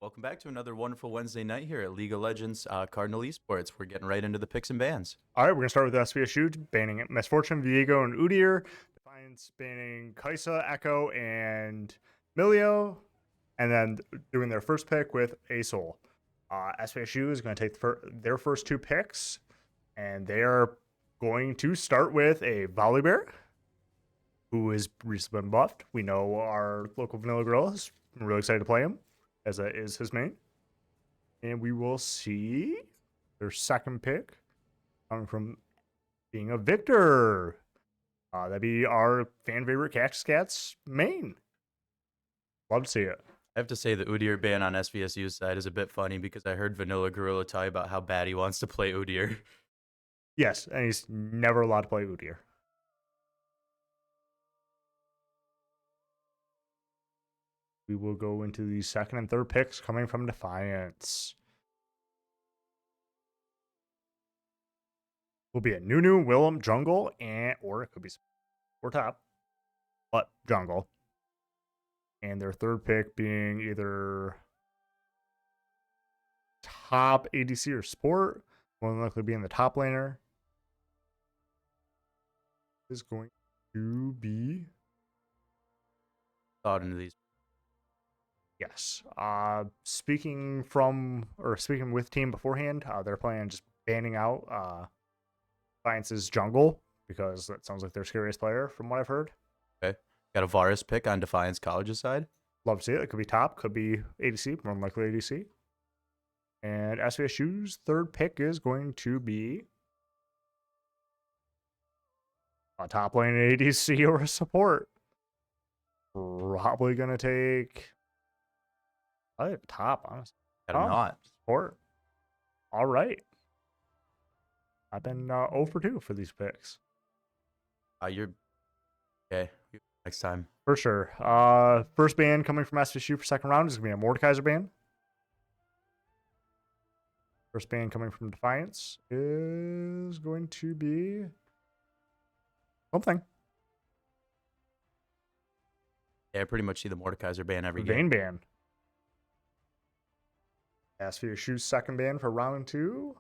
Welcome back to another wonderful Wednesday night here at League of Legends Cardinal Esports. We're getting right into the picks and bans. All right, we're going to start with SVSU, banning Misfortune, Viego, and Udyr. Defiance banning Kaisa, Echo, and Milio. And then doing their first pick with Asol. SVSU is going to take their first two picks. And they are going to start with a Volibear, who is recently been buffed. We know our local Vanilla Girl is really excited to play him, as that is his main. And we will see their second pick coming from being a Victor. That'd be our fan favorite Cactus Cat's main. Love to see it. I have to say the Udyr ban on SVSU's side is a bit funny because I heard Vanilla Gorilla tell you about how bad he wants to play Udyr. Yes, and he's never allowed to play Udyr. We will go into the second and third picks coming from Defiance. Will be a Nunu, Willem, jungle, or it could be or top, but jungle. And their third pick being either top ADC or support, more than likely being the top laner. Is going to be Thought into these. yes. Speaking with team beforehand, they're planning on just banning out Defiance's jungle because that sounds like their scariest player from what I've heard. Okay. Got a Varus pick on Defiance College's side. Love to see it. It could be top, could be ADC, more than likely ADC. And SVSU's third pick is going to be a top lane ADC or a support. Probably going to take top, honestly. Got him not. Support. All right. I've been 0 for 2 for these picks. You're okay. Next time. For sure. First ban coming from SVSU for second round is going to be a Mordekaiser ban. First ban coming from Defiance is going to be something. Yeah, I pretty much see the Mordekaiser ban every game. Vayne ban. SVSU's second ban for round 2.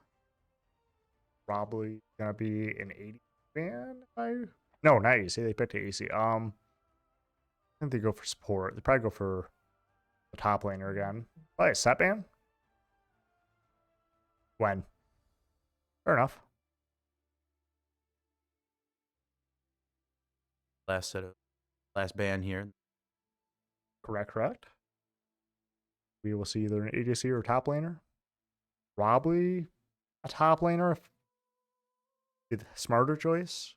Probably going to be an 80 ban. No, not AC. They picked AC. I think they go for support. They probably go for the top laner again. Probably a set ban? When? Fair enough. Last ban here. Correct. We will see either an ADC or a top laner. Probably a top laner if the smarter choice.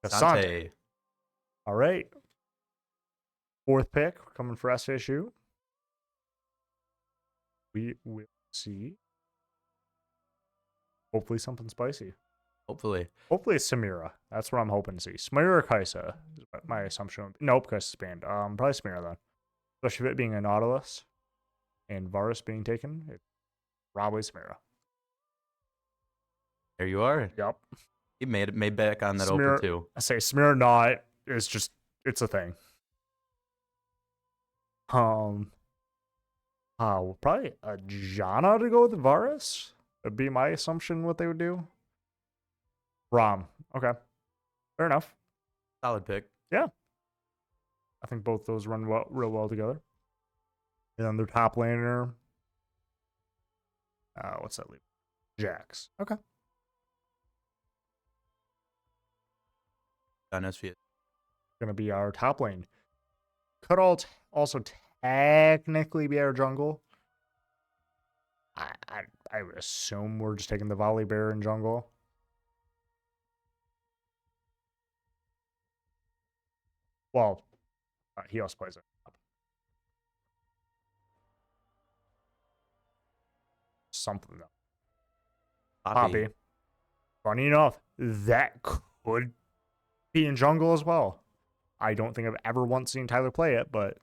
Asante. All right. Fourth pick coming for SVSU. We will see. Hopefully something spicy. Hopefully it's Samira. That's what I'm hoping to see. Samira or Kaisa is my assumption. Nope, Kaisa's banned. Probably Samira then. Especially with it being a Nautilus and Varus being taken. It's probably Samira. there you are. Yep. He made back on that Samira, open too. I say Samira not is just it's a thing. Probably a Janna to go with Varus. Would be my assumption what they would do. Rom. Okay. Fair enough. Solid pick. Yeah. I think both those run real well together. And then their top laner. What's that leave? Jax. Okay. On SVS. Gonna be our top lane. Could also technically be our jungle. I would assume we're just taking the Volibear in jungle. Well, he also plays it. Something though. Poppy. Funny enough, that could be in jungle as well. I don't think I've ever once seen Tyler play it, but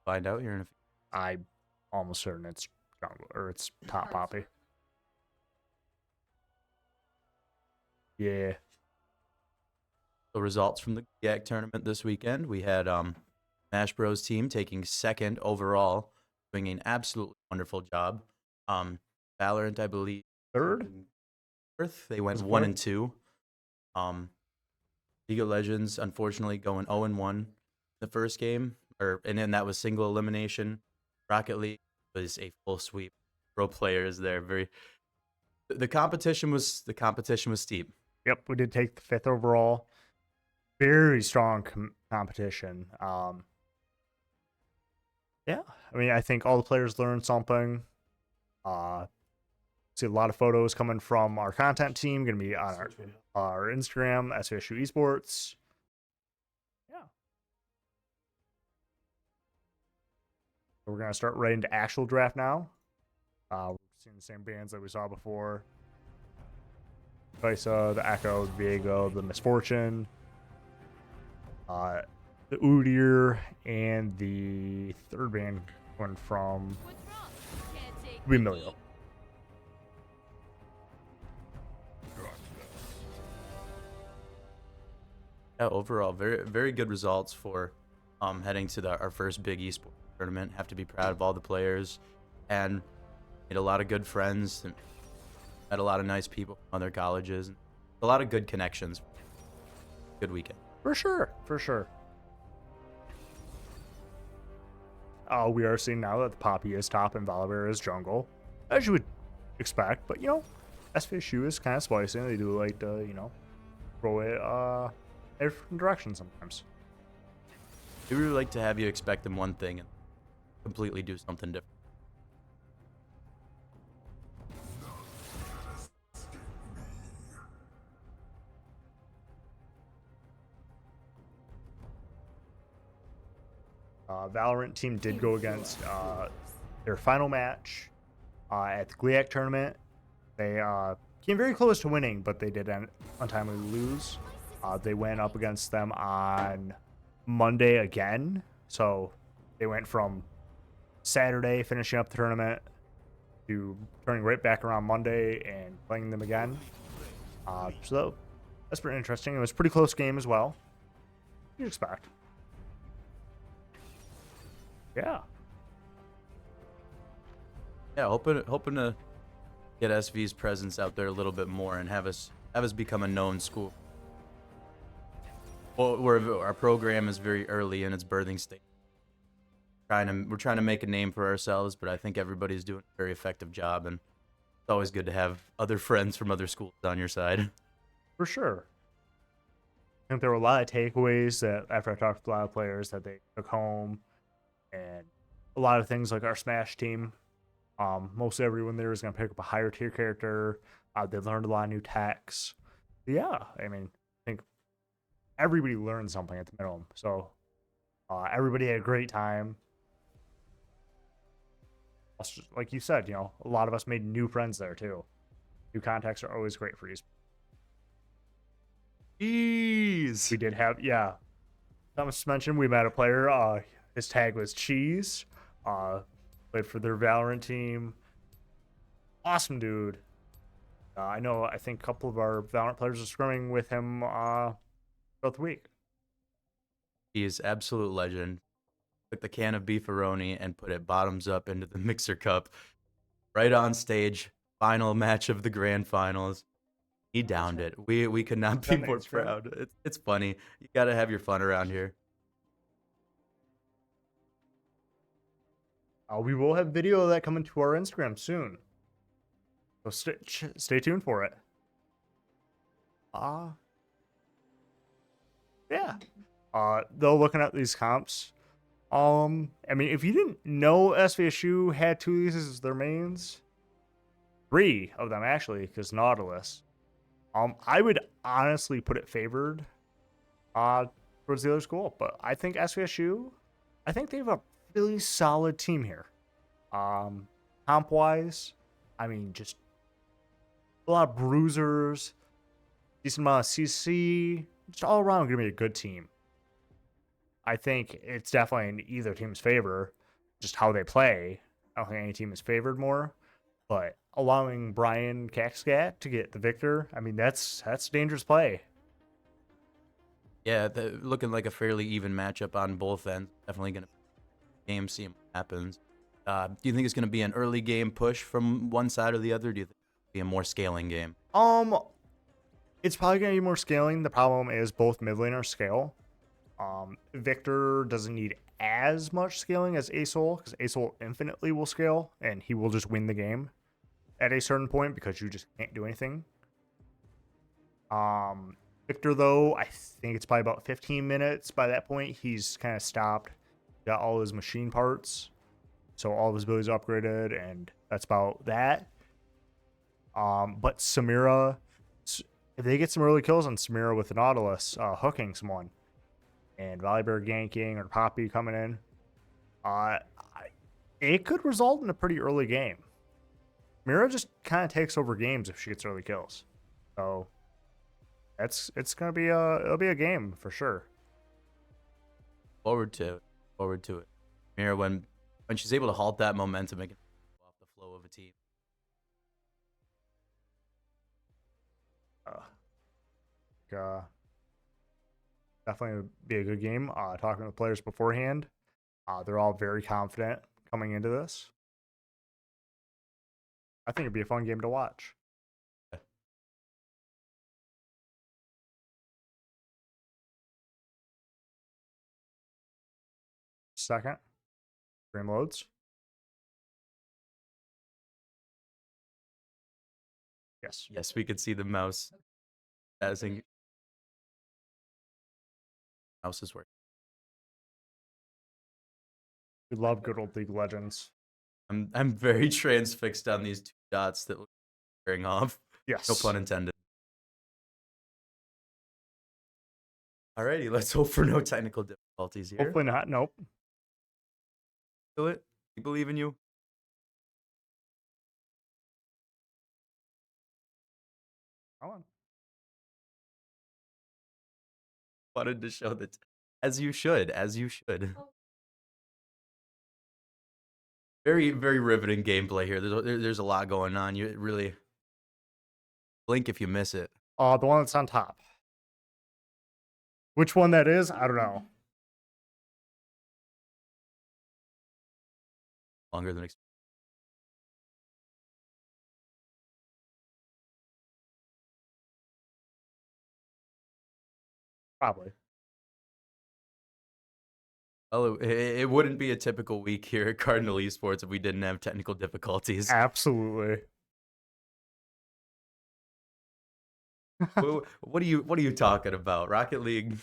Find out here in a few. I'm almost certain it's jungle or it's top Poppy. Yeah. the results from the GAC tournament this weekend. We had Smash Bros team taking second overall, doing an absolutely wonderful job. Valorant, I believe, Third? fourth. They went Was it 1 fourth? and 2. Um, League of Legends, unfortunately, going 0 and 1 the first game, and then that was single elimination. Rocket League was a full sweep. Pro players there, very. The competition was steep. Yep, we did take the 5th overall. Very strong competition. Yeah, I mean, I think all the players learned something. See a lot of photos coming from our content team, going to be on our Instagram, SVSU Esports. Yeah. So we're going to start right into actual draft now. We're seeing the same bands that we saw before. Kaisa, the Echo, the Viego, the Misfortune, the Udyr, and the third band one from Emilio. Yeah, overall, very very good results for heading to our first big esports tournament. Have to be proud of all the players, and made a lot of good friends, and met a lot of nice people from other colleges, and a lot of good connections. Good weekend. For sure, for sure. We are seeing now that the Poppy is top and Volibear is jungle, as you would expect. But, SVSU is kind of spicy. They do like to, throw it in different directions sometimes. We really like to have you expect them one thing and completely do something different. Valorant team did go against their final match at the GLIAC tournament. They came very close to winning, but they did untimely lose. They went up against them on Monday again. So they went from Saturday finishing up the tournament to turning right back around Monday and playing them again. So that's pretty interesting. It was a pretty close game as well. What do you expect? Yeah. Yeah, hoping to get SV's presence out there a little bit more and have us become a known school. Well, our program is very early in its birthing stage. We're trying to make a name for ourselves, but I think everybody's doing a very effective job, and it's always good to have other friends from other schools on your side. For sure. I think there were a lot of takeaways that after I talked to a lot of players that they took home, and a lot of things like our Smash team. Most everyone there is going to pick up a higher tier character. They learned a lot of new techs. Yeah, I mean, I think everybody learned something at the minimum. So everybody had a great time. Also, like you said, a lot of us made new friends there too. New contacts are always great for you. Jeez. We did have, Thomas mentioned we met a player. His tag was Cheese. Played for their Valorant team. Awesome dude. I think a couple of our Valorant players are scrimming with him throughout the week. He is absolute legend. Took the can of beefaroni and put it bottoms up into the mixer cup. Right on stage. Final match of the grand finals. He downed it. We could not be more proud. It's funny. You gotta have your fun around here. We will have video of that coming to our Instagram soon. So stay tuned for it. Yeah. Though looking at these comps, I mean, if you didn't know SVSU had two of these as their mains, 3 of them actually, because Nautilus. I would honestly put it favored towards the other school, but I think SVSU, I think they have a really solid team here. Comp wise, I mean, just a lot of bruisers, decent amount of CC, just all around gonna be a good team. I think it's definitely in either team's favor, just how they play. I don't think any team is favored more, but allowing Brian Caxcat to get the victor, I mean, that's a dangerous play. Yeah, looking like a fairly even matchup on both ends. Definitely going to game, see what happens. Do you think it's going to be an early game push from one side or the other? Do you think it'll be a more scaling game? It's probably gonna be more scaling. The problem is both mid laners scale. Victor doesn't need as much scaling as Asol because Asol infinitely will scale and he will just win the game at a certain point because you just can't do anything. Victor though, I think it's probably about 15 minutes. By that point, he's kind of stopped, got all his machine parts, so all of his abilities are upgraded, and that's about that. But Samira, if they get some early kills on Samira with the Nautilus hooking someone, and Volibear ganking or Poppy coming in, it could result in a pretty early game. Mira just kind of takes over games if she gets early kills, so it's gonna be it'll be a game for sure. Forward to it. Mira, when she's able to halt that momentum, it can off the flow of a team. Definitely be a good game. Talking to the players beforehand, they're all very confident coming into this. I think it'd be a fun game to watch. Second, stream loads. Yes. Yes, we could see the mouse as in mouse is working. We love good old League of Legends. I'm very transfixed on these two dots that look wearing off. Yes. No pun intended. Alrighty, let's hope for no technical difficulties here. Hopefully not. Nope. Do it. We believe in you. Come on. Wanted to show that, as you should. Very, very riveting gameplay here. There's a lot going on. You really blink if you miss it. The one that's on top. Which one that is, I don't know. Longer than expected. Probably. Oh, it wouldn't be a typical week here at Cardinal Esports if we didn't have technical difficulties. Absolutely. What are you talking about? Rocket League?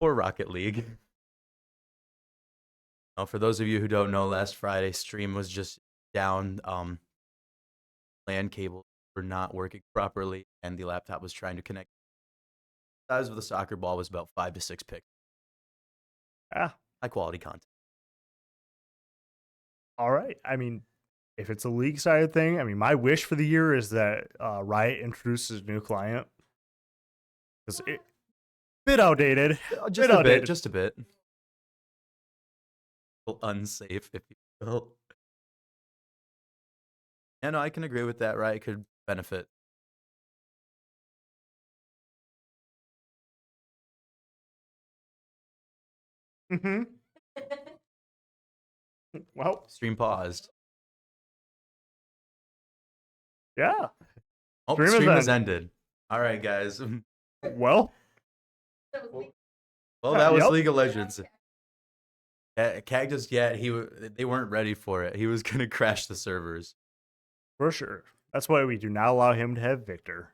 Or Rocket League? For those of you who don't know, last Friday's stream was just down. LAN cables were not working properly, and the laptop was trying to connect. The size of the soccer ball was about 5 to 6 pixels. High quality content. All right. I mean, if it's a league side thing, I mean, my wish for the year is that Riot introduces a new client. Because it bit outdated. Just a bit. Unsafe, if you will. Yeah, no, I can agree with that. Riot could benefit. Mm-hmm. Well, Stream paused. Yeah. Oh, stream has ended. All right, guys. Well, that was League of Legends. Cactus, they weren't ready for it. He was gonna crash the servers. For sure. That's why we do not allow him to have Victor.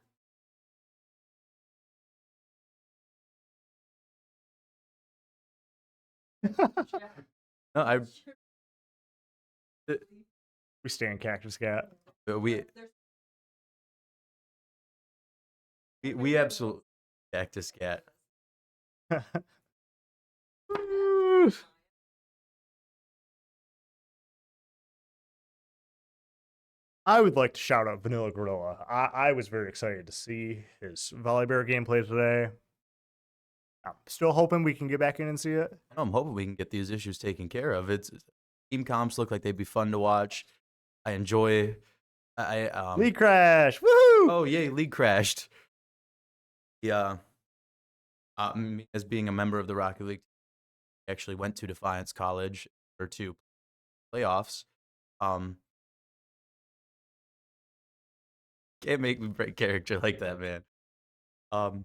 No, we stand Cactus Cat. We absolutely Cactus Cat. I would like to shout out Vanilla Gorilla. I was very excited to see his Volibear gameplay today. I'm still hoping we can get back in and see it. I'm hoping we can get these issues taken care of. Team comps look like they'd be fun to watch. I enjoy. League crash! Woohoo! Oh yay! League crashed. Yeah, Me as being a member of the Rocket League, I actually went to Defiance College or to playoffs. Um, can't make me break character like that, man. Um,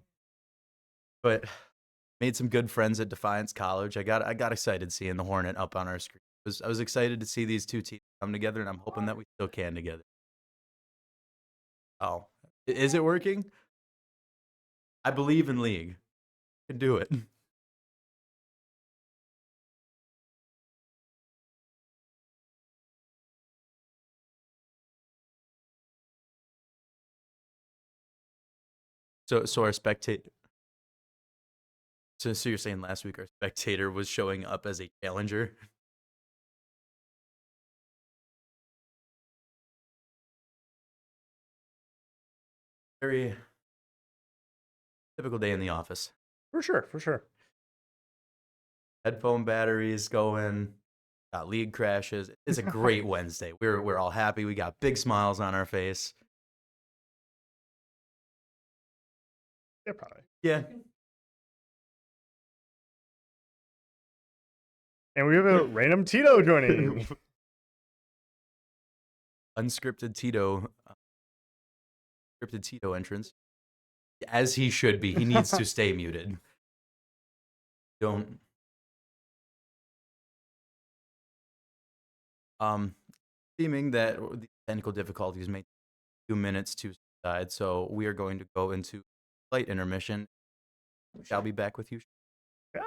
but made some good friends at Defiance College. I got excited seeing the Hornet up on our screen. I was excited to see these two teams come together, and I'm hoping that we still can together. Oh, is it working? I believe in League. Can do it. So our spectator. So you're saying last week our spectator was showing up as a challenger? Very typical day in the office. For sure, for sure. Headphone batteries going. Got league crashes. It's a great Wednesday. We're all happy. We got big smiles on our face. Yeah, probably. Yeah. And we have a random Tito joining. Unscripted Tito. Scripted Tito entrance. As he should be. He needs to stay muted. Don't. Um, Seeming that the technical difficulties may take 2 minutes to subside, so we are going to go into slight intermission. I'll be back with you. Yeah.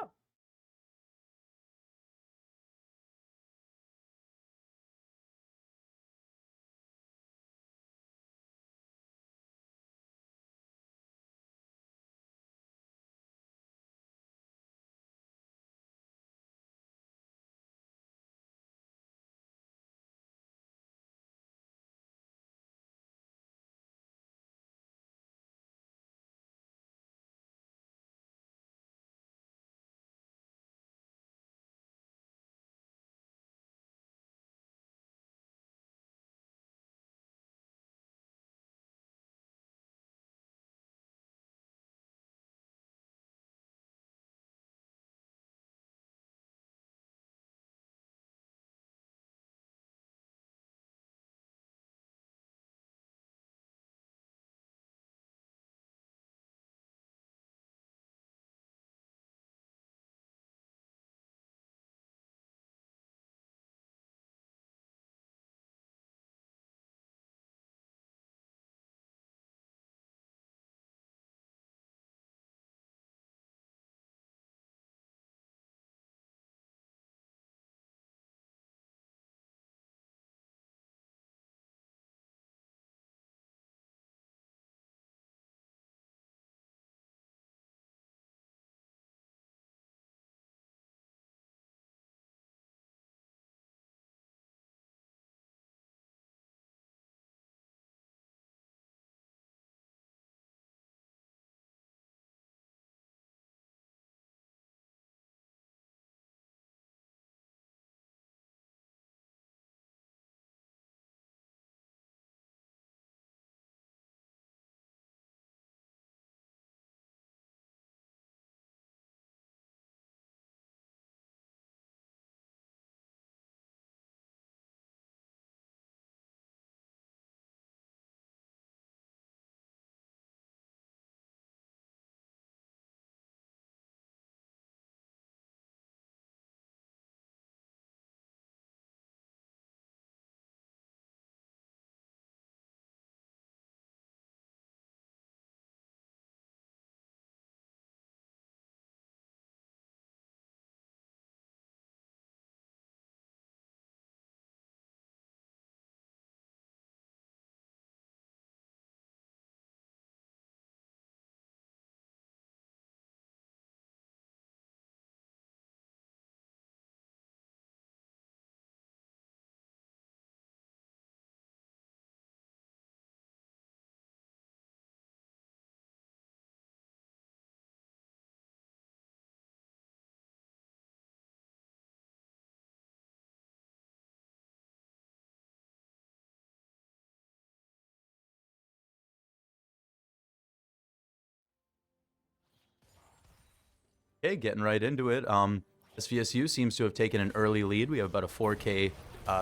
Okay, getting right into it. SVSU seems to have taken an early lead. We have about a 4K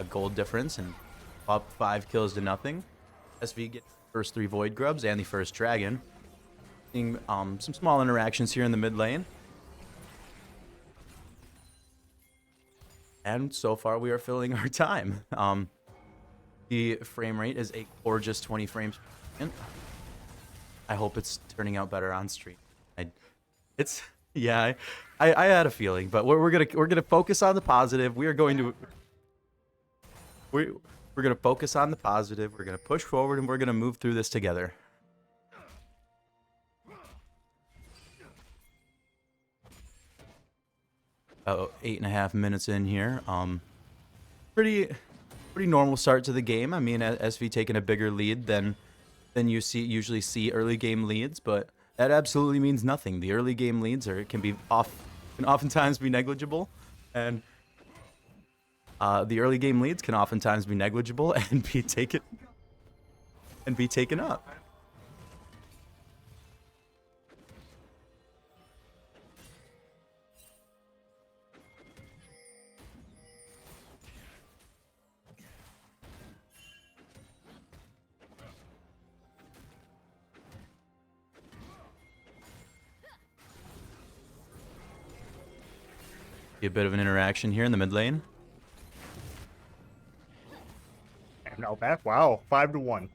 gold difference and up 5 kills to nothing. SV gets the first 3 Void Grubs and the first Dragon. Seeing some small interactions here in the mid lane. And so far we are filling our time. The frame rate is a gorgeous 20 frames per second. I hope it's turning out better on stream. It's yeah, I had a feeling, but we're gonna focus on the positive. We're gonna focus on the positive. We're gonna push forward and we're gonna move through this together. About 8.5 minutes in here. Pretty normal start to the game. I mean, SV taking a bigger lead than you usually see early game leads, but that absolutely means nothing. The early game leads can oftentimes be negligible, and the early game leads can oftentimes be negligible and be taken up. A bit of an interaction here in the mid lane. And now back. Wow, 5-1.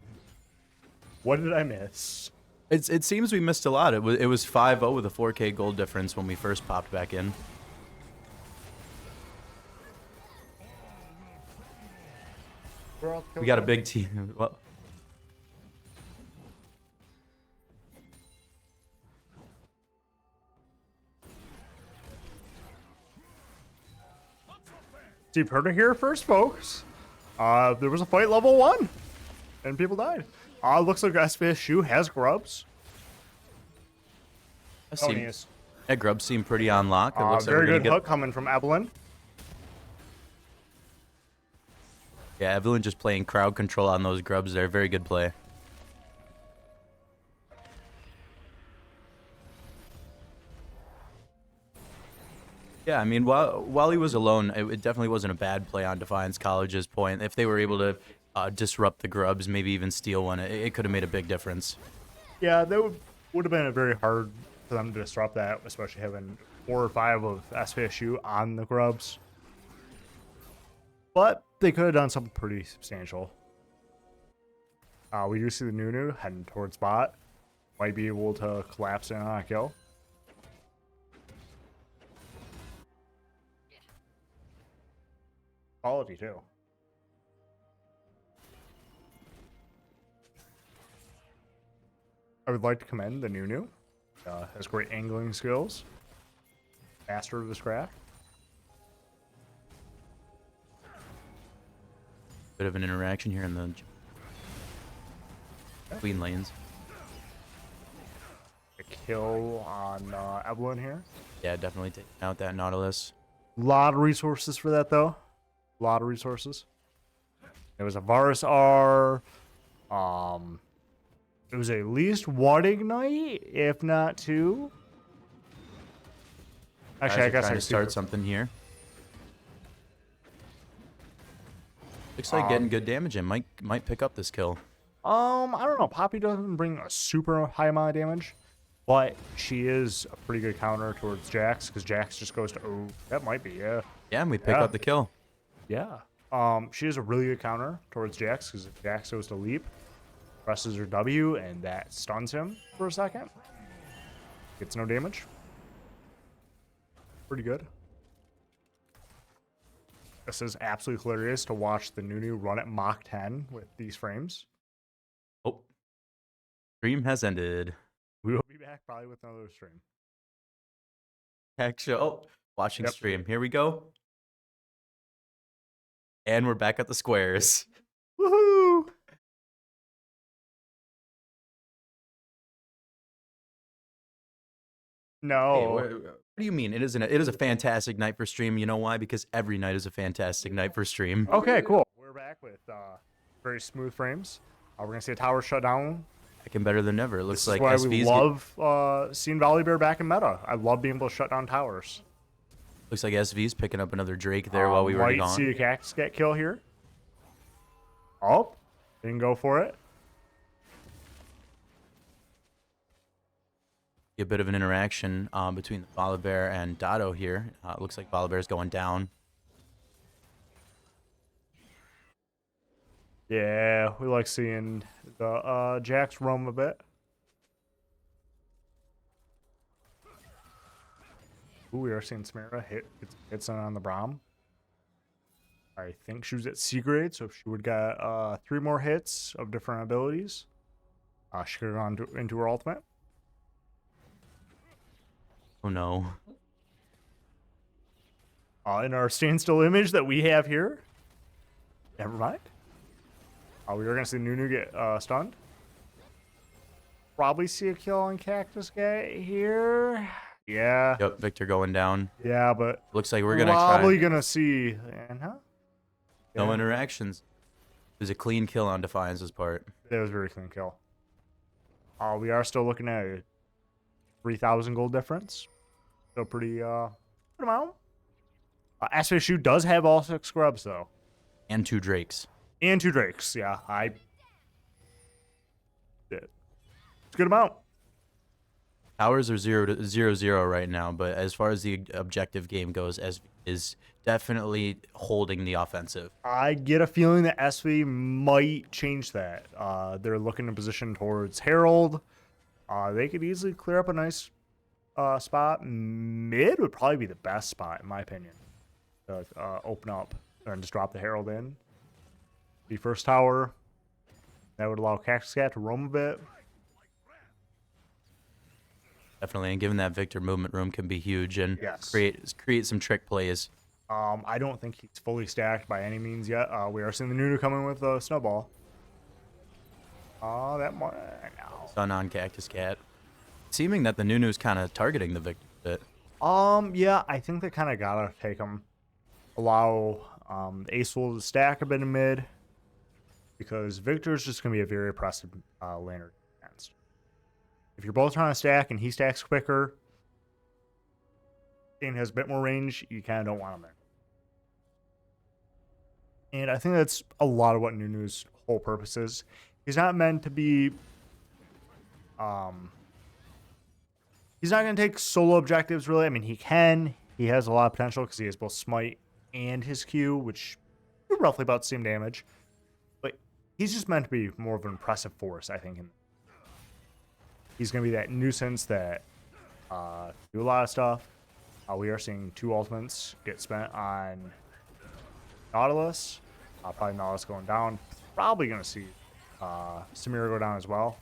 What did I miss? It seems we missed a lot. It was 5-0 with a 4K gold difference when we first popped back in. We got a big team. Well, So you've heard it here first, folks. There was a fight level 1, and people died. Looks like SVSU has grubs. That grubs seem pretty on lock. It looks like very we're good hook coming from Evelyn. Yeah, Evelyn just playing crowd control on those grubs there. Very good play. Yeah, I mean, while he was alone, it definitely wasn't a bad play on Defiance College's point. If they were able to disrupt the grubs, maybe even steal one, it could have made a big difference. Yeah, that would have been very hard for them to disrupt that, especially having 4 or 5 of SVSU on the grubs. But they could have done something pretty substantial. We do see the Nunu heading towards bot. Might be able to collapse in on a kill. Quality too. I would like to commend the Nunu. Has great angling skills. Master of his craft. Bit of an interaction here in the queen lanes. A kill on Evelyn here. Yeah, definitely taking out that Nautilus. A lot of resources for that though. A lot of resources. It was a Varus R. It was at least 1 ignite, if not 2. Actually, I guess I can start something here. Looks like getting good damage and might pick up this kill. I don't know. Poppy doesn't bring a super high amount of damage, but she is a pretty good counter towards Jax because Jax just goes to that might be yeah. Yeah, and we pick up the kill. Yeah. She is a really good counter towards Jax because if Jax goes to leap, presses her W, and that stuns him for a second. Gets no damage. Pretty good. This is absolutely hilarious to watch the Nunu run at Mach 10 with these frames. Oh. Stream has ended. We will be back probably with another stream. Actually, watching stream. Here we go. And we're back at the squares. Woohoo! No. Hey, what do you mean? It is a fantastic night for stream. You know why? Because every night is a fantastic night for stream. Okay, cool. We're back with very smooth frames. We're going to see a tower shut down Back and better than ever. It looks This like is why we SV's love seeing Volibear back in meta. I love being able to shut down towers. looks like SV's picking up another Drake there while we were Might gone. see a Cactus Cat kill here. Oh, didn't go for it. A bit of an interaction between the Volibear and Dotto here. It looks like Volibear's going down. Yeah, we like seeing the Jax roam a bit. Ooh, we are seeing Samara hits on the Braum. I think she was at C grade, so if she would get 3 more hits of different abilities, she could have gone into her ultimate. Oh no. In our standstill image that we have here, never mind. We are going to see Nunu get stunned. Probably see a kill on Cactus Cat here. Yeah. Yep, Victor going down. Yeah, but Looks like we're gonna probably try. gonna see. No Yeah. interactions. It was a clean kill on Defiance's part. That was a very clean kill. We are still looking at a 3,000 gold difference. So pretty good amount. SVSU does have all 6 scrubs though, And 2 Drakes. and 2 drakes. Yeah, it's a good amount. Towers are 0-0 right now, but as far as the objective game goes, SV is definitely holding the offensive. I get a feeling that SV might change that. They're looking to position towards Herald. They could easily clear up a nice spot. Mid would probably be the best spot, in my opinion, to open up and just drop the Herald in. The first tower, that would allow Cactus Cat to roam a bit. Definitely, and given that Victor movement room can be huge and Yes. create some trick plays. I don't think he's fully stacked by any means yet. We are seeing the Nunu coming with a snowball. That might. No. Stun on Cactus Cat. Seeming that the Nunu's kind of targeting the Victor a bit. Yeah, I think they kind of gotta take him. Allow Aceful to stack a bit in mid, because Victor's just gonna be a very oppressive laner against. If you're both trying to stack and he stacks quicker and has a bit more range, you kind of don't want him there. And I think that's a lot of what Nunu's whole purpose is. He's not meant to be. He's not going to take solo objectives, really. I mean, he can. He has a lot of potential because he has both Smite and his Q, which do roughly about the same damage. But he's just meant to be more of an impressive force, I think. And he's going to be that nuisance that do a lot of stuff. We are seeing 2 ultimates get spent on Nautilus. Probably Nautilus going down. Probably going to see Samira go down as well.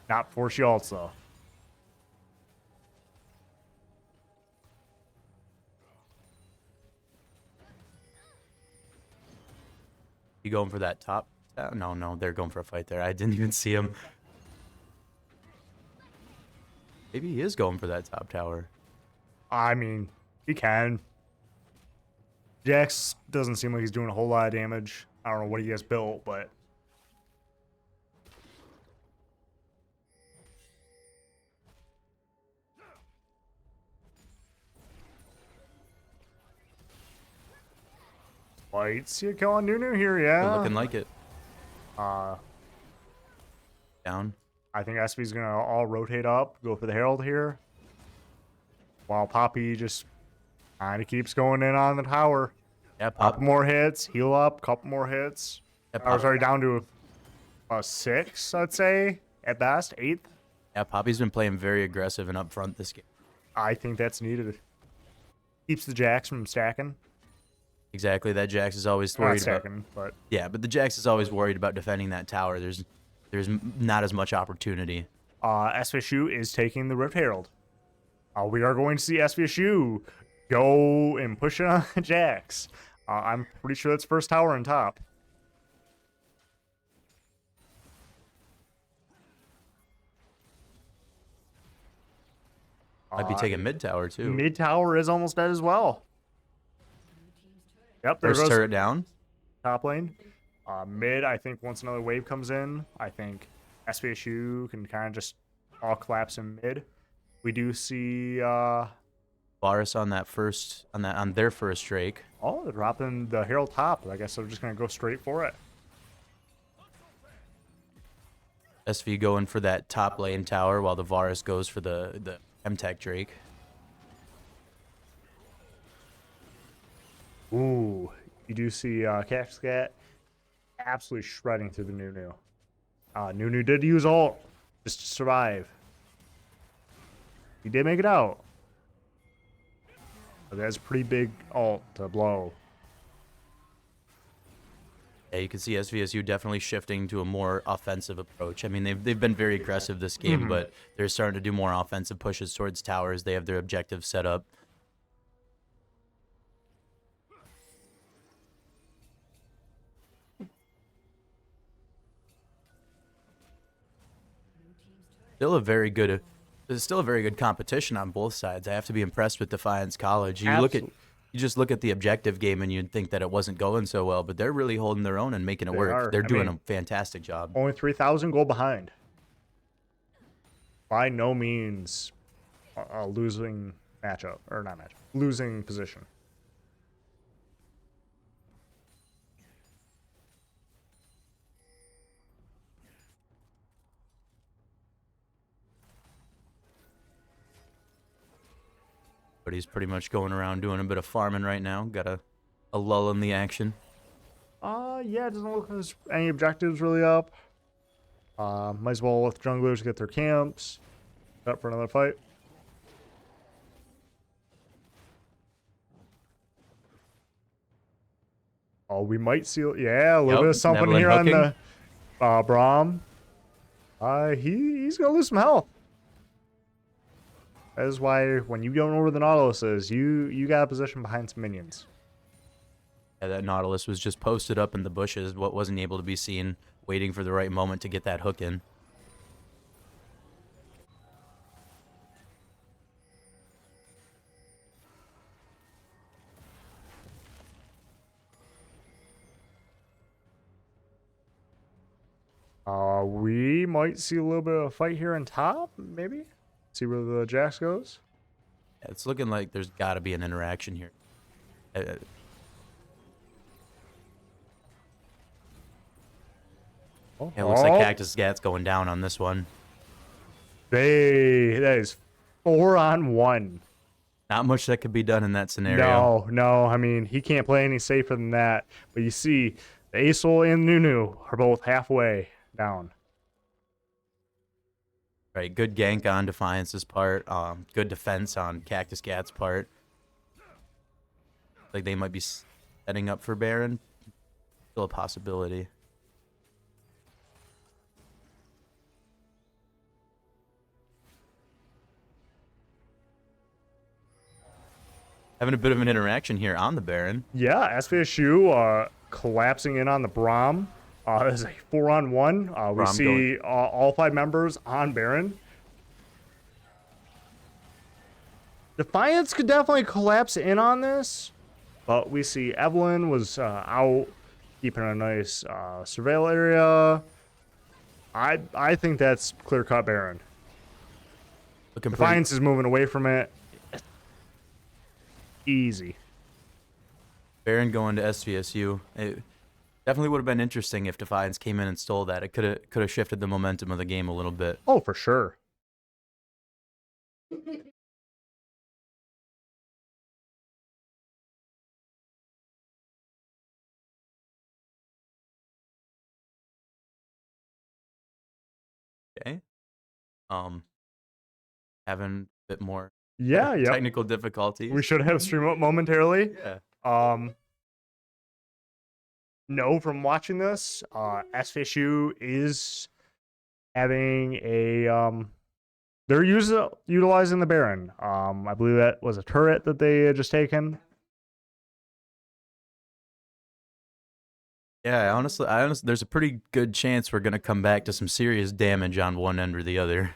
Not before she ults, though. You going for that top? No, they're going for a fight there. I didn't even see him. Maybe he is going for that top tower. I mean, he can. Jax doesn't seem like he's doing a whole lot of damage. I don't know what he has built, but might see a kill on Nunu here, yeah. Looking like it. Uh, Down. I think SV's gonna all rotate up, go for the Herald here, while Poppy just kind of keeps going in on the tower. Yeah, Couple more hits, heal up, couple more hits. I was already down to a 6, I'd say, at best, 8th. Yeah, Poppy's been playing very aggressive and up front this game. I think that's needed. Keeps the Jax from stacking. Exactly. That Jax is always Not worried stacking, about. but Yeah, but the Jax is always worried about defending that tower. There's not as much opportunity. SVSU is taking the Rift Herald. We are going to see SVSU go and push it on Jax. I'm pretty sure that's first tower on top. Might be taking mid tower too. Mid tower is almost dead as well. Yep, there First goes turret down. top lane. Mid, I think once another wave comes in, I think SVSU can kind of just all collapse in mid. We do see Varus on that first on their first Drake. oh, they're dropping the Herald top. I guess they're just gonna go straight for it. SV going for that top lane tower while the Varus goes for the M-Tech Drake. Ooh, you do see Cactuscat absolutely shredding through the Nunu. Nunu did use ult just to survive. He did make it out. But that's a pretty big ult to blow. Yeah, you can see SVSU definitely shifting to a more offensive approach. I mean, they've been very aggressive this game, but they're starting to do more offensive pushes towards towers. They have their objectives set up. There's still a very good competition on both sides. I have to be impressed with Defiance College. You just look at the objective game and you'd think that it wasn't going so well, but they're really holding their own and making it work. They're doing a fantastic job. Only 3,000 goal behind. By no means a losing matchup, or not matchup, losing position. But he's pretty much going around doing a bit of farming right now. Got a lull in the action. Yeah, it doesn't look like there's any objectives really up. Might as well let the junglers get their camps. Up for another fight. Oh, we might see, yeah, a little bit of something here on the Braum. He's gonna lose some health. That is why when you don't know where the Nautilus is, you got a position behind some minions. Yeah, that Nautilus was just posted up in the bushes, what wasn't able to be seen, waiting for the right moment to get that hook in. We might see a little bit of a fight here on top, maybe? See where the Jax goes. Yeah, it's looking like there's got to be an interaction here. It looks like Cactuscat's going down on this one. That is 4-on-1. Not much that could be done in that scenario. No. I mean, he can't play any safer than that. But you see, the Asol and Nunu are both halfway down. Right, good gank on Defiance's part. Good defense on Cactuscat's part. Like they might be setting up for Baron. Still a possibility. Having a bit of an interaction here on the Baron. Yeah, SVSU collapsing in on the Braum. There's a 4-on-1. We see all 5 members on Baron. Defiance could definitely collapse in on this, but we see Evelyn was out keeping a nice surveil area. I think that's clear-cut Baron. Defiance is moving away from it. Easy. Baron going to SVSU. It definitely would have been interesting if Defiance came in and stole that. It could have shifted the momentum of the game a little bit. Oh, for sure. Okay. Having a bit more technical difficulties. We should have stream up momentarily. Yeah. No, from watching this, SVSU is having a they're utilizing the Baron. I believe that was a turret that they had just taken. Yeah, honestly, there's a pretty good chance we're gonna come back to some serious damage on one end or the other.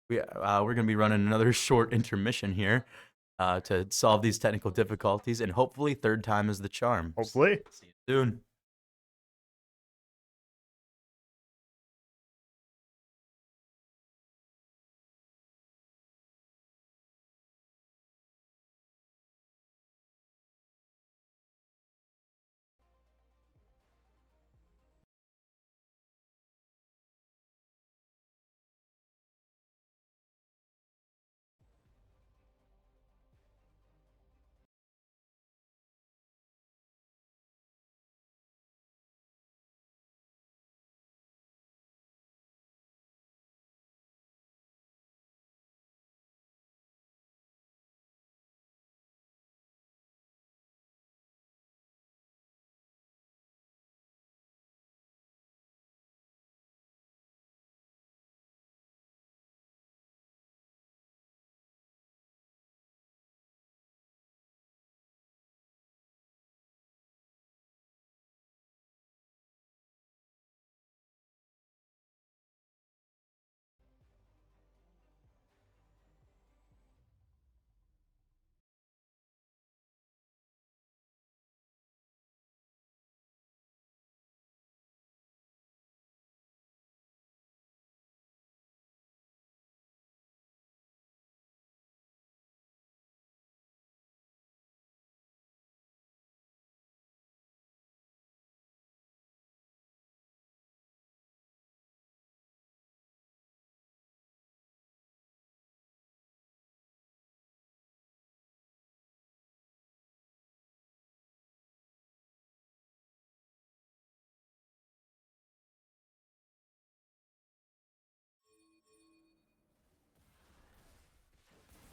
We're gonna be running another short intermission here to solve these technical difficulties, and hopefully third time is the charm. Hopefully. See you soon.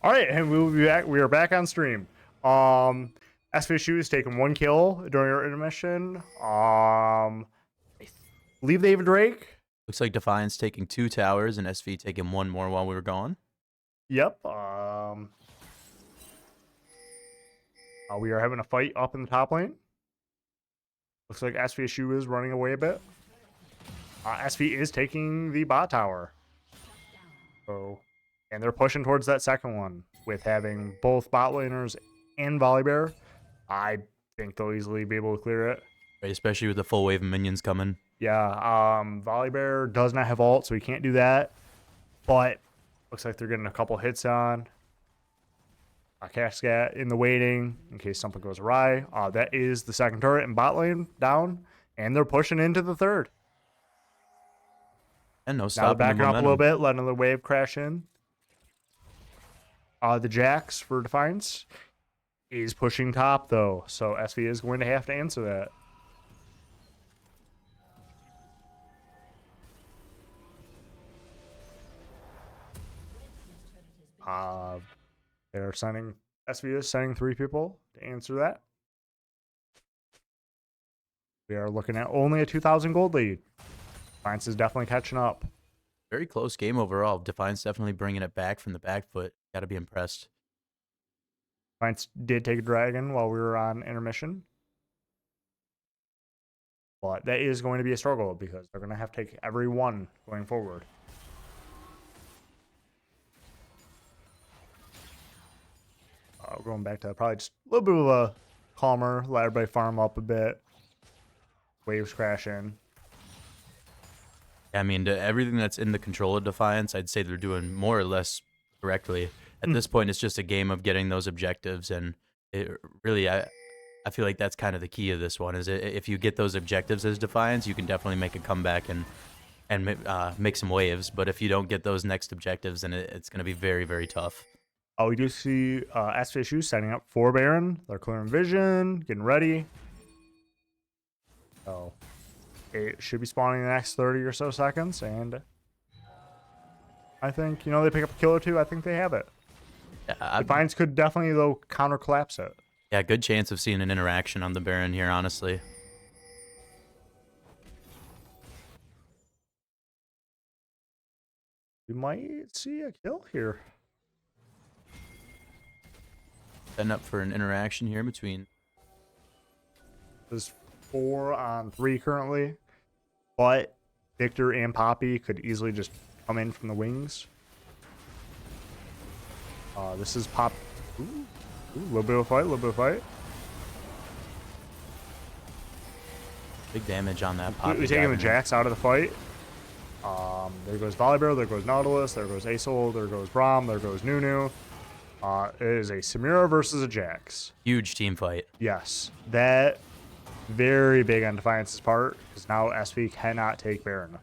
All right, and we will be back. We are back on stream. SVSU has taken 1 kill during our intermission. I believe they have a Drake. Looks like Defiance taking 2 towers and SV taking 1 more while we were gone. Yep. We are having a fight up in the top lane. Looks like SVSU is running away a bit. SV is taking the bot tower. So, and they're pushing towards that second one with having both bot laners and Volibear. I think they'll easily be able to clear it. Right, especially with the full wave of minions coming. Yeah, Volibear does not have ult, so he can't do that. But looks like they're getting a couple hits on. Cascat in the waiting in case something goes awry. That is the second turret in bot lane down, and they're pushing into the third. And no Now stopping they're the backing up a momentum. little bit, letting the wave crash in. The Jax for Defiance is pushing top, though, so SV is going to have to answer that. They're sending SV is sending 3 people to answer that. We are looking at only a 2,000 gold lead. Defiance is definitely catching up. Very close game overall. Defiance definitely bringing it back from the back foot. Got to be impressed. Defiance did take a dragon while we were on intermission. But that is going to be a struggle because they're going to have to take every one going forward. Going back to probably just a little bit of a calmer, let everybody farm up a bit. Waves crashing. I mean, everything that's in the control of Defiance, I'd say they're doing more or less correctly. At this point, it's just a game of getting those objectives, and it really, I feel like that's kind of the key of this one. Is if you get those objectives as Defiance, you can definitely make a comeback and make some waves. But if you don't get those next objectives, then it's going to be very, very tough. We do see SVSU setting up for Baron. They're clearing vision, getting ready. So it should be spawning in the next 30 or so seconds, and I think, they pick up a kill or two. I think they have it. Yeah, Defiance could definitely, though, counter collapse it. Yeah, good chance of seeing an interaction on the Baron here, honestly. We might see a kill here. Setting up for an interaction here between. There's 4 on 3 currently, but Victor and Poppy could easily just come in from the wings. This is Pop. Ooh, a little bit of a fight, Big damage on that Poppy. We're taking the Jax out of the fight. There goes Volibear, there goes Nautilus, there goes Asol, there goes Braum, there goes Nunu. It is a Samira versus a Jax. Huge team fight. Yes, that very big on Defiance's part, because now SV cannot take Baron.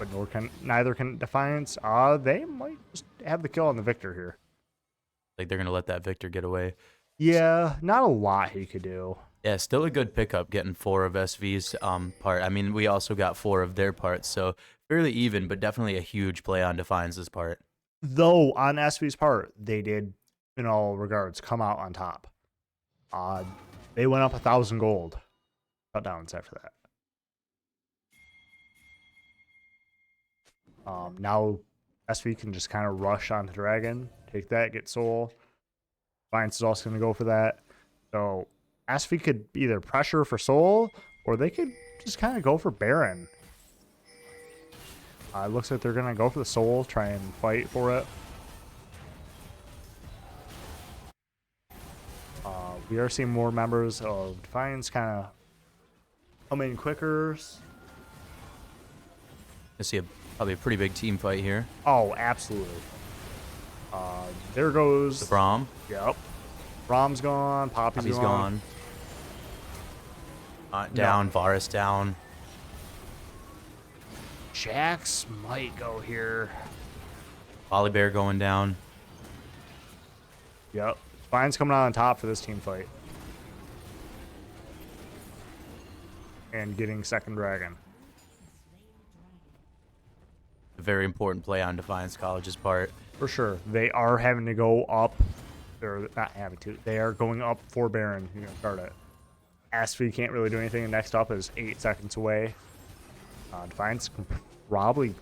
But neither can Defiance. They might just have the kill on the Victor here. Like they're gonna let that Victor get away. Yeah, not a lot he could do. Yeah, still a good pickup getting 4 of SV's part. I mean, we also got 4 of their parts, so fairly even, but definitely a huge play on Defiance's part. Though on SV's part, they did, in all regards, come out on top. They went up 1,000 gold. Shutdowns after that. Now SV can just kind of rush onto Dragon, take that, get Soul. Defiance is also going to go for that. So SV could either pressure for Soul, or they could just kind of go for Baron. It looks like they're going to go for the Soul, try and fight for it. We are seeing more members of Defiance kind of come in quicker. I see probably a pretty big team fight here. Oh, absolutely. There goes The Braum. Yep. Braum's gone. Poppy's gone. Down. No. Varus down. Jax might go here. Volibear going down. Yep. Defiance coming out on top for this team fight. And getting second dragon. very important play on Defiance College's part. For sure. They are having to go up. They're not having to. They are going up for Baron. You're going to start it. SV can't really do anything. And next up is 8 seconds away. Defiance can probably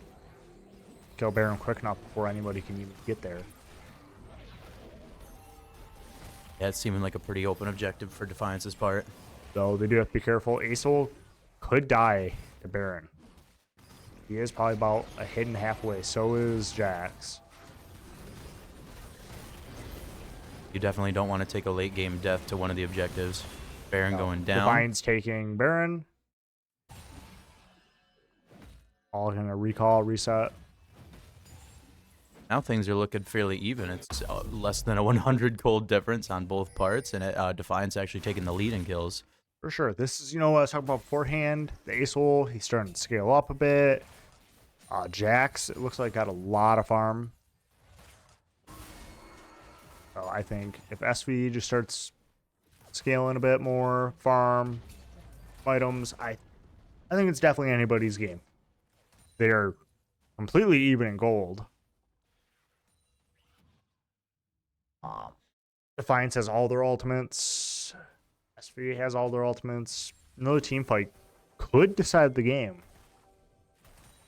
kill Baron quick enough before anybody can even get there. Yeah, it's seeming like a pretty open objective for Defiance's part. So they do have to be careful. Asol could die to Baron. He is probably about a hit and a half away. So is Jax. You definitely don't want to take a late game death to one of the objectives. Baron going down. Defiance taking Baron. All gonna recall, reset. Now things are looking fairly even. It's less than a 100 gold difference on both parts, and Defiance actually taking the lead in kills. For sure. This is, what I was talking about beforehand. The Asol, he's starting to scale up a bit. Jax, it looks like got a lot of farm. So I think if SV just starts scaling a bit more, farm, items, I think it's definitely anybody's game. They're completely even in gold. Defiance has all their ultimates. SV has all their ultimates. Another team fight could decide the game.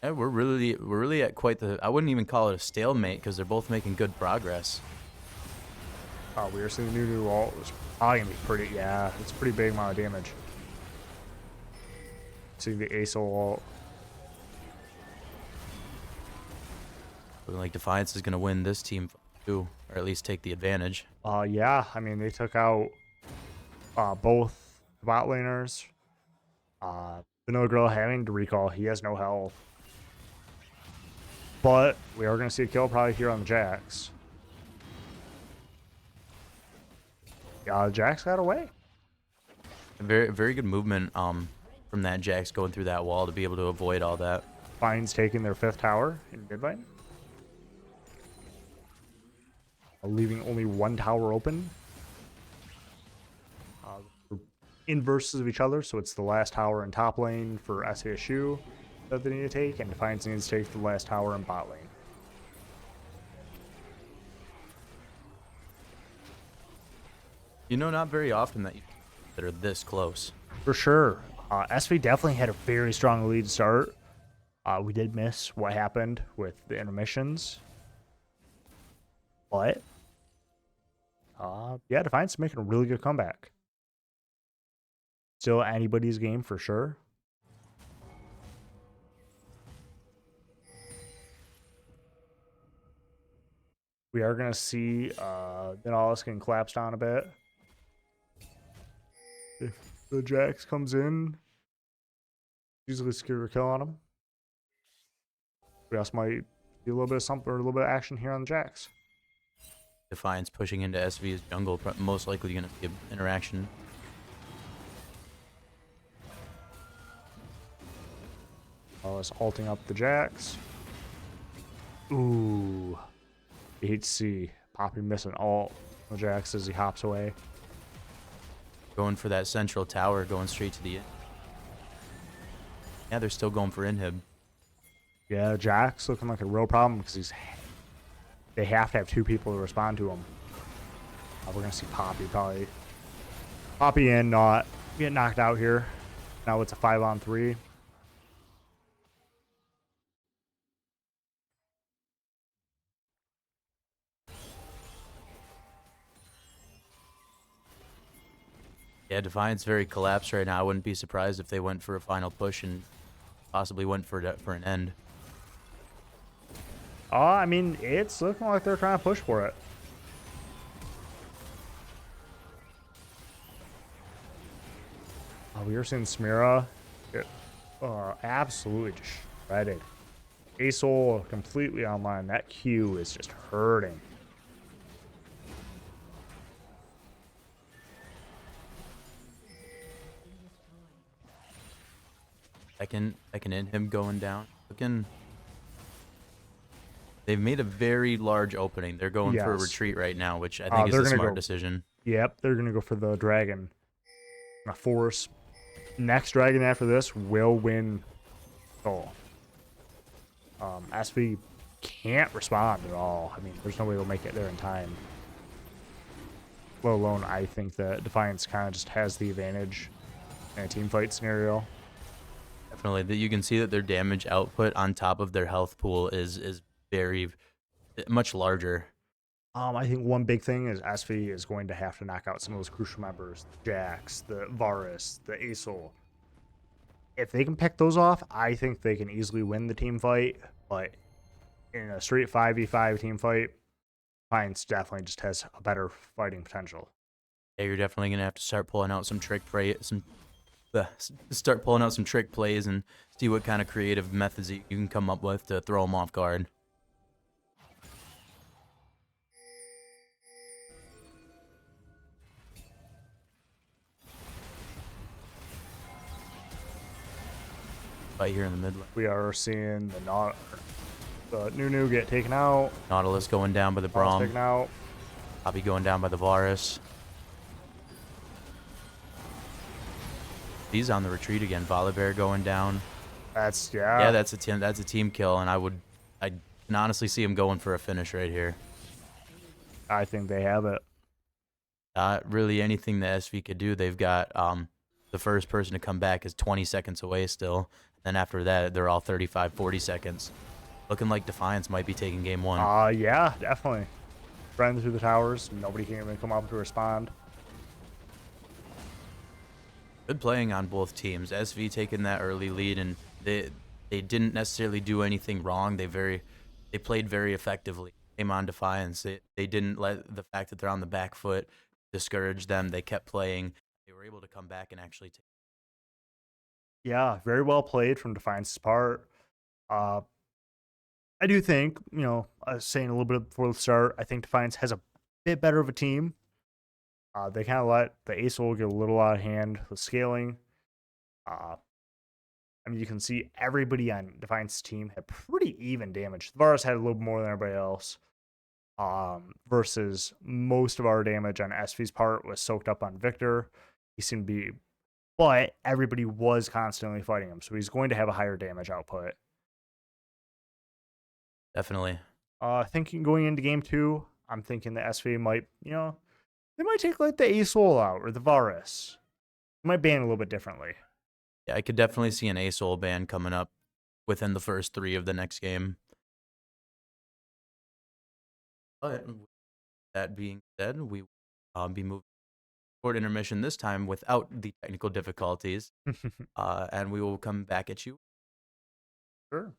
Yeah, we're really at quite the. I wouldn't even call it a stalemate because they're both making good progress. We are seeing the new ult. It's probably gonna be pretty. Yeah, it's a pretty big amount of damage. See the Asol ult. Looking like Defiance is gonna win this team too, or at least take the advantage. Yeah. I mean, they took out both bot laners. Vanilla Grill having to recall. He has no health. But we are going to see a kill probably here on the Jax. Jax got away. Very good movement from that Jax going through that wall to be able to avoid all that. Fine's taking their 5th tower in Midvine. Leaving only 1 tower open. Inverses of each other, so it's the last tower in top lane for SVSU that they need to take, and Defiance needs to take the last tower in bot lane. Not very often that are this close. For sure. SV definitely had a very strong lead start. We did miss what happened with the intermissions. But, yeah, Defiance is making a really good comeback. Still anybody's game for sure. We are going to see Denalis getting collapsed on a bit. If the Jax comes in, usually secure a kill on him. We also might see a little bit of something or a little bit of action here on the Jax. Defiance pushing into SV's jungle, most likely going to be an interaction. It's ulting up the Jax. Ooh. HC. Poppy missing ult. The Jax as he hops away. Going for that central tower, going straight to the in. Yeah, they're still going for inhib. Yeah, Jax looking like a real problem because they have to have 2 people to respond to him. We're going to see Poppy probably. Poppy in, not get knocked out here. Now it's a 5-on-3. Yeah, Defiance very collapsed right now. I wouldn't be surprised if they went for a final push and possibly went for an end. I mean, it's looking like they're trying to push for it. We are seeing Smira get absolutely just shredded. Asol completely online. That Q is just hurting. I can end him going down. They've made a very large opening. They're going for a retreat right now, which I think is a smart decision. Yep, they're gonna go for the dragon. A force. Next dragon after this will win. Oh. SV can't respond at all. I mean, there's no way they'll make it there in time. Let alone, I think that Defiance kind of just has the advantage in a team fight scenario. Definitely, that you can see that their damage output on top of their health pool is very much larger. I think one big thing is SV is going to have to knock out some of those crucial members, the Jax, the Varus, the Aesol. If they can pick those off, I think they can easily win the team fight. But in a straight 5v5 team fight, Defiance definitely just has a better fighting potential. Yeah, you're definitely gonna have to start pulling out some start pulling out some trick plays and see what kind of creative methods you can come up with to throw them off guard. Right here in the mid lane. We are seeing the Nunu get taken out. Nautilus going down by the Braum. Taken out. Poppy going down by the Varus. He's on the retreat again. Volibear going down. Yeah, that's a team kill, and I can honestly see him going for a finish right here. I think they have it. Not really anything that SV could do. They've got the first person to come back is 20 seconds away still. Then after that, they're all 35, 40 seconds. Looking like Defiance might be taking game one. Yeah, definitely. Running through the towers. Nobody can even come up to respond. Good playing on both teams. SV taking that early lead, and they didn't necessarily do anything wrong. They played very effectively. Came on Defiance. They didn't let the fact that they're on the back foot discourage them. They kept playing. They were able to come back and actually take. Yeah, very well played from Defiance's part. I do think, I was saying a little bit before the start, I think Defiance has a bit better of a team. They kind of let the Aesol get a little out of hand with scaling. I mean, you can see everybody on Defiance's team had pretty even damage. Varus had a little more than everybody else. Versus most of our damage on SV's part was soaked up on Victor. He seemed to be, but everybody was constantly fighting him, so he's going to have a higher damage output. Definitely. Thinking going into game 2, I'm thinking the SV might, they might take like the Aesol out or the Varus. They might ban a little bit differently. Yeah, I could definitely see an Aesol ban coming up within the first 3 of the next game. But with that being said, we will be moving toward intermission this time without the technical difficulties, and we will come back at you. Sure.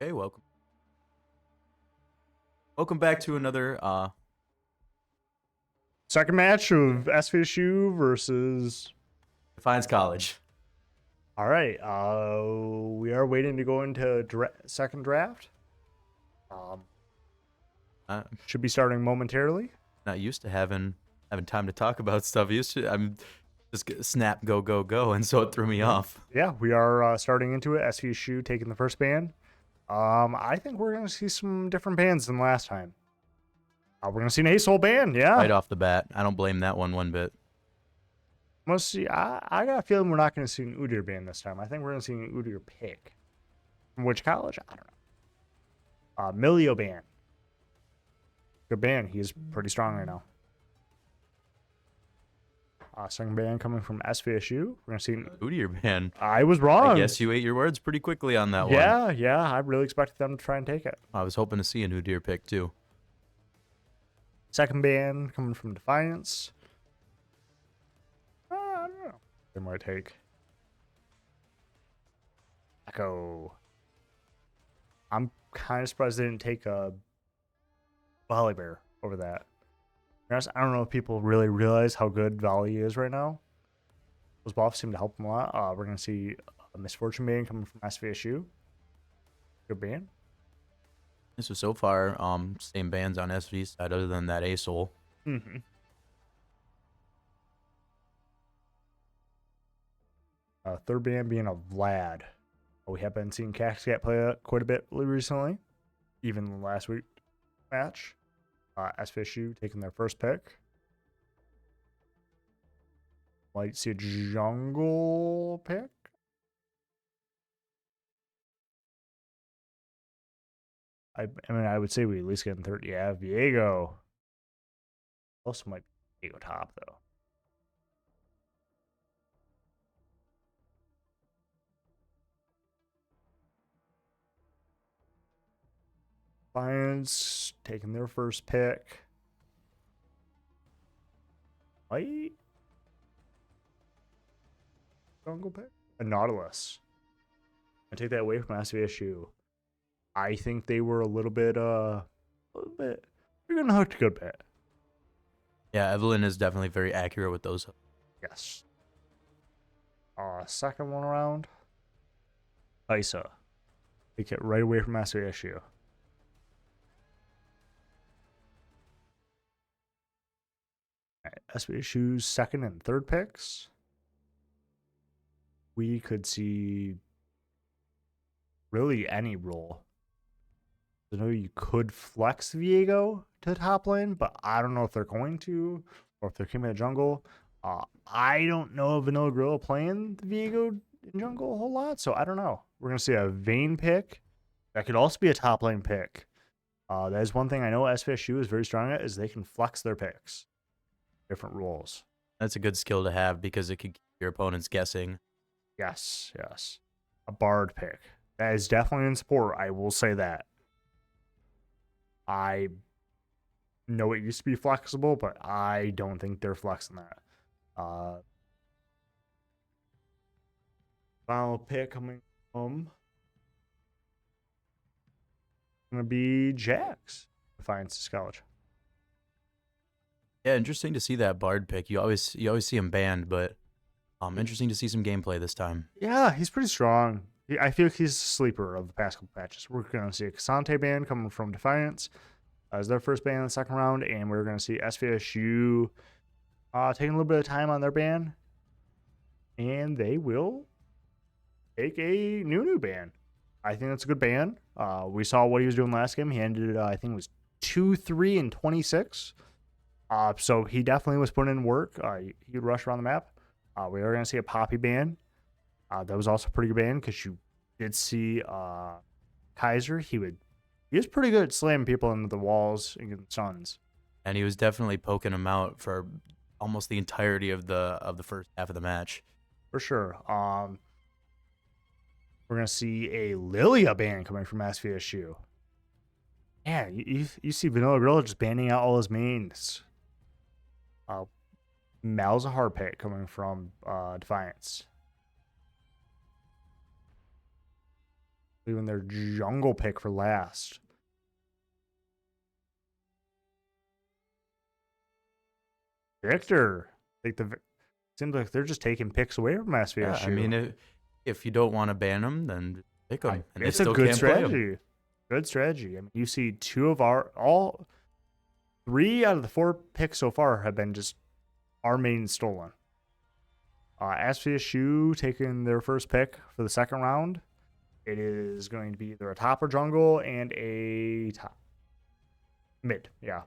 Hey, welcome back to another Second match of SVSU versus. Defiance College. All right. We are waiting to go into second draft. I'm Should be starting momentarily. not used to having time to talk about stuff. I'm just snap, go, go, go, and so it threw me off. Yeah, we are starting into it. SVSU taking the first ban. I think we're gonna see some different bans than last time. We're gonna see an ace hole ban. Yeah, Right off the bat, I don't blame that one bit. Let's see. I got a feeling we're not gonna see an Udyr ban this time. I think we're gonna see an Udyr pick. From which college? I don't know. Milio ban. Good ban. He's pretty strong right now. Second ban coming from SVSU. We're gonna see. Udyr ban. I was wrong. I guess you ate your words pretty quickly on that one. Yeah. I really expected them to try and take it. I was hoping to see an Udyr pick too. Second ban coming from Defiance. I don't know. They might take Echo. I'm kind of surprised they didn't take a Volley Bear over that. I don't know if people really realize how good Volley is right now. Those buffs seem to help them a lot. We're going to see a Misfortune ban coming from SVSU. Good ban. This was so far same bans on SV side other than that Asol. Mm-hmm. Third ban being a Vlad. We have been seeing Cascat play quite a bit recently, even last week match. SVSU taking their first pick. Might see a jungle pick. I mean, I would say we at least get in third. Yeah, Viego. Also might be Viego top, though. Lions taking their first pick. Might jungle pick? A Nautilus. I take that away from SVSU. I think they were a little bit, you're gonna hook a good bit. Yeah, Evelyn is definitely very accurate with those. Yes. Second one around. Isa. Take it right away from SVSU. Right, SVSU's second and third picks. We could see really any role. I know you could flex Viego to top lane, but I don't know if they're going to, or if they're keeping it jungle. I don't know if Vanilla Gorilla playing the Viego in jungle a whole lot, so I don't know. We're gonna see a Vayne pick. That could also be a top lane pick. That is one thing I know SVSU is very strong at, is they can flex their picks. Different roles. That's a good skill to have because it could keep your opponents guessing. Yes. A Bard pick. That is definitely in support. I will say that. I know it used to be flexible, but I don't think they're flexing that. Final pick coming from gonna be Jax. Defiance College. Yeah, interesting to see that Bard pick. You always see him banned, but interesting to see some gameplay this time. Yeah, he's pretty strong. I feel like he's a sleeper of the past couple patches. We're gonna see a Cassante ban coming from Defiance as their first ban in the second round, and we're gonna see SVSU taking a little bit of time on their ban, and they will take a new ban. I think that's a good ban. We saw what he was doing last game. He ended, I think it was 2-3 and 26. So he definitely was putting in work. He would rush around the map. We are going to see a Poppy ban. That was also a pretty good ban because you did see Kaiser. He was pretty good at slamming people into the walls and getting stuns. And he was definitely poking him out for almost the entirety of the first half of the match. For sure. We're going to see a Lilia ban coming from SVSU. Yeah, you see Vanilla Gorilla just banning out all his mains. Malzahar pick coming from Defiance. leaving their jungle pick for last. Victor. Seems like they're just taking picks away from Yeah, SVSU. I mean, if you don't want to ban them, then pick them, and they It's a still good can't play them. strategy. Good strategy. I mean, you see all 3 out of the 4 picks so far have been just our main stolen. SVSU taking their first pick for the second round. It is going to be either a top or jungle and a top. Mid, yeah.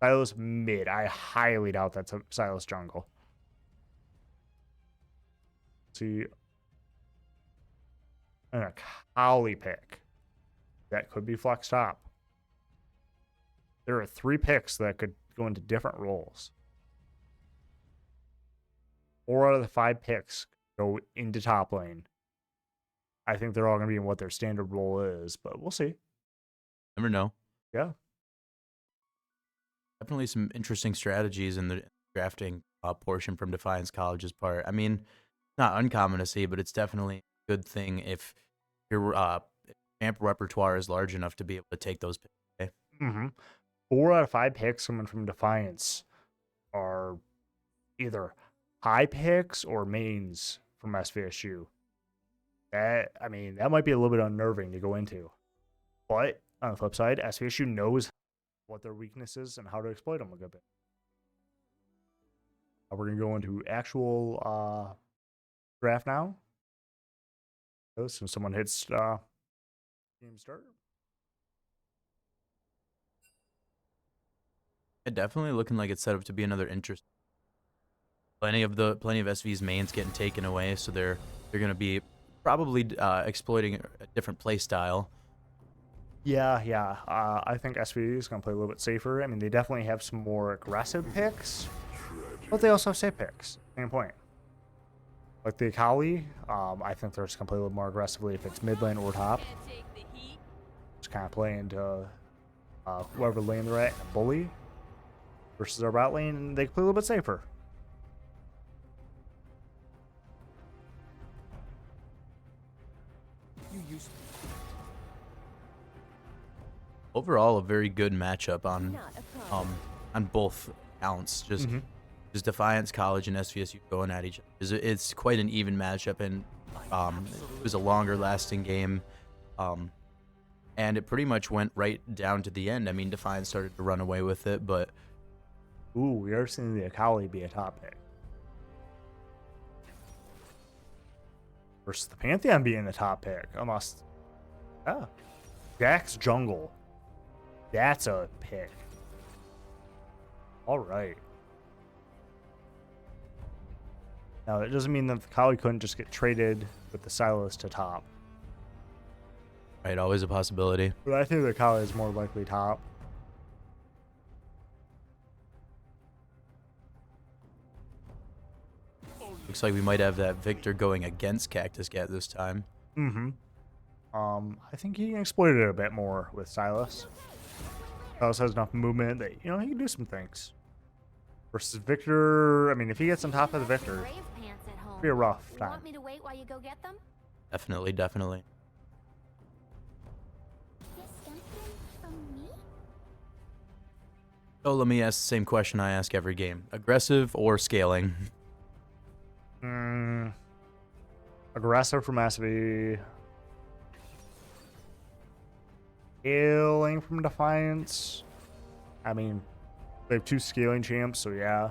Silas mid. I highly doubt that's a Silas jungle. Let's see. And a Kali pick. That could be flex top. There are 3 picks that could go into different roles. 4 out of the 5 picks go into top lane. I think they're all going to be in what their standard role is, but we'll see. Never know. Yeah. Definitely some interesting strategies in the drafting portion from Defiance College's part. I mean, not uncommon to see, but it's definitely a good thing if your amp repertoire is large enough to be able to take those picks. Okay? Mm-hmm. 4 out of 5 picks coming from Defiance are either high picks or mains from SVSU. That might be a little bit unnerving to go into. But on the flip side, SVSU knows what their weaknesses and how to exploit them a good bit. We're going to go into actual draft now. So someone hits game start. It definitely looking like it's set up to be another interesting. Plenty of SV's mains getting taken away, so they're going to be probably exploiting a different play style. Yeah. I think SV is going to play a little bit safer. I mean, they definitely have some more aggressive picks, but they also have safe picks. Same point. Like the Akali, I think they're just going to play a little more aggressively if it's mid lane or top. Just kind of play into whoever lane they're at and bully versus our bot lane, and they can play a little bit safer. Overall, a very good matchup on both counts. Just Defiance College and SVSU going at each other. It's quite an even matchup, and it was a longer lasting game. And it pretty much went right down to the end. I mean, Defiance started to run away with it, but ooh, we are seeing the Akali be a top pick versus the Pantheon being the top pick. Jack's jungle. That's a pick. All right. Now, that doesn't mean that the Akali couldn't just get traded with the Silas to top. right, always a possibility. But I think the Akali is more likely top. Looks like we might have that Victor going against Cactus Cat this time. Mm-hmm. I think he can exploit it a bit more with Silas. Silas has enough movement that, he can do some things. Versus Victor, I mean, if he gets on top of the Victor, it'll be a rough time. Want me to wait while you go get them? Definitely. So let me ask the same question I ask every game. Aggressive or scaling? Aggressive from SV. Scaling from Defiance. I mean, they have 2 scaling champs, so yeah.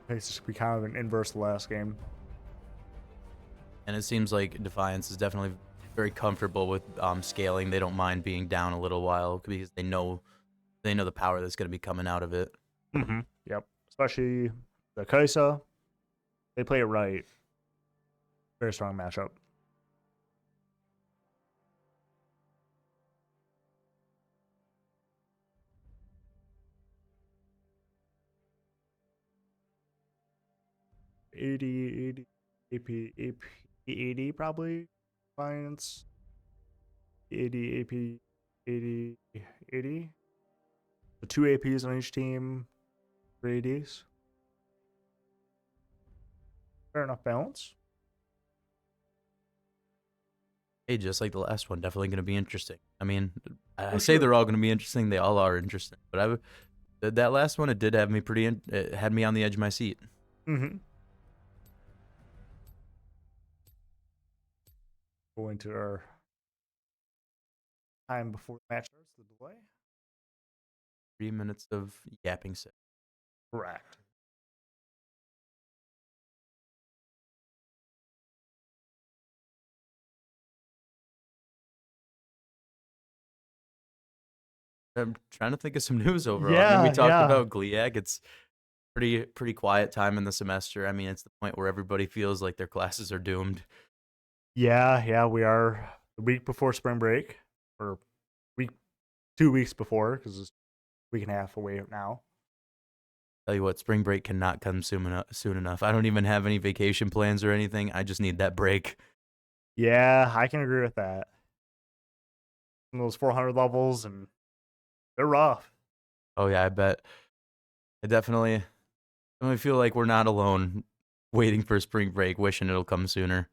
It's just be kind of an inverse last game. And it seems like Defiance is definitely very comfortable with scaling. They don't mind being down a little while because they know the power that's going to be coming out of it. Mm-hmm. Yep. Especially the Kaisa. They play it right. Very strong matchup. AP 80 probably. Defiance. 80 AP 80. The 2 APs on each team. 3 ADs. Fair enough balance. Hey, just like the last one, definitely going to be interesting. I mean, I For say sure. they're all going to be interesting. They all are interesting. But that last one, it did have me it had me on the edge of my seat. Mm-hmm. Go into our time before the match starts, the delay. 3 minutes of yapping set. Correct. I'm trying to think of some news overall. I mean, we Yeah, talked yeah. about GLIAC. It's pretty quiet time in the semester. I mean, it's the point where everybody feels like their classes are doomed. Yeah, we are the week before spring break, or week 2 weeks before, because it's a week and a half away now. Tell you what, spring break cannot come soon enough. I don't even have any vacation plans or anything. I just need that break. Yeah, I can agree with that. Some of those 400 levels, and they're rough. Oh yeah, I bet. I definitely feel like we're not alone waiting for spring break, wishing it'll come sooner.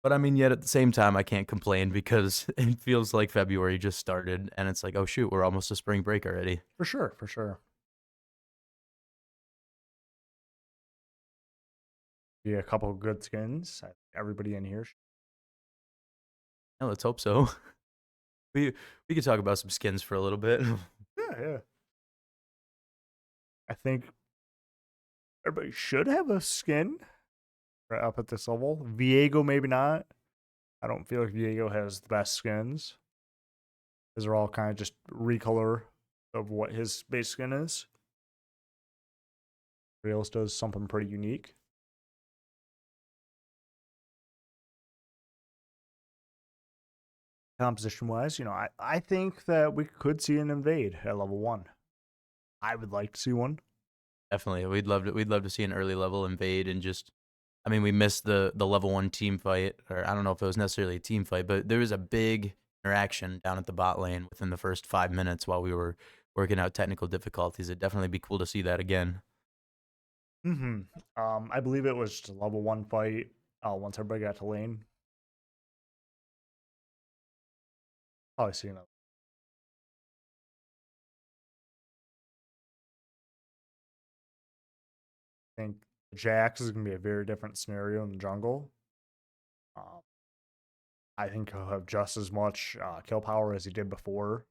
But I mean, yet at the same time, I can't complain because it feels like February just started, and it's like, oh shoot, we're almost to spring break already. For sure, for sure. Be a couple of good skins. Everybody in here. Yeah, let's hope so. We we could talk about some skins for a little bit. Yeah. I think everybody should have a skin right up at this level. Viego, maybe not. I don't feel like Viego has the best skins. These are all kind of just recolor of what his base skin is. Rails does something pretty unique. Composition wise, I think that we could see an invade at level 1. I would like to see one. Definitely, we'd love to see an early level invade and just. I mean, we missed the level 1 team fight, or I don't know if it was necessarily a team fight, but there was a big interaction down at the bot lane within the first 5 minutes while we were working out technical difficulties. It'd definitely be cool to see that again. Mm-hmm. I believe it was just a level 1 fight. Once everybody got to lane, probably see another. I think Jax is going to be a very different scenario in the jungle. Um, I think he'll have just as much kill power as he did before,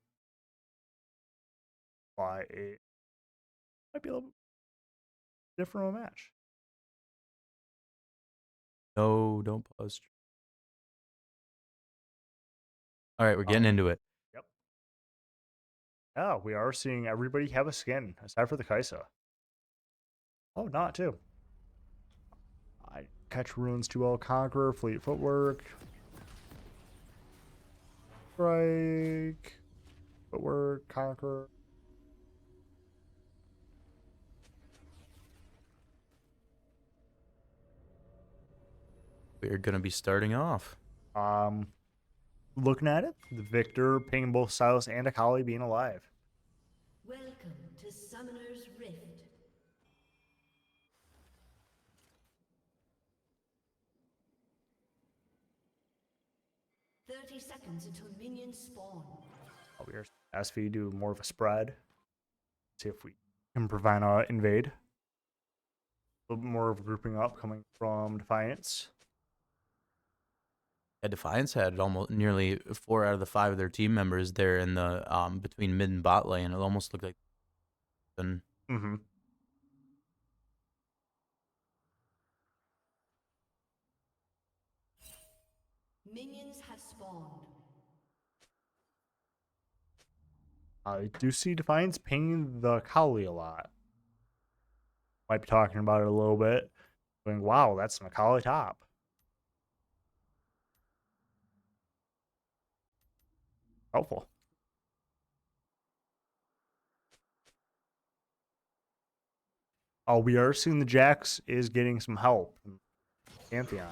but it might be a little different of a match. No, don't pause. All right, we're getting Um, into it. yep. Yeah, we are seeing everybody have a skin aside for the Kaisa. Oh, not too. I catch runes too well. Conqueror, fleet footwork, strike, footwork, conqueror. We're gonna be starting off. Um, looking at it, the Victor pinging both Silas and Akali being alive. Welcome to Summoner's Rift. 30 seconds until minions spawn. We are SV do more of a spread. See if we can prevent invade. A little bit more of a grouping up coming from Defiance. Yeah, Defiance had almost nearly 4 out of the 5 of their team members there in the between mid and bot lane. It almost looked like. And Mm-hmm. Minions have spawned. I do see Defiance pinging the Akali a lot. Might be talking about it a little bit. Going, wow, that's an Akali top. Helpful. Oh, we are seeing the Jax is getting some help. Pantheon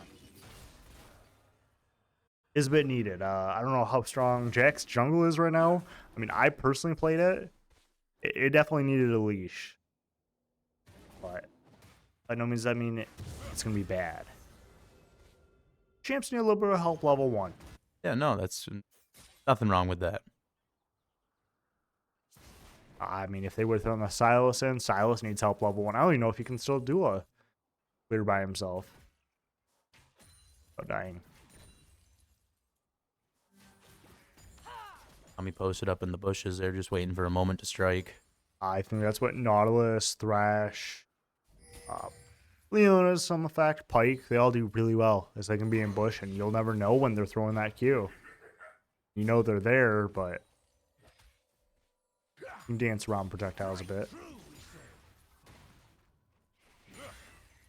is a bit needed. I don't know how strong Jax jungle is right now. I mean, I personally played it. It definitely needed a leash. But by no means, I mean, it's going to be bad. Champs need a little bit of help level 1. Yeah, no, that's nothing wrong with that. I mean, if they would have thrown the Silas in, Silas needs help level 1. I don't even know if he can still do a clear by himself. Oh, dying. Tommy posted up in the bushes. They're just waiting for a moment to strike. I think that's what Nautilus, Thrash, Leona, some effect, Pike, they all do really well as they can be in bush, and you'll never know when they're throwing that Q. You know they're there, but you can dance around projectiles a bit.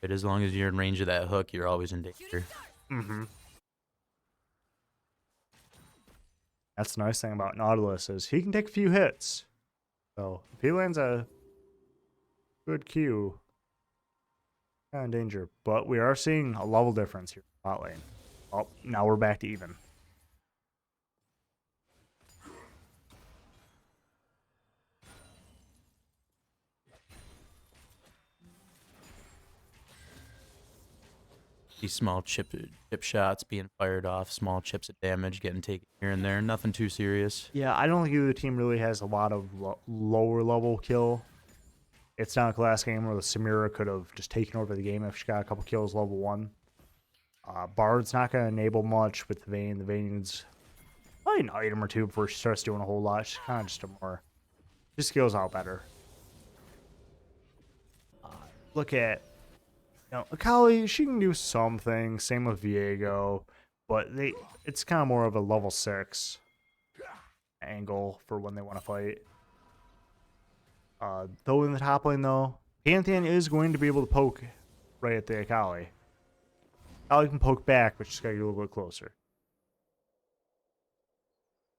But as long as you're in range of that hook, you're always in danger. Mm-hmm. That's the nice thing about Nautilus is he can take a few hits. So if he lands a good Q, kind of in danger. But we are seeing a level difference here in bot lane. Oh, now we're back to even. These small chip shots being fired off, small chips of damage getting taken here and there. Nothing too serious. Yeah, I don't think either team really has a lot of lower level kill. It's not like last game where the Samira could have just taken over the game if she got a couple kills level 1. Bard's not going to enable much with the Vayne. The Vayne needs probably an item or two before she starts doing a whole lot. She's kind of just a more... She skills out better. Look at... You know, Akali, she can do something. Same with Viego. But it's kind of more of a level 6 angle for when they want to fight. Though in the top lane, though, Pantheon is going to be able to poke right at the Akali. Akali can poke back, but she's got to get a little bit closer.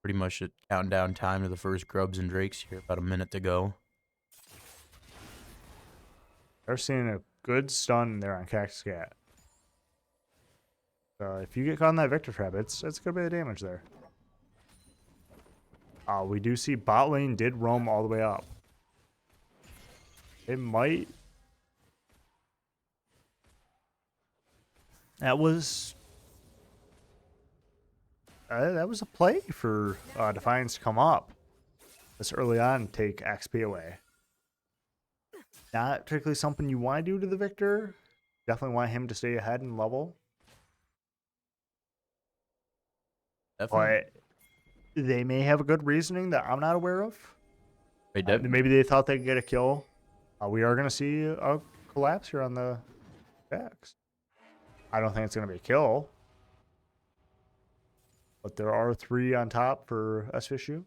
Pretty much at countdown time to the first grubs and drakes here. About a minute to go. They're seeing a good stun there on Cactus Cat. If you get caught in that Victor Trap, it's a good bit of damage there. We do see bot lane did roam all the way up. It might... That was a play for Defiance to come up this early on and take XP away. Not particularly something you want to do to the Victor. Definitely want him to stay ahead in level. Definitely. But they may have a good reasoning that I'm not aware of. Maybe they thought they could get a kill. We are going to see a collapse here on the backs. I don't think it's going to be a kill. But there are 3 on top for SVSU.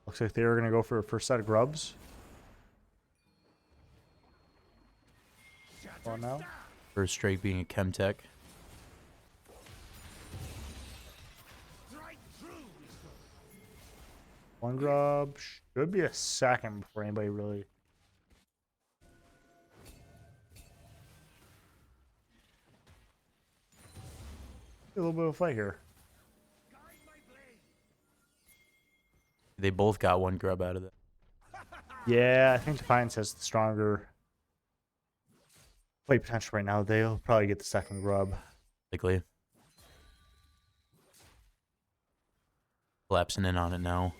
Looks like they are going to go for a first set of grubs. On now. First strike being a Chemtech. One grub. Should be a second before anybody really... A little bit of a fight here. They both got 1 grub out of it. Yeah, I think Defiance has the stronger fight potential right now. They'll probably get the second grub. Likely. Collapsing in on it now.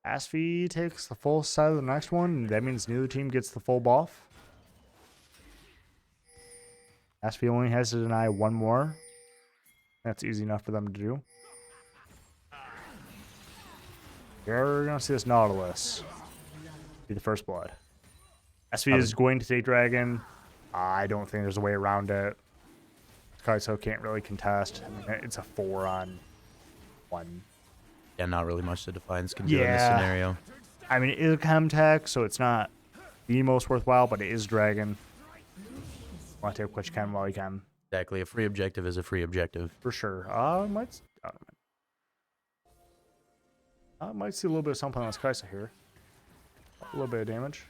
Asvi takes the full side of the next one. That means neither team gets the full buff. Asvi only has to deny 1 more. That's easy enough for them to do. You're going to see this Nautilus be the first blood. SV is going to take Dragon. I don't think there's a way around it. Kaiso can't really contest. I mean, it's a 4 on 1. Yeah, not really much the Defiance can do in this scenario. I mean, it is a Chemtech, so it's not the most worthwhile, but it is Dragon. Want to take what you can while you can. Exactly. A free objective is a free objective. For sure. Might see a little bit of something on this Kai'Sa here. A little bit of damage.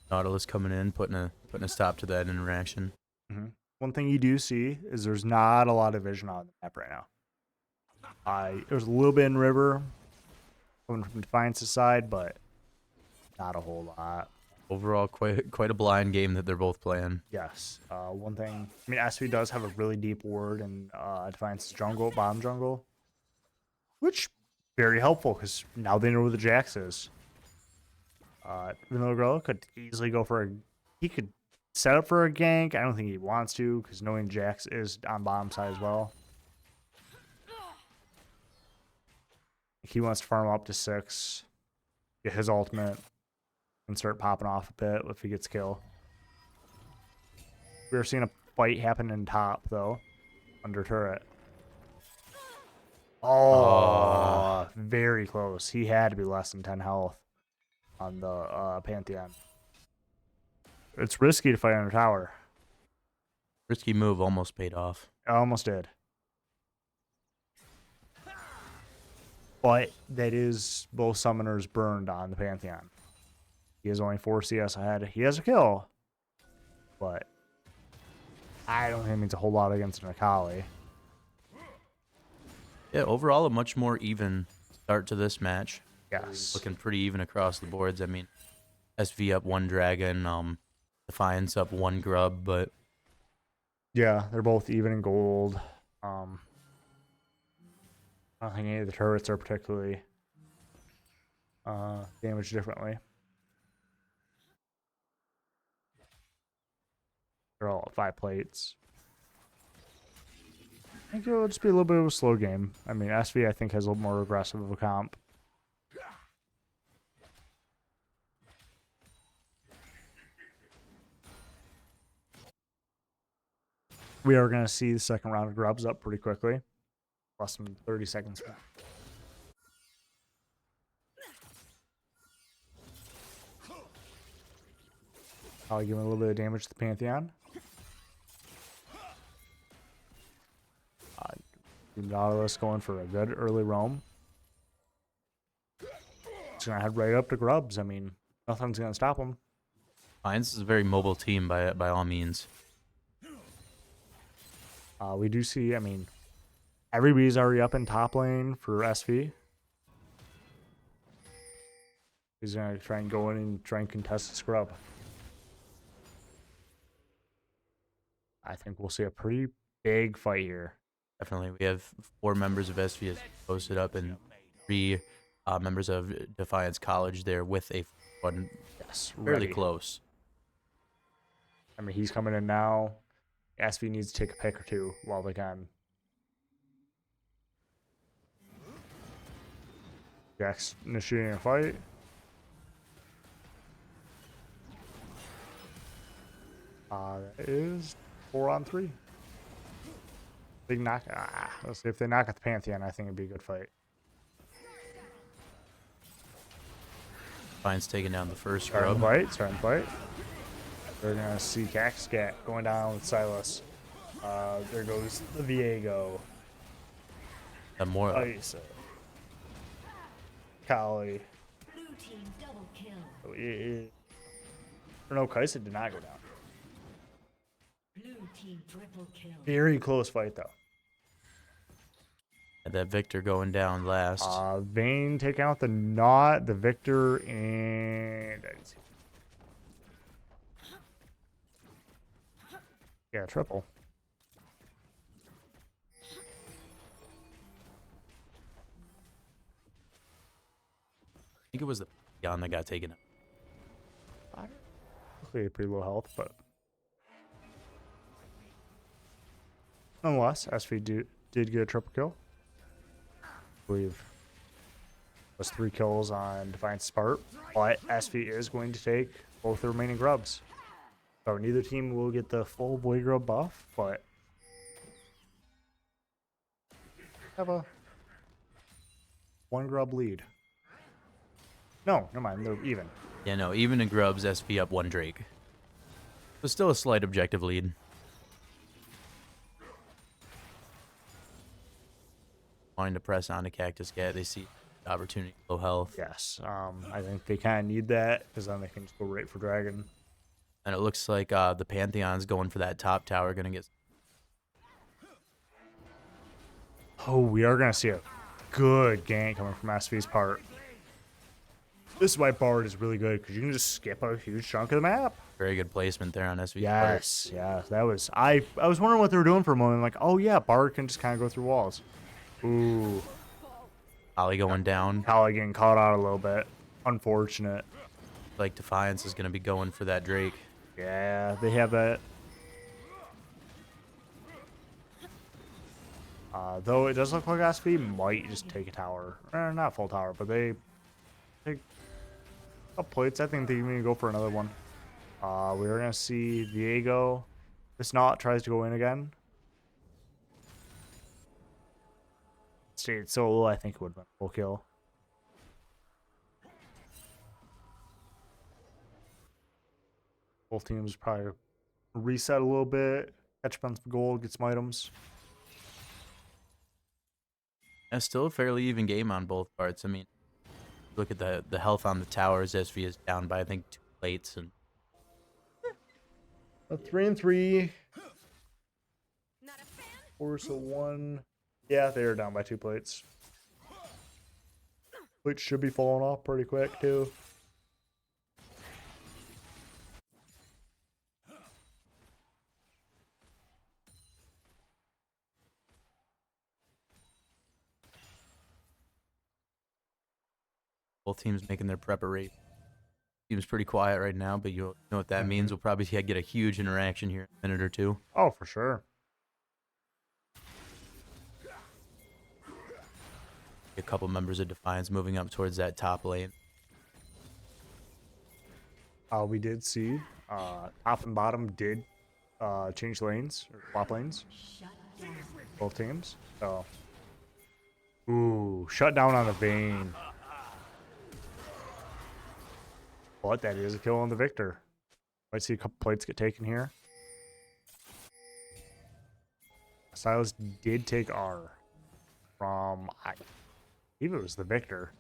Nautilus coming in, putting a stop to that interaction. Mm-hmm. one thing you do see is there's not a lot of vision on the map right now. There's a little bit in river coming from Defiance's side, but not a whole lot. Overall, quite a blind game that they're both playing. Yes. One thing, I mean, SV does have a really deep ward in Defiance's jungle, bottom jungle, which very helpful because now they know where the Jax is. Vanilla Girl could easily go for he could set up for a gank. I don't think he wants to because knowing Jax is on bottom side as well. He wants to farm up to 6, get his ultimate, and start popping off a bit if he gets kill. We're seeing a fight happen in top though, under turret. Oh, very close. He had to be less than 10 health on the Pantheon. It's risky to fight under tower. Risky move almost paid off. I almost did. But that is both summoners burned on the Pantheon. He has only 4 CS ahead. He has a kill. But I don't think it means a whole lot against an Akali. Yeah, overall a much more even start to this match. Yes. Looking pretty even across the boards. I mean, SV up 1 dragon, Defiance up 1 grub, but Yeah, they're both even in gold. I don't think any of the turrets are particularly damaged differently. They're all at 5 plates. I think it'll just be a little bit of a slow game. I mean, SV, I think, has a little more aggressive of a comp. We are going to see the second round of grubs up pretty quickly. Less than 30 seconds. Probably giving a little bit of damage to the Pantheon. Nautilus going for a good early roam. He's going to head right up to grubs. I mean, nothing's going to stop him. Defiance is a very mobile team by all means. We do see, I mean, everybody's already up in top lane for SV. He's going to try and go in and try and contest the scrub. I think we'll see a pretty big fight here. Definitely. We have 4 members of SVSU posted up and 3 members of Defiance College there with a one Yes, fairly ready. close. I mean, he's coming in now. SV needs to take a pick or two while they can. Jax initiating a fight. That is 4 on 3. Big knock. Let's see if they knock at the Pantheon. I think it'd be a good fight. Defiance taking down the first Starting grub. fight. Starting fight. They're gonna see Caxcat going down with Silas. There goes the Viego. And more. Isa. Kali. Blue team double kill. No, Kaisa did not go down. Blue team triple kill. Very close fight though. Had that Victor going down last. Vayne taking out the Knot, the Victor, and I didn't see. Yeah, triple. I think it was the Yon that got taken out. Luckily, pretty low health, but nonetheless, SV did get a triple kill. I believe it was 3 kills on Defiance part, but SV is going to take both the remaining grubs. So neither team will get the full boy grub buff, but have a 1 grub lead. No, never mind, they're even. Yeah, no, even in grubs, SV up 1 Drake. But still a slight objective lead. Wanting to press on to Cactus Cat, they see opportunity, low health. Yes, I think they kind of need that because then they can just go right for Dragon. And it looks like the Pantheon's going for that top tower, gonna get. Oh, we are going to see a good gank coming from SV's part. This white Bard is really good because you can just skip a huge chunk of the map. Very good placement there on SV's part. Yes, yeah, that was. I was wondering what they were doing for a moment. Like, oh yeah, Bard can just kind of go through walls. Ooh, Ollie going down. Kali getting caught out a little bit. Unfortunate. Like Defiance is gonna be going for that Drake. Yeah, they have that. Though it does look like SV might just take a tower. Not full tower, but they take up plates. I think they even go for another one. We're going to see Diego. This not tries to go in again. Stayed solo, I think it would have been full kill. Both teams probably reset a little bit, catch up on some gold, get some items. It's still a fairly even game on both parts. I mean, look at the health on the towers. SV is down by I think 2 plates, and A 3-3. Force a 1. Yeah, they are down by 2 plates. Plates should be falling off pretty quick too. both teams making their preparation. Seems pretty quiet right now, but you know what that means. We'll probably get a huge interaction here in a minute or two. Oh, for sure. A couple members of Defiance moving up towards that top lane. We did see top and bottom did change lanes or swap lanes. Both teams. So, ooh, shut down on a Vayne. But that is a kill on the Victor. Might see a couple plates get taken here. Silas did take R from, I believe it was the Victor.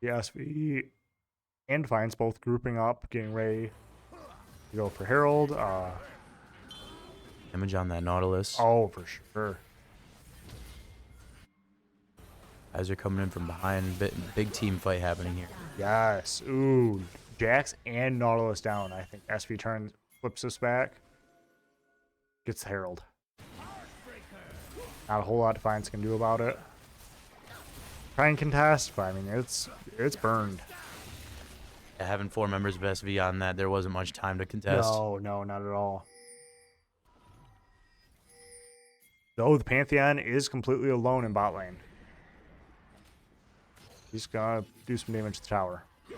The SV and Defiance both grouping up, getting ready to go for Herald. Image on that Nautilus. Oh, for sure. Guys are coming in from behind. Big team fight happening here. Yes. Ooh, Jax and Nautilus down. I think SV turns, flips this back. Gets the Herald. Not a whole lot Defiance can do about it. Try and contest, but I mean, it's burned. Yeah, having 4 members of SV on that, there wasn't much time to contest. No, not at all. Though the Pantheon is completely alone in bot lane. He's gonna do some damage to the tower. Blue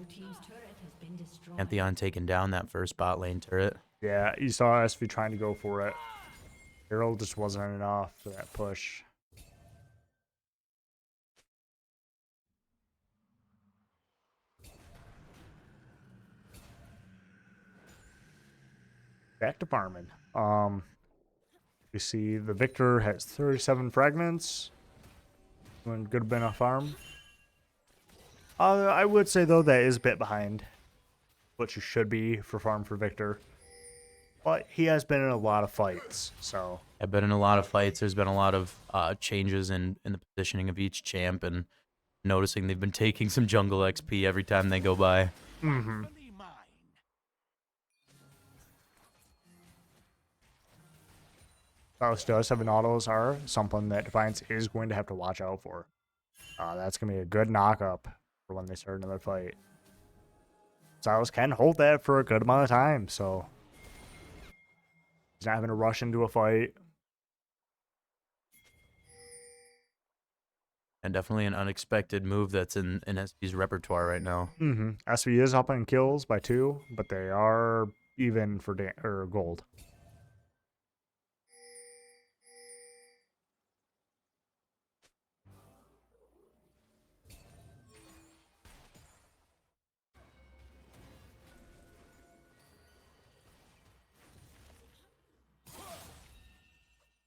team's turret has been destroyed. Pantheon taking down that first bot lane turret. Yeah, you saw SV trying to go for it. Herald just wasn't enough for that push. Back to farming. You see the Victor has 37 fragments. Doing good bit on farm. I would say though that is a bit behind what you should be for farm for Victor. But he has been in a lot of fights, so I've been in a lot of fights. There's been a lot of changes in the positioning of each champ, and noticing they've been taking some jungle XP every time they go by. mm-hmm. Silas does have an autos are something that Defiance is going to have to watch out for. That's going to be a good knock-up for when they start another fight. Silas can hold that for a good amount of time, so he's not having to rush into a fight. And definitely an unexpected move that's in SB's repertoire right now. Mm-hmm. SV is up in kills by 2, but they are even for gold.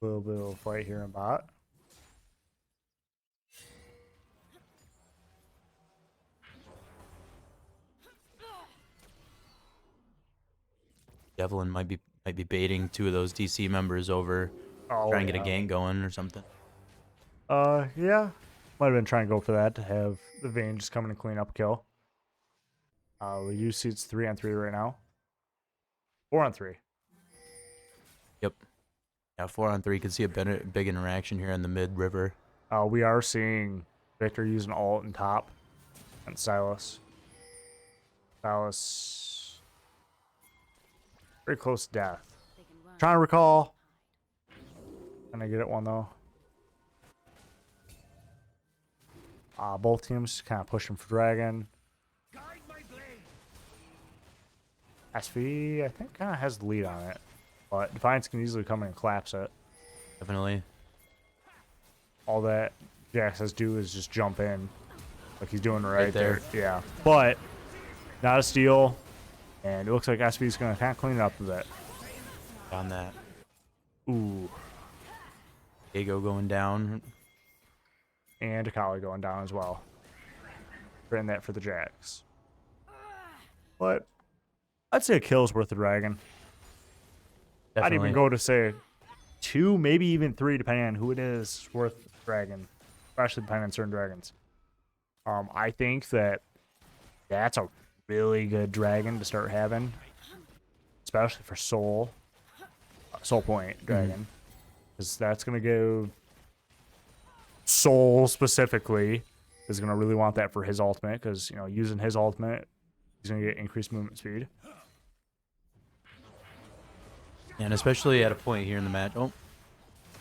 little bit of a fight here in bot. Devlin might be baiting 2 of those DC members over, Oh, trying to get a yeah. gank going or something. Yeah. Might have been trying to go for that to have the Vayne just come in and clean up a kill. You see it's 3-on-3 right now. 4-on-3. Yep. Yeah, 4-on-3 could see a big interaction here in the mid river. We are seeing Victor use an ult in top and Silas. Silas very close to death. Trying to recall. Can I get it one though? Both teams kind of pushing for Dragon. SV, I think, kind of has the lead on it, but Defiance can easily come in and collapse it. Definitely. All that Jax has to do is just jump in, like he's doing right there. Yeah, but not a steal, and it looks like SV is going to kind of clean it up a bit. On that. Ooh, Diego going down. and Akali going down as well. Ran that for the Jax. But I'd say a kill's worth the Dragon. I'd Definitely. even go to say 2, maybe even 3, depending on who it is, worth the Dragon. Especially depending on certain dragons. I think that's a really good dragon to start having. Especially for Soul Point Dragon. Because that's going to give Soul specifically is going to really want that for his ultimate. Because, you know, using his ultimate, he's going to get increased movement speed. And especially at a point here in the match. Oh,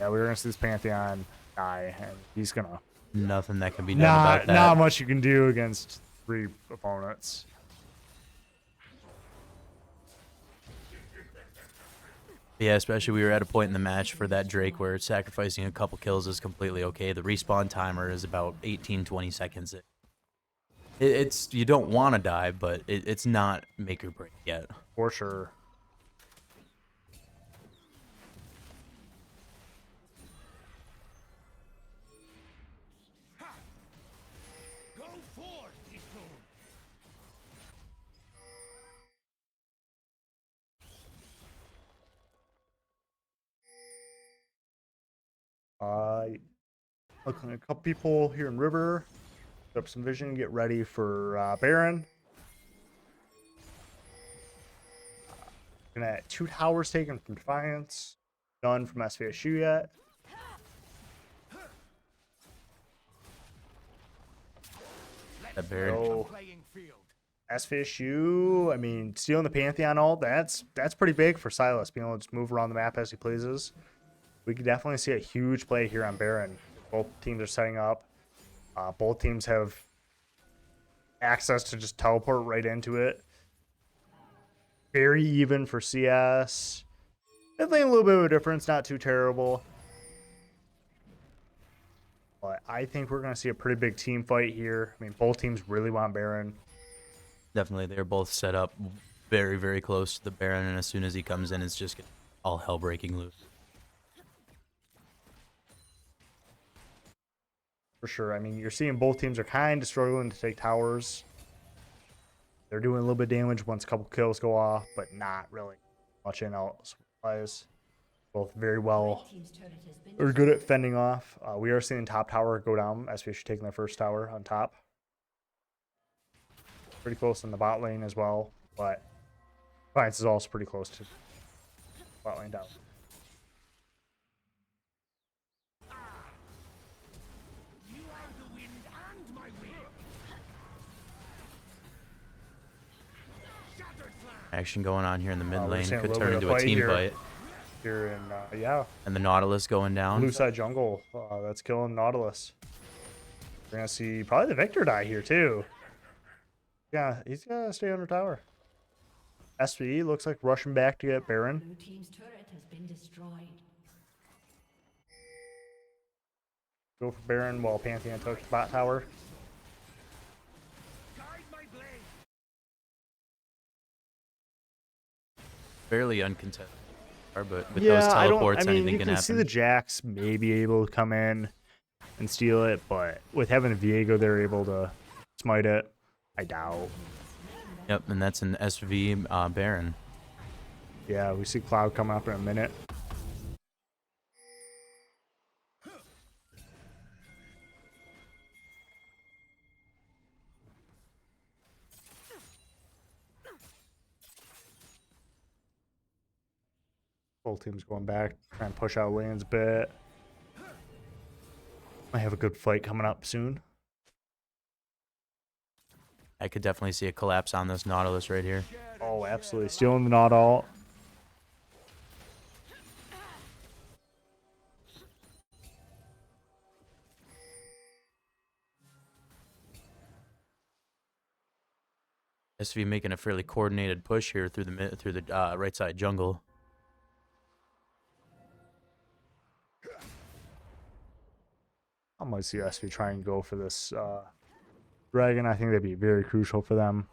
Yeah, we're going to see this Pantheon die. And he's going to... nothing that can be done about that. Not much you can do against 3 opponents. Yeah, especially we were at a point in the match for that Drake where sacrificing a couple kills is completely okay. The respawn timer is about 18-20 seconds. It's you don't want to die, but it's not make or break yet. For sure. Looking at a couple people here in River. Set up some vision, get ready for Baron. Looking at 2 towers taken from Defiance. None from SVSU yet. That Baron. So, SVSU, I mean, stealing the Pantheon ult, that's pretty big for Silas, being able to just move around the map as he pleases. We could definitely see a huge play here on Baron. Both teams are setting up. Both teams have access to just teleport right into it. Very even for CS. Definitely a little bit of a difference, not too terrible. But I think we're going to see a pretty big team fight here. I mean, both teams really want Baron. Definitely, they're both set up very, very close to the Baron, and as soon as he comes in, it's just all hell breaking loose. For sure. I mean, you're seeing both teams are kind of struggling to take towers. They're doing a little bit of damage once a couple kills go off, but not really much in out supplies. Both very well. They're good at fending off. We are seeing top tower go down. SVSU taking their first tower on top. Pretty close in the bot lane as well, but Defiance is also pretty close to bot lane down. Action going on here in the mid We're lane seeing a could little turn bit of into a fight team here. fight. Here in, yeah, And the Nautilus going down. blue side jungle. That's killing Nautilus. We're going to see probably the Victor die here, too. Yeah, he's got to stay under tower. SVE looks like rushing back to get Baron. Blue team's turret has been destroyed. Go for Baron while Pantheon took the bot tower. Fairly uncontested. But with those Yeah, I don't. I teleports, mean, anything you can can see the happen. Jax may be able to come in and steal it, but with having Viego, they're able to smite it. I doubt. Yep, and that's an SV Baron. Yeah, we see Cloud coming up in a minute. Both teams going back, trying to push out lanes a bit. Might have a good fight coming up soon. I could definitely see a collapse on this Nautilus right here. Oh, absolutely. Stealing the not all. SV making a fairly coordinated push here through the right side jungle. I might see SV try and go for this dragon. I think that'd be very crucial for them.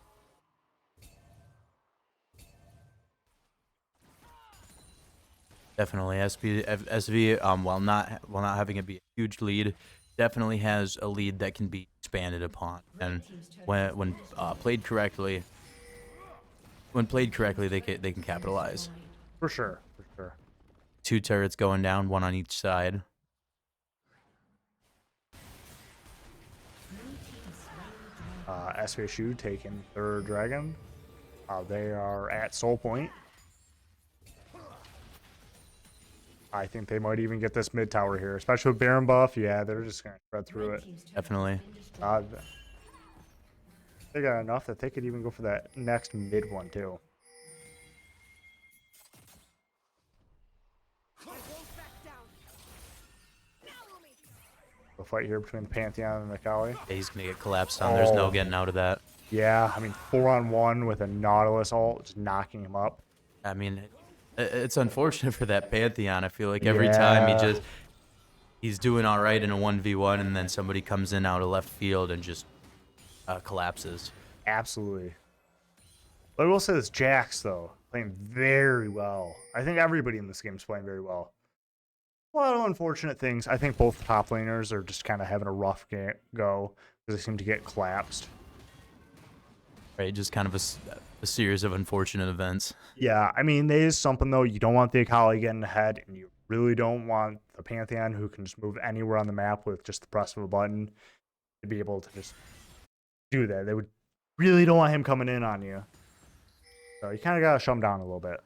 Definitely, SV, while not having it be a huge lead, definitely has a lead that can be expanded upon. And when played correctly, they can capitalize. For sure. For sure. 2 turrets going down, 1 on each side. SVSU taking third dragon. They are at Soul Point. I think they might even get this mid tower here, especially with Baron buff. Yeah, they're just going to spread through it. Definitely. They got enough that they could even go for that next mid one, too. A fight here between the Pantheon and the Kali. Yeah, he's going to get collapsed on. There's no getting out of that. Yeah, I mean, 4-on-1 with a Nautilus ult, just knocking him up. I mean, it's unfortunate for that Pantheon. I feel like every time he's doing all right in a 1v1, and then somebody comes in out of left field and just collapses. Absolutely. But I will say this Jax, though, playing very well. I think everybody in this game is playing very well. A lot of unfortunate things. I think both top laners are just kind of having a rough go because they seem to get collapsed. Right, just kind of a series of unfortunate events. Yeah, I mean, there is something, though. You don't want the Akali getting ahead, and you really don't want the Pantheon, who can just move anywhere on the map with just the press of a button, to be able to just do that. They would really don't want him coming in on you. So you kind of got to shut him down a little bit.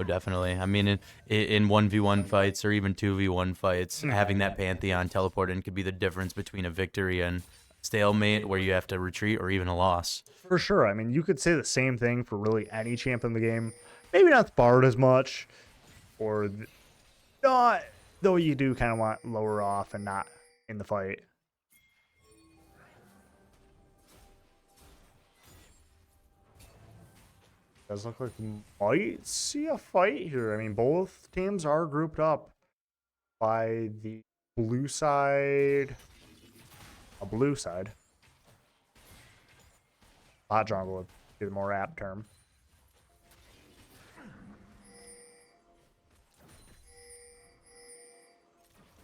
Oh, definitely. I mean, in 1v1 fights or even 2v1 fights, having that Pantheon teleport in could be the difference between a victory and stalemate where you have to retreat or even a loss. For sure. I mean, you could say the same thing for really any champ in the game. Maybe not Bard as much, or not, though you do kind of want lower off and not in the fight. Does look like we might see a fight here. I mean, both teams are grouped up by the blue side. A blue side. Bot jungle would be the more apt term.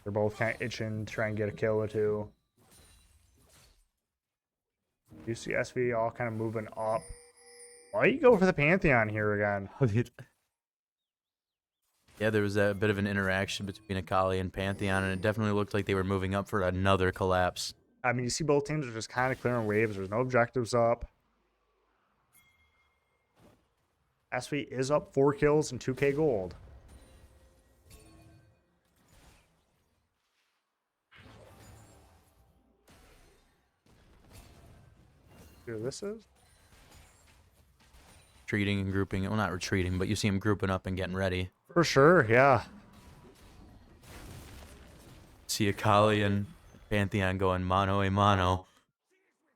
They're both kind of itching to try and get a kill or two. You see SV all kind of moving up. Why you go for the Pantheon here again? Yeah, there was a bit of an interaction between Akali and Pantheon, and it definitely looked like they were moving up for another collapse. I mean, you see both teams are just kind of clearing waves. There's no objectives up. SV is up 4 kills and 2k gold. Here this is. Retreating and grouping. Well, not retreating, but you see them grouping up and getting ready. For sure, yeah. See Akali and Pantheon going mano a mano.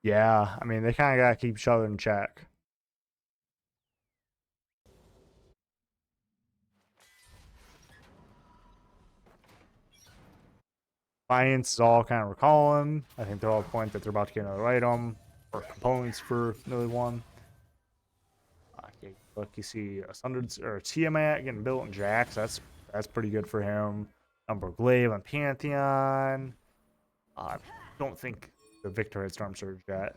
Yeah, I mean, they kind of got to keep each other in check. Defiance is all kind of recalling. I think they're all at the point that they're about to get another item or components for another one. Okay, Look, you see a Sundered or Tiamat getting built in Jax. That's pretty good for him. Umber Glaive on Pantheon. Don't think the Victor had Storm Surge yet.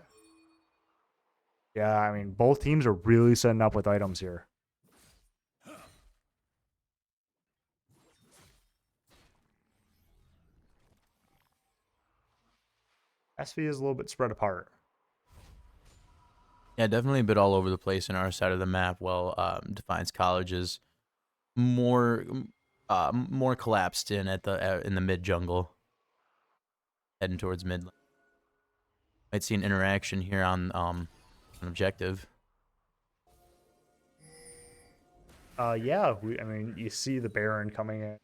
Yeah, I mean, both teams are really setting up with items here. SV is a little bit spread apart. Yeah, definitely a bit all over the place in our side of the map. Well, Defiance College is more more collapsed in the mid jungle, heading towards mid. Might see an interaction here on an objective. Yeah, I mean, you see the Baron coming in.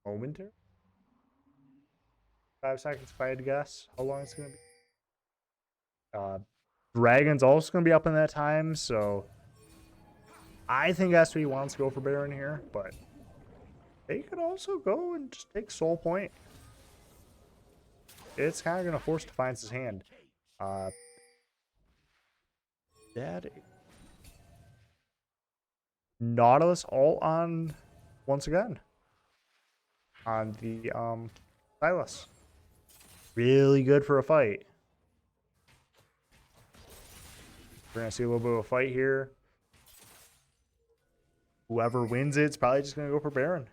Momentary? 5 seconds if I had to guess how long it's going to be. Dragon's also going to be up in that time, so I think SV wants to go for Baron here, but they could also go and just take Soul Point. It's kind of going to force Defiance's hand. That Nautilus all on once again on the Silas. Really good for a fight. We're gonna see a little bit of a fight here. Whoever wins it's probably just gonna go for Baron.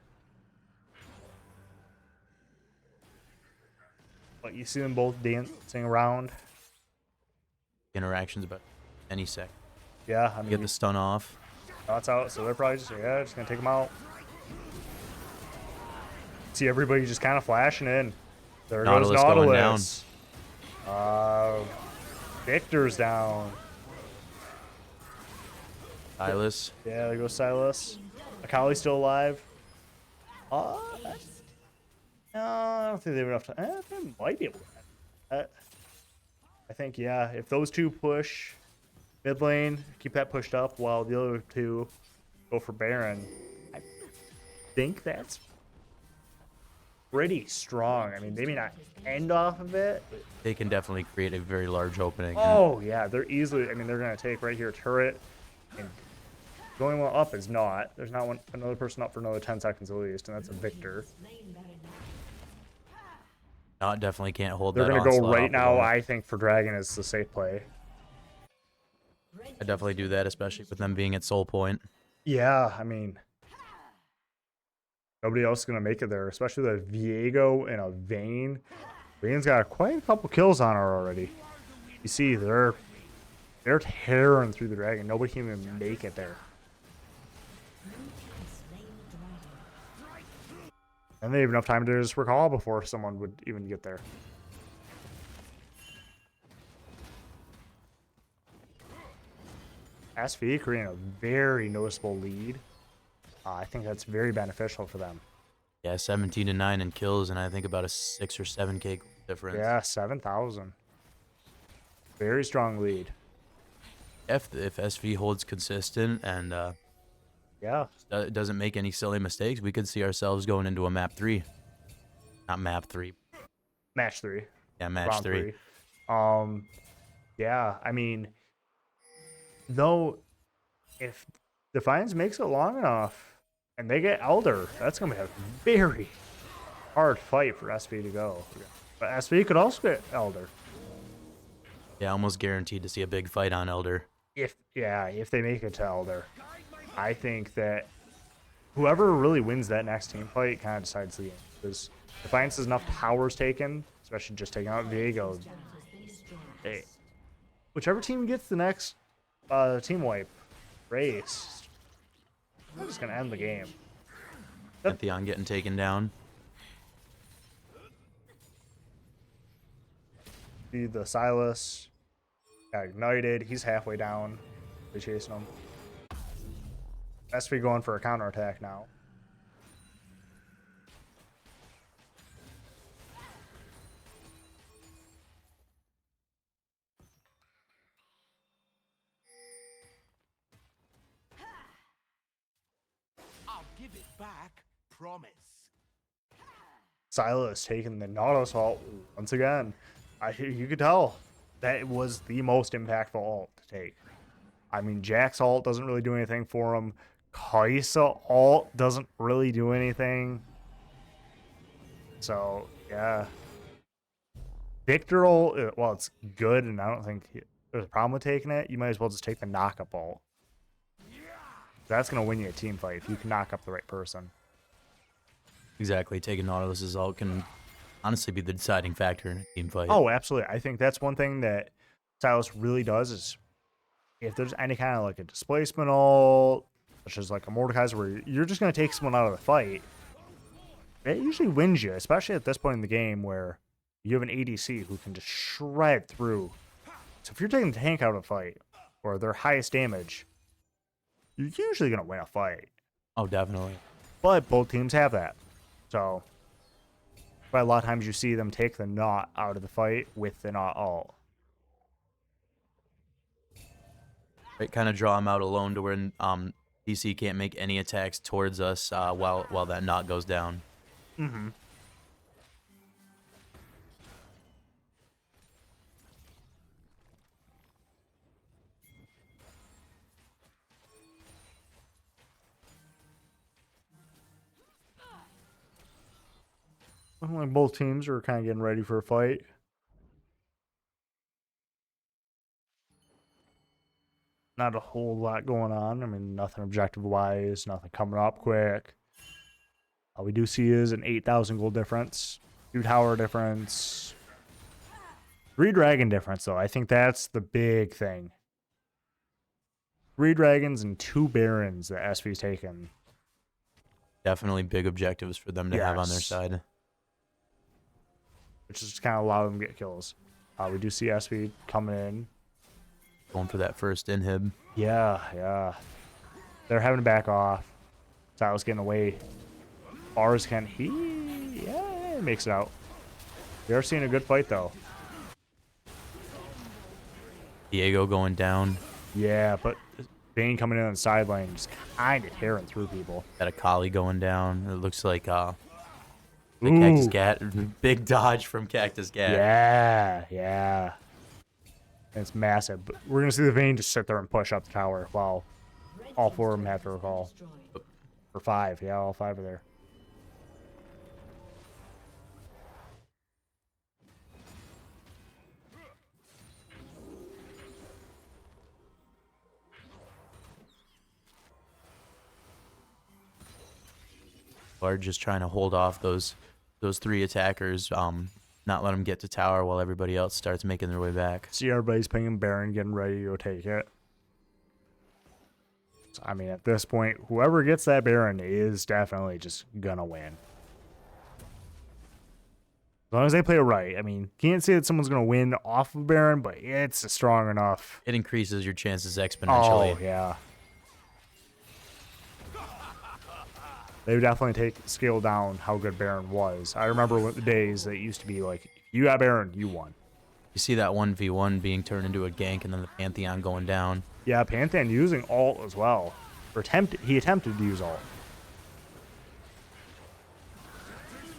But you see them both dancing around. Interactions about any sec. Yeah, I mean, Get the stun off. shots out, so they're probably just gonna take them out. See everybody just kind of flashing in. There goes Nautilus going Nautilus. Victor's down. Silas. Yeah, there goes Silas. Akali's still alive. No, I don't think they have enough time. They might be able to. I think, yeah, if those two push mid lane, keep that pushed up while the other two go for Baron, I think that's pretty strong. I mean, they may not end off of it. They can definitely create a very large opening. Oh, yeah, they're easily, I mean, they're going to take right here turret. And going one up is not. There's not another person up for another 10 seconds at least, and that's a Victor. Not definitely can't hold They're that going to go onslaught right off the now, wall. I think, for Dragon is the safe play. I definitely do that, especially with them being at soul point. Yeah, I mean, nobody else is going to make it there, especially the Viego and a Vayne. Vayne's got quite a couple kills on her already. You see, they're tearing through the Dragon. Nobody can even make it there. And they have enough time to just recall before someone would even get there. SV creating a very noticeable lead. I think that's very beneficial for them. Yeah, 17-9 in kills, and I think about a 6 or 7K difference. Yeah, 7,000. Very strong lead. If SV holds consistent and Yeah. doesn't make any silly mistakes, we could see ourselves going into a map 3. Not map 3. Match 3. Yeah, match Round 3. 3. Yeah, I mean, though, if Defiance makes it long enough and they get Elder, that's going to be a very hard fight for SV to go. But SV could also get Elder. Yeah, almost guaranteed to see a big fight on Elder. If they make it to Elder. I think that whoever really wins that next team fight kind of decides the game. Because Defiance has enough towers taken, especially just taking out Viego. Whichever team gets the next team wipe race, I'm just going to end the game. Pantheon getting taken down. See the Silas got ignited. He's halfway down. They're chasing him. SV going for a counterattack now. I'll give it back, promise. Silas taking the Nautilus halt once again. You could tell That was the most impactful ult to take. I mean, Jack's ult doesn't really do anything for him. Kaisa ult doesn't really do anything. So, yeah. Victor ult, well, it's good, and I don't think there's a problem with taking it. You might as well just take the knock-up ult. That's going to win you a team fight if you can knock up the right person. Exactly. Taking Nautilus's ult can honestly be the deciding factor in a team fight. Oh, absolutely. I think that's one thing that Silas really does is if there's any kind of like a displacement ult, such as like a Mordekaiser where you're just going to take someone out of the fight, it usually wins you, especially at this point in the game where you have an ADC who can just shred through. So if you're taking the tank out of a fight or their highest damage, you're usually going to win a fight. Oh, definitely. But both teams have that. So, but a lot of times you see them take the knot out of the fight with the knot ult. Right, kind of draw him out alone to where DC can't make any attacks towards us while that knot goes down. Mm-hmm. Like both teams are kind of getting ready for a fight. Not a whole lot going on. I mean, nothing objective wise, nothing coming up quick. All we do see is an 8,000 gold difference, 2 tower difference, 3 dragon difference, though. I think that's the big thing. 3 dragons and 2 barons that SV's taken. Definitely big objectives for them to have on their Yes. side. Which is kind of allow them to get kills. We do see SV coming in. Going for that first inhib. Yeah. They're having to back off. Silas getting away. Bars can he? Yeah, he makes it out. We are seeing a good fight though. Diego going down. Yeah, but Bane coming in on the sideline, just kind of tearing through people. Got a Kali going down. It looks like the Cactus Gat. Big dodge from Cactus Gat. Yeah. It's massive. But we're gonna see the Vayne just sit there and push up the tower while all 4 of them have to recall. Or 5, yeah, all 5 are there. Are just trying to hold off those 3 attackers. Not let them get to tower while everybody else starts making their way back. See everybody's pinging Baron, getting ready to go take it. So, I mean, at this point, whoever gets that Baron is definitely just gonna win. As long as they play it right. I mean, can't say that someone's gonna win off of Baron, but it's strong enough. It increases your chances exponentially. Oh, yeah. They would definitely scale down how good Baron was. I remember the days that used to be like, you got Baron, you won. You see that 1v1 being turned into a gank and then the Pantheon going down. Yeah, Pantheon using ult as well. He attempted to use ult.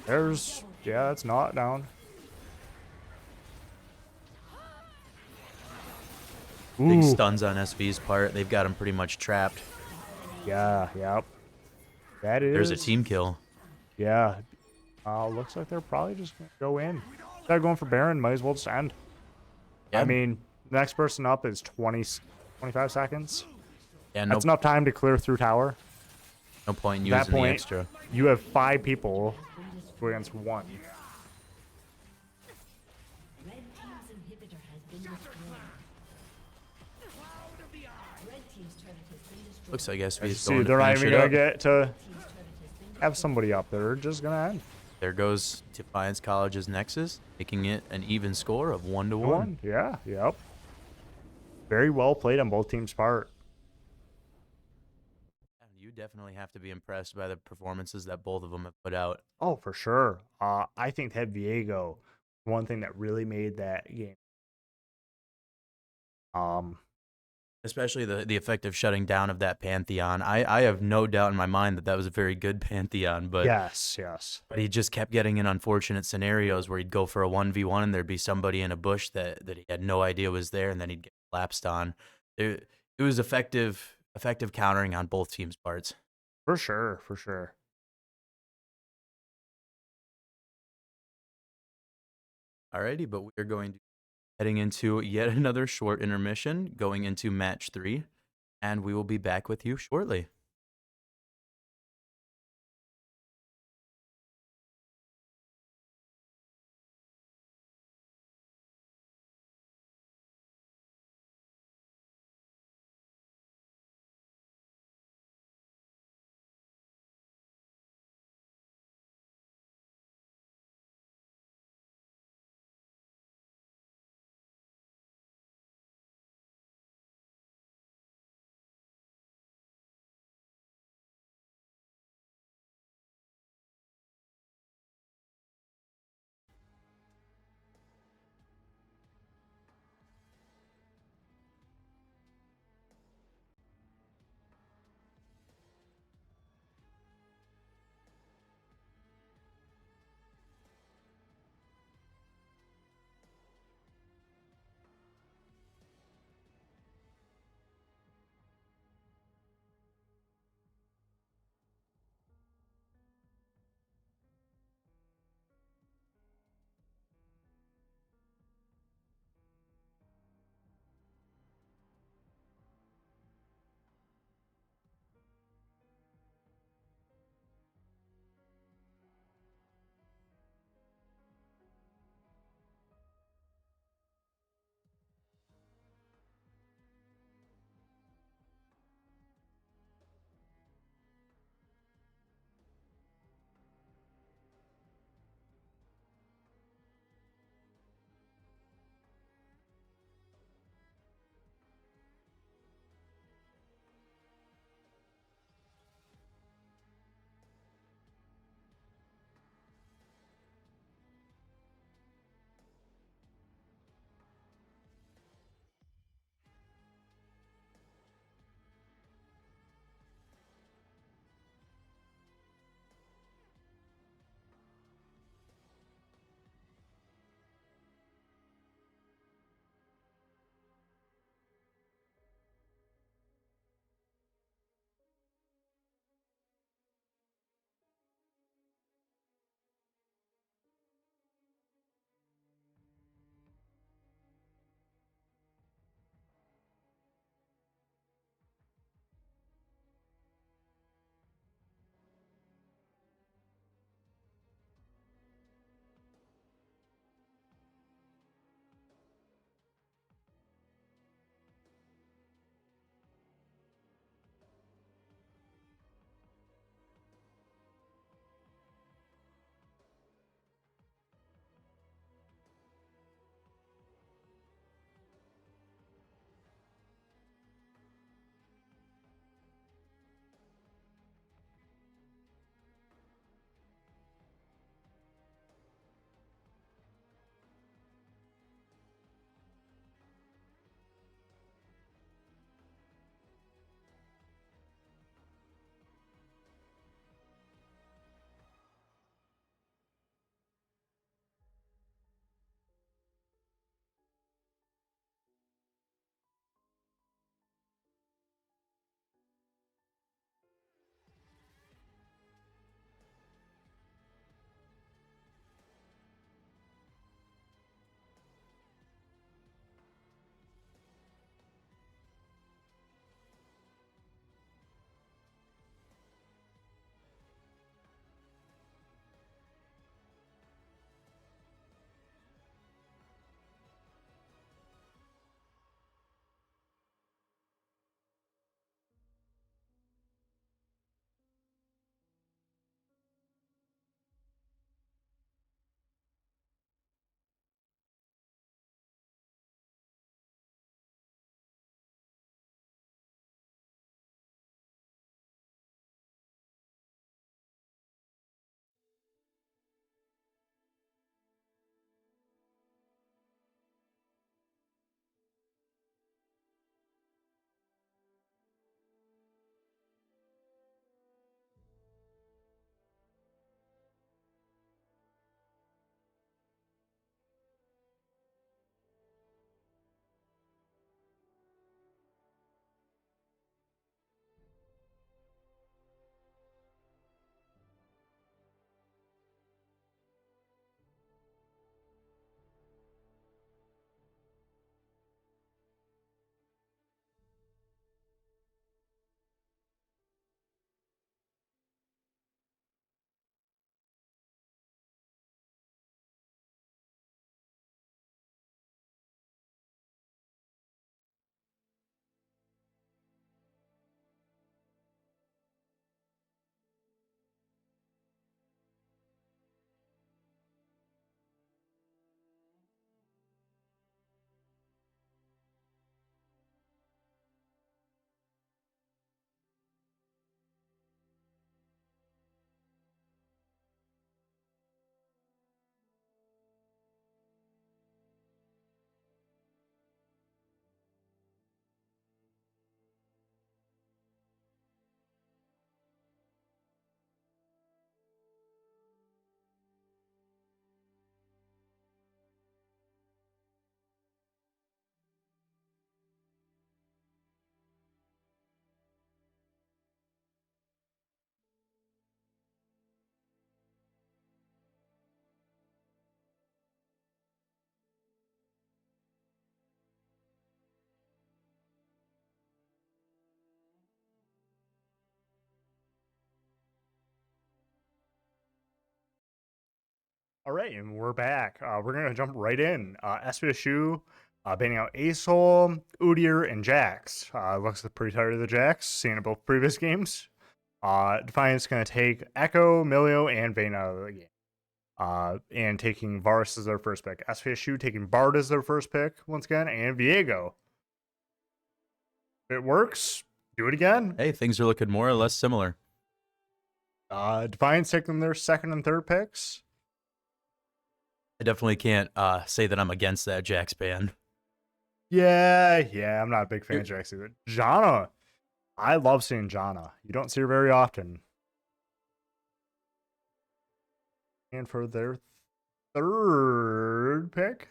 It's not down. Big Ooh. stuns on SV's part. They've got him pretty much trapped. Yep. That is. There's a team kill. Yeah. Looks like they're probably just going to go in. They're going for Baron. Might as well just end. Yeah. I mean, next person up is 25 seconds. Yeah, That's enough time to clear through tower. no point in At using that point, the extra. you have 5 people against 1. Red team's inhibitor has been destroyed. Red team's turret has been destroyed. Looks like SV is See, going they're to not finish even it going up. to get to Team's turret has been have somebody up. They're just going to end. There goes Defiance College's Nexus, making it an even score of 1-1. 1. Yeah, yep. Very well played on both teams' part. You definitely have to be impressed by the performances that both of them have put out. Oh, for sure. I think that Viego, one thing that really made that game Especially the effective shutting down of that Pantheon. I have no doubt in my mind that that was a very good Pantheon, but Yes, yes. he just kept getting in unfortunate scenarios where he'd go for a 1v1 and there'd be somebody in a bush that he had no idea was there, and then he'd get collapsed on. It was effective countering on both teams' parts. For sure, for sure. Alrighty, but we are going to heading into yet another short intermission, going into match 3, and we will be back with you shortly. All right, and we're back. We're gonna jump right in. SVSU banning out Asol, Udyr, and Jax. Looks pretty tired of the Jax, seeing it both previous games. Defiance gonna take Echo, Milio, and Vayne out of the game. And taking Varus as their first pick. SVSU taking Bard as their first pick once again, and Viego. If it works, do it again. Hey, things are looking more or less similar. Defiance taking their second and third picks. I definitely can't say that I'm against that Jax ban. Yeah, I'm not a big fan of Jax either. Janna, I love seeing Janna. You don't see her very often. And for their third pick,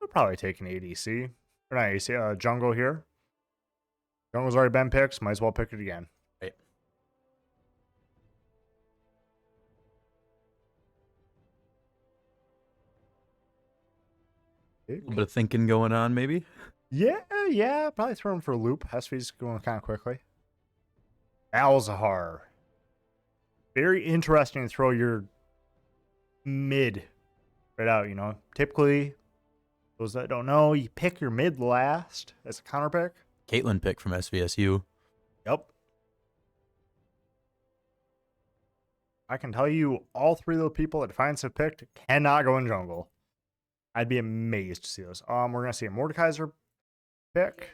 they'll probably take an ADC. Or not ADC, jungle here. Jungle's already been picked, might as well pick it again. Right. A little bit of thinking going on, maybe. Yeah, probably throw him for a loop. SV's going kind of quickly. Alzahar. Very interesting to throw your mid right out, you know. Typically, those that don't know, you pick your mid last as a counter pick. Caitlyn pick from SVSU. Yep. I can tell you all three of the people that Defiance have picked cannot go in jungle. I'd be amazed to see those. We're gonna see a Mordekaiser pick.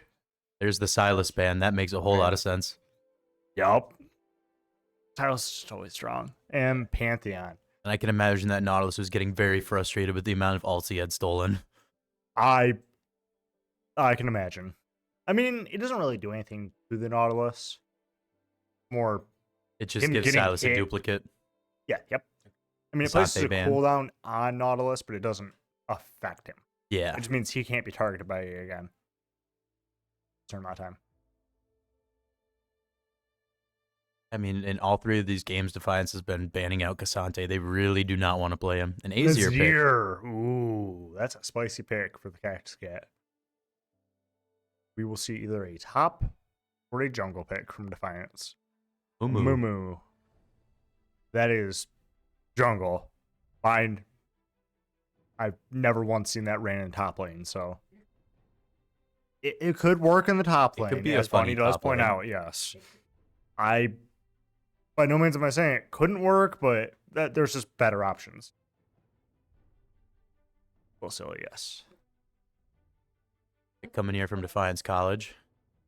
There's the Silas ban. That makes a whole lot of sense. Yup. Silas is totally strong. And Pantheon. And I can imagine that Nautilus was getting very frustrated with the amount of ults he had stolen. I can imagine. I mean, it doesn't really do anything to the Nautilus. More, It just him gives getting Silas a hit. duplicate. yeah, yep. I mean, it Asante places a ban. cooldown on Nautilus, but it doesn't affect him. Yeah. It just means he can't be targeted by it again. Certain amount of time. I mean, in all three of these games, Defiance has been banning out Cassante. They really do not want to play him. An Azir pick. Azir. Ooh, that's a spicy pick for the Cactus Cat. We will see either a top or a jungle pick from Defiance. Mumu. Mumu. That is jungle. Fine. I've never once seen that ran in top lane, so it could work in the top lane. It could be a as Bunny funny does top point lane. out, yes. By no means am I saying it couldn't work, but there's just better options. Well, so yes. Pick coming here from Defiance College.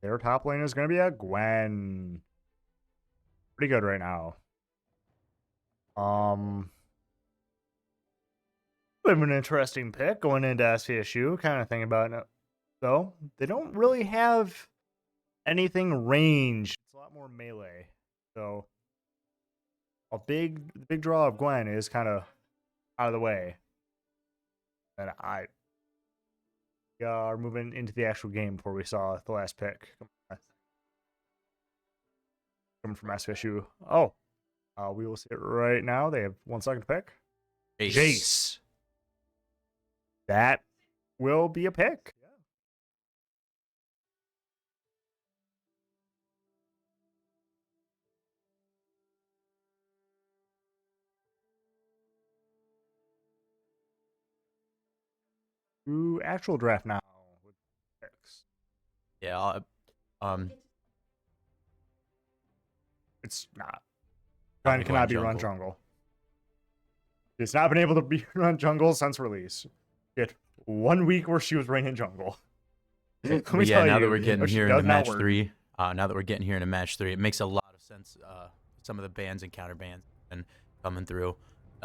Their top lane is going to be a Gwen. Pretty good right now. Bit of an interesting pick going into SVSU. Kind of thinking about it, though. They don't really have anything ranged. It's a lot more melee. So the big draw of Gwen is kind of out of the way. And we are moving into the actual game before we saw the last pick coming from SVSU. Oh, we will see it right now. They have 1 second to pick. Jace. That will be a pick. Ooh, actual draft now with picks. Yeah. It's not. Not Gwen cannot be going run jungle. It's not been able to be run jungle since release. It 1 week where she was running jungle. Let me Yeah, tell now you, that we're getting she here does into not match work. 3, it makes a lot of sense. Some of the bans and counter bans and coming through,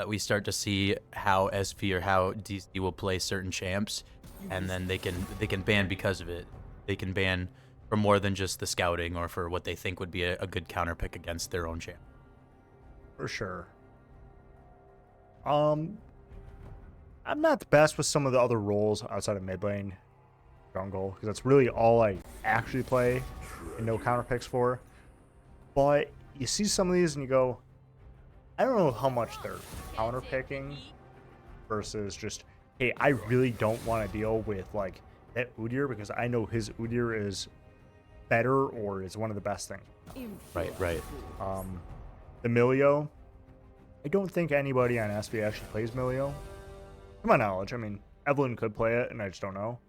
we start to see how SV or how DC will play certain champs, and then they can ban because of it. They can ban for more than just the scouting or for what they think would be a good counter pick against their own champ. For sure. I'm not the best with some of the other roles outside of mid lane, jungle, because that's really all I actually play and no counter picks for. But you see some of these and you go, I don't know how much they're counter picking versus just, hey, I really don't want to deal with like that Udyr because I know his Udyr is better or is one of the best things. Right. The Milio, I don't think anybody on SV actually plays Milio. To my knowledge, I mean, Evelyn could play it, and I just don't know.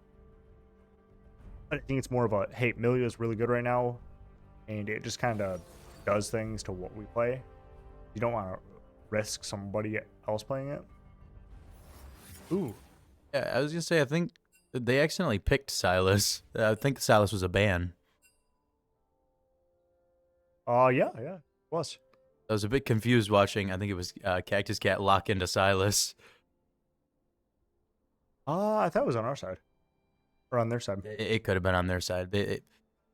But I think it's more of a, hey, Milio is really good right now, and it just kind of does things to what we play. You don't want to risk somebody else playing it. Ooh. Yeah, I was gonna say I think they accidentally picked Silas. I think Silas was a ban. Yeah, it was. I was a bit confused watching. I think it was Cactus Cat lock into Silas. I thought it was on our side. Or on their side. It could have been on their side.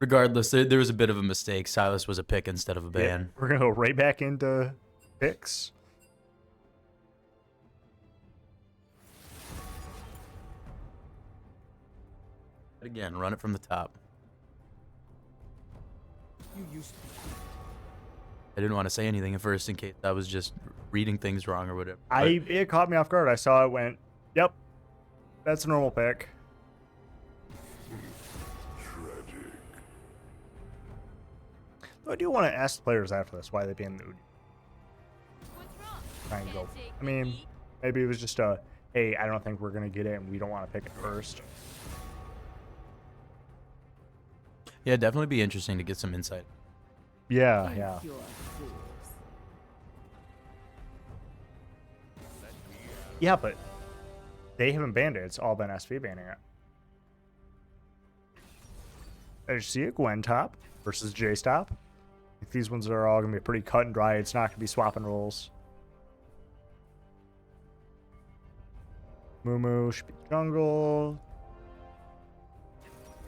Regardless, there was a bit of a mistake. Silas was a pick instead of a ban. We're going to go right back into picks. Again, run it from the top. You used to be I didn't want to say anything at first in case I was just reading things wrong or whatever. It caught me off guard. I saw it, went, yep, that's a normal pick. I do want to ask the players after this why they banned the Udi. Try and go. I mean, maybe it was just a, hey, I don't think we're going to get it and we don't want to pick it first. Yeah, definitely be interesting to get some insight. Yeah. Pure fools. Yeah, but they haven't banned it. It's all been SV banning it. As you see it, Gwen top versus J stop. These ones are all going to be pretty cut and dry. It's not going to be swapping roles. Mumu should be jungle.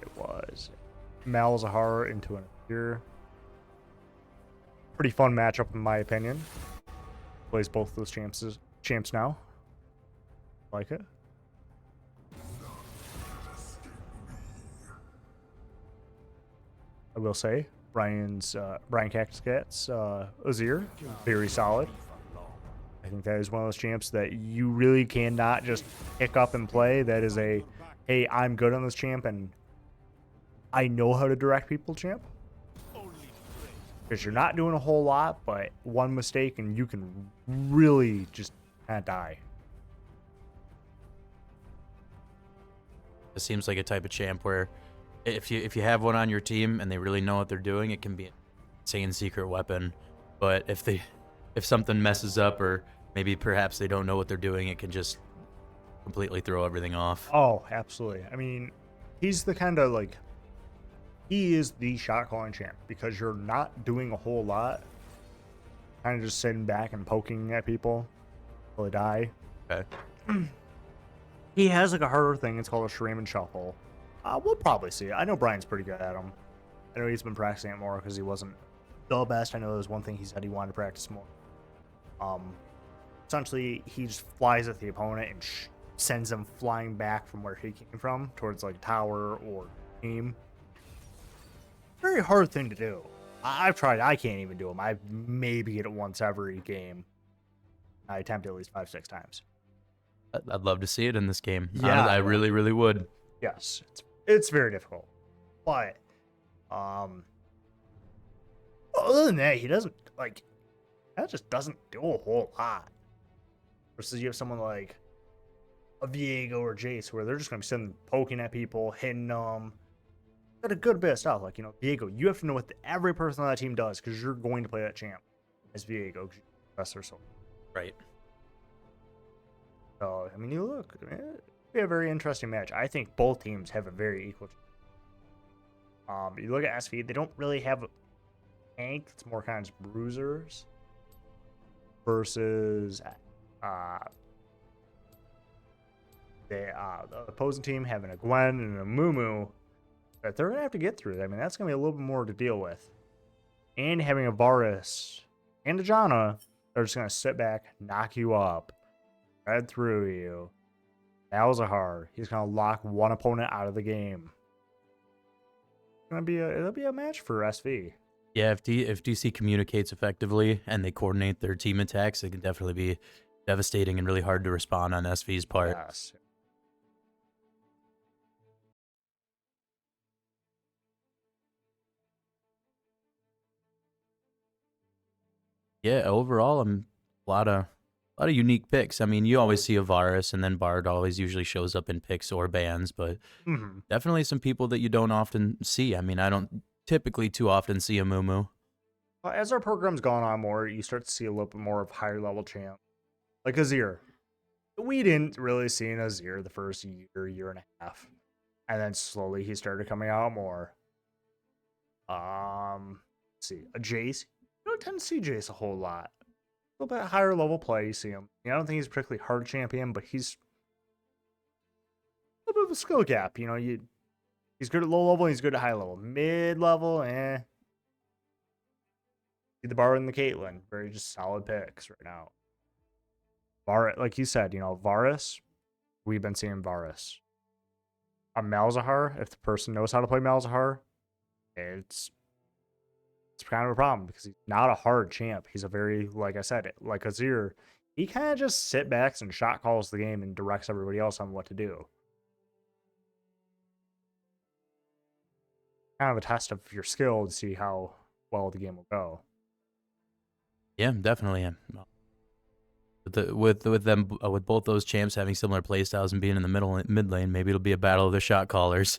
It was Malzahar into an Azir. Pretty fun matchup in my opinion. Plays both of those champs now. Like it. I will say, Brian Cactus Cat's Azir, very solid. I think that is one of those champs that you really cannot just pick up and play. That is a, hey, I'm good on this champ and I know how to direct people champ. Because you're not doing a whole lot, but one mistake and you can really just kind of die. It seems like a type of champ where if you have one on your team and they really know what they're doing, it can be an insane secret weapon. But if something messes up or maybe perhaps they don't know what they're doing, it can just completely throw everything off. Oh, absolutely. I mean, he's the kind of like, he is the shot calling champ because you're not doing a whole lot. Kind of just sitting back and poking at people until they die. Okay. He has like a harder thing. It's called a Shreem Shuffle. We'll probably see it. I know Brian's pretty good at him. I know he's been practicing it more because he wasn't the best. I know there was one thing he said he wanted to practice more. Essentially, he just flies at the opponent and sends them flying back from where he came from towards like tower or team. Very hard thing to do. I've tried. I can't even do them. I maybe get it once every game. I attempt it at least 5-6 times. I'd love to see it in this game. Yeah, I really, really would. Yes, it's very difficult. But other than that, he doesn't like that just doesn't do a whole lot. Versus you have someone like a Viego or Jace where they're just gonna be sitting poking at people, hitting them. Got a good bit of stuff. Like, Viego, you have to know what every person on that team does because you're going to play that champ as Viego. That's their soul. Right. So, I mean, you look, it'd be a very interesting match. I think both teams have a very equal. You look at SV, they don't really have a tank. It's more kind of just bruisers versus the opposing team having a Gwen and a Mumu that they're gonna have to get through. I mean, that's gonna be a little bit more to deal with. And having a Varus and a Janna, they're just gonna sit back, knock you up, thread through you. Malzahar, he's gonna lock one opponent out of the game. It'll be a match for SV. Yeah, if DC communicates effectively and they coordinate their team attacks, it can definitely be devastating and really hard to respond on SV's part. Yes. Yeah, overall, I'm a lot of unique picks. I mean, you always see a Varus, and then Bard always usually shows up in picks or bans, but Mm-hmm. definitely some people that you don't often see. I mean, I don't typically too often see a Mumu. As our program's gone on more, you start to see a little bit more of higher level champ, like Azir. We didn't really see an Azir the first year and a half, and then slowly he started coming out more. Let's see, a Jace. You don't tend to see Jace a whole lot. A little bit higher level play, you see him. I don't think he's particularly hard champion, but he's a little bit of a skill gap. He's good at low level, he's good at high level. Mid level, See the Bar and the Caitlyn, very just solid picks right now. Like you said, Varus, we've been seeing Varus. A Malzahar, if the person knows how to play Malzahar, it's kind of a problem because he's not a hard champ. He's a very, like I said, like Azir, he kind of just sit backs and shot calls the game and directs everybody else on what to do. Kind of a test of your skill to see how well the game will go. Yeah, definitely. With both those champs having similar playstyles and being in the mid lane, maybe it'll be a battle of the shot callers.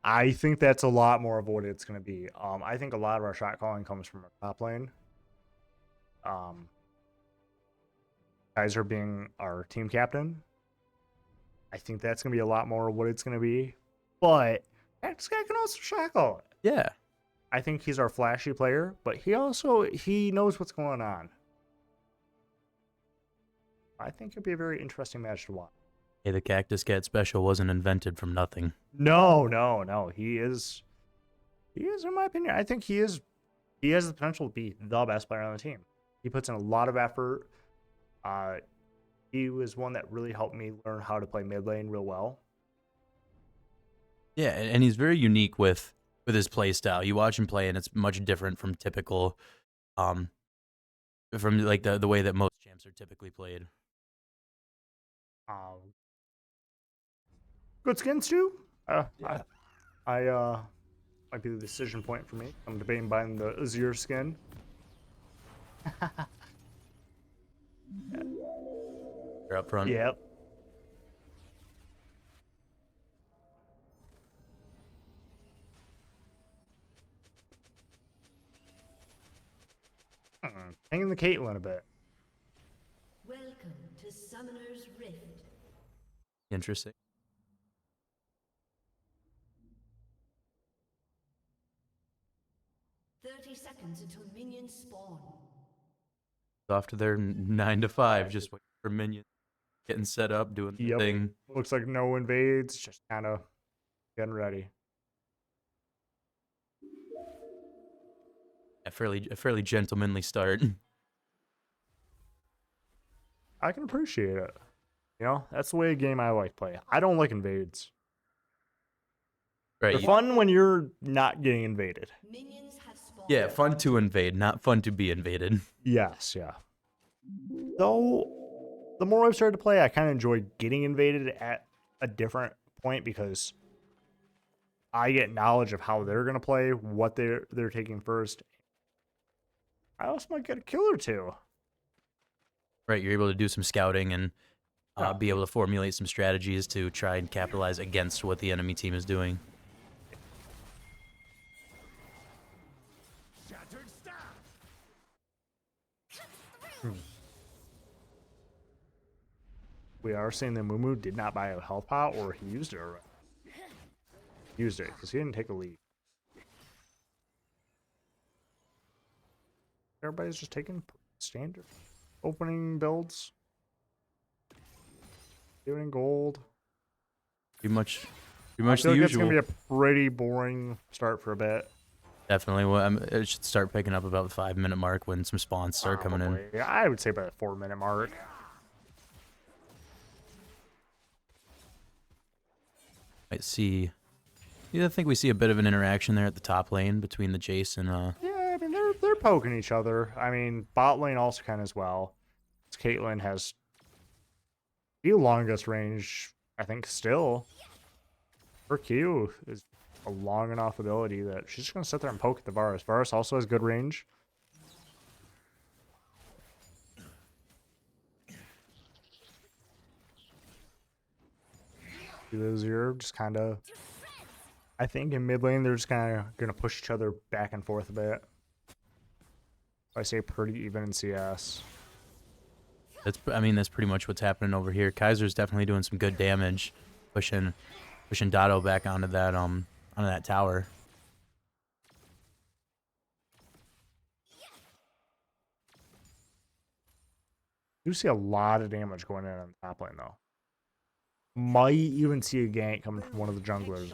I think that's a lot more of what it's going to be. I think a lot of our shot calling comes from our top lane. Kaiser being our team captain. I think that's going to be a lot more of what it's going to be. But this guy can also shot call it. Yeah. I think he's our flashy player, but he knows what's going on. I think it'd be a very interesting match to watch. Hey, the Cactus Cat special wasn't invented from nothing. No. He is, in my opinion, I think he has the potential to be the best player on the team. He puts in a lot of effort. He was one that really helped me learn how to play mid lane real well. Yeah, and he's very unique with his play style. You watch him play, and it's much different from typical, from like the way that most champs are typically played. Good skins too. Yeah. I might be the decision point for me. I'm debating buying the Azir skin. You're up front. Yep. Hanging the Caitlyn a bit. Welcome to Summoner's Rift. Interesting. Seconds until minions spawn. Off to their 9 to 5, just waiting for minions, getting set up, doing the thing. Looks like no invades, just kind of getting ready. A fairly gentlemanly start. I can appreciate it. That's the way a game I like to play. I don't like invades. Right. They're fun when you're not getting invaded. Minions have spawned. Yeah, fun to invade, not fun to be invaded. Yes, yeah. Though, the more I've started to play, I kind of enjoy getting invaded at a different point because I get knowledge of how they're going to play, what they're taking first. I also might get a kill or two. Right, you're able to do some scouting and be able to formulate some strategies to try and capitalize against what the enemy team is doing. Shattered staff. We are seeing that Mumu did not buy a health pot, or he used it already. Used it, because he didn't take a lead. Everybody's just taking standard opening builds. Doing gold. Pretty much I the feel like it's usual. going to be a pretty boring start for a bit. Definitely. Well, it should start picking up about the 5-minute mark when some spawns start coming in. Probably. I would say about the 4-minute mark. Might see. Yeah, I think we see a bit of an interaction there at the top lane between the Jace and Yeah, I mean, they're poking each other. I mean, bot lane also can as well. Caitlyn has the longest range, I think, still. Her Q is a long enough ability that she's just going to sit there and poke at the Varus. Varus also has good range. Those here just kind of, I think in mid lane, they're just kind of going to push each other back and forth a bit. I say pretty even in CS. I mean, that's pretty much what's happening over here. Kaiser's definitely doing some good damage, pushing Dotto back onto that tower. You see a lot of damage going in on the top lane though. Might even see a gank coming from one of the junglers.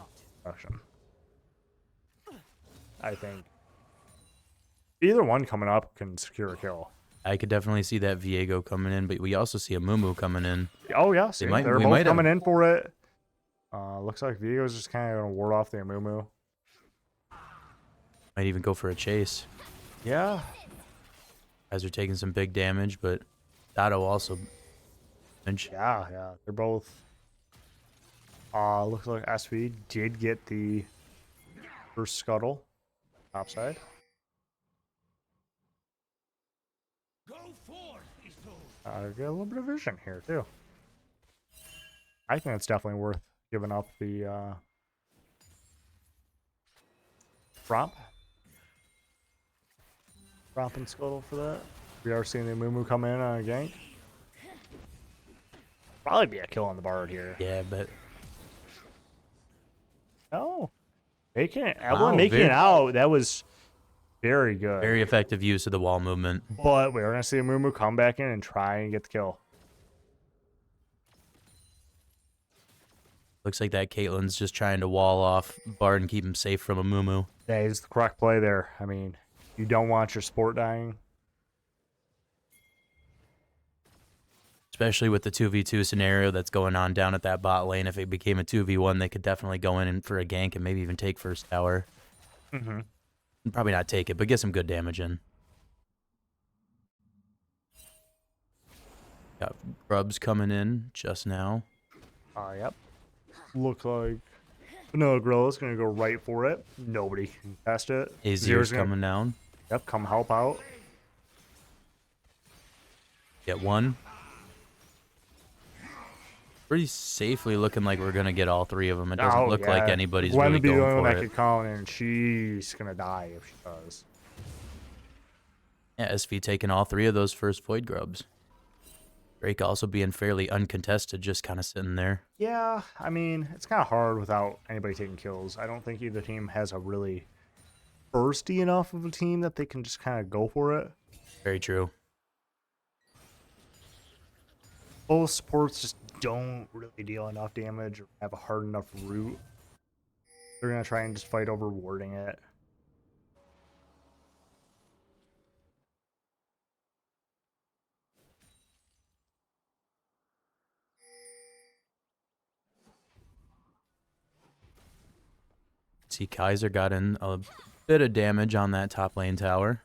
I think either one coming up can secure a kill. I could definitely see that Viego coming in, but we also see a Mumu coming in. Oh yeah, see, we they're both might coming in for it. Looks like Viego's just kind of gonna ward off the Amumu. Might even go for a chase. Yeah. Guys are taking some big damage, but Dotto also. Yeah, they're both. Looks like SV did get the first scuttle top side. Go forth, is told. Get a little bit of vision here too. I think it's definitely worth giving up the romp and scuttle for that. We are seeing the Mumu come in on a gank. Probably be a kill on the Bard here. Yeah, but Oh, making it out. That was very good. very effective use of the wall movement. But we're gonna see a Mumu come back in and try and get the kill. Looks like that Caitlyn's just trying to wall off Bard and keep him safe from a Mumu. That is the correct play there. I mean, you don't want your support dying. Especially with the 2v2 scenario that's going on down at that bot lane. If it became a 2v1, they could definitely go in for a gank and maybe even take first tower. Mm-hmm. Probably not take it, but get some good damage in. Got Grubs coming in just now. Yep. Look like Vanilla Gorilla's gonna go right for it. Nobody can test it. Azir's coming down. Yep, come help out. Get one. Pretty safely looking like we're going to get all three of them. It doesn't look like anybody's Gwen really would be the going only one for that it. could call in, and she's gonna die if she does. Yeah, SV taking all three of those first Void Grubs. Drake also being fairly uncontested, just kind of sitting there. Yeah, I mean, it's kind of hard without anybody taking kills. I don't think either team has a really bursty enough of a team that they can just kind of go for it. Very true. Both supports just don't really deal enough damage or have a hard enough route. They're going to try and just fight over warding it. See, Kaiser got in a bit of damage on that top lane tower.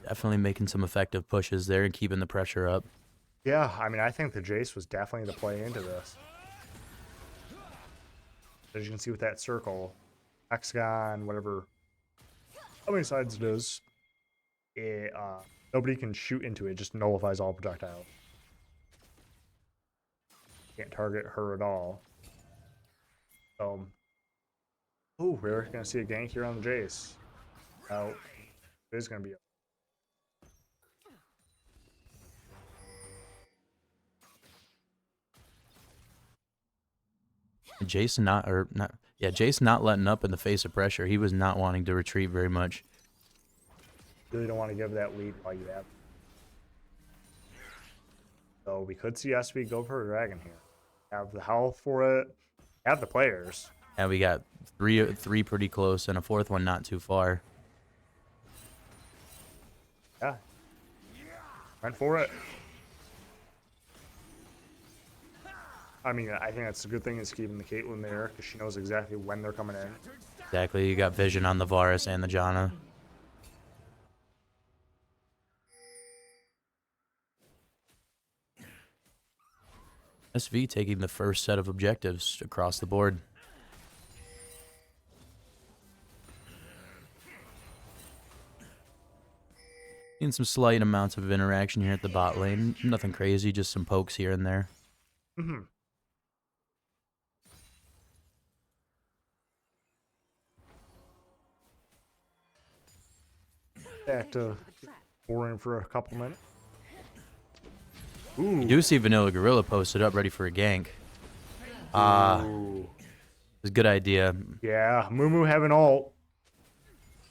Definitely making some effective pushes there and keeping the pressure up. Yeah, I mean, I think the Jace was definitely the play into this. As you can see with that circle, hexagon, whatever, how many sides it is, nobody can shoot into it. Just nullifies all projectiles. Can't target her at all. So, oh, we're gonna see a gank here on the Jace. Now, it is gonna be. Jason Jason not letting up in the face of pressure. He was not wanting to retreat very much. Really don't want to give that lead while you have. So we could see SV go for a dragon here. Have the health for it. Have the players. And we got three pretty close and a fourth one not too far. Yeah. Went for it. I mean, I think that's a good thing is keeping the Caitlyn there because she knows exactly when they're coming in. Exactly. You got vision on the Varus and the Janna. SV taking the first set of objectives across the board. Seeing some slight amounts of interaction here at the bot lane. Nothing crazy, just some pokes here and there. Mm-hmm. Back to boring for a couple minutes. Ooh. You do see Vanilla Gorilla posted up, ready for a gank. Ooh. It's a good idea. Yeah, Mumu having ult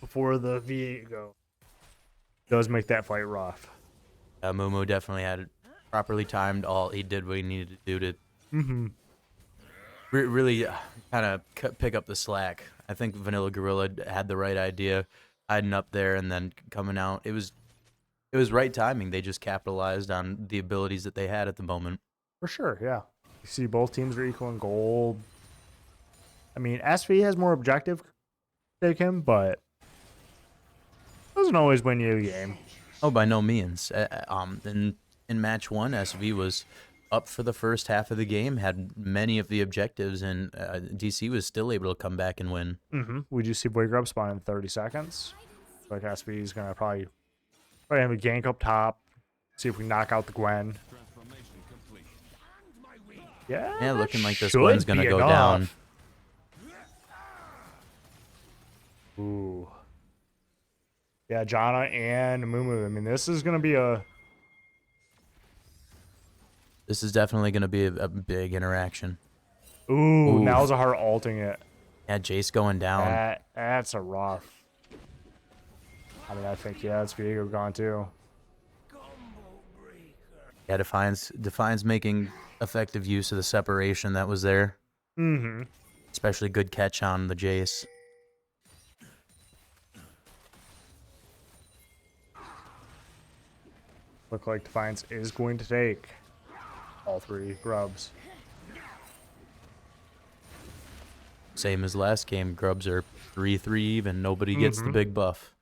before the Viego does make that fight rough. Momo definitely had it properly timed. All he did what he needed to do to Mm-hmm. really kind of pick up the slack. I think Vanilla Gorilla had the right idea, hiding up there and then coming out. It was right timing. They just capitalized on the abilities that they had at the moment. For sure, yeah. You see both teams are equal in gold. I mean, SV has more objective take him, but doesn't always win you a game. Oh, by no means. In match one, SV was up for the first half of the game, had many of the objectives, and DC was still able to come back and win. Mm-hmm. We just see Boy Grub spawn in 30 seconds. Like SV is gonna probably have a gank up top. See if we knock out the Gwen. Yeah. Yeah, that looking like this should Gwen's gonna be go enough. down. Ooh. Yeah, Janna and Mumu. I mean, this is gonna be a. This is definitely gonna be a big interaction. Ooh, Ooh. now Zahar ulting it. Yeah, Jace going down. That's a rough. I mean, I think it's Viego gone too. Yeah, Defiance making effective use of the separation that was there. Mm-hmm. Especially good catch on the Jace. Look like Defiance is going to take all three grubs. Same as last game, grubs are 3-3 even. Nobody gets the big buff.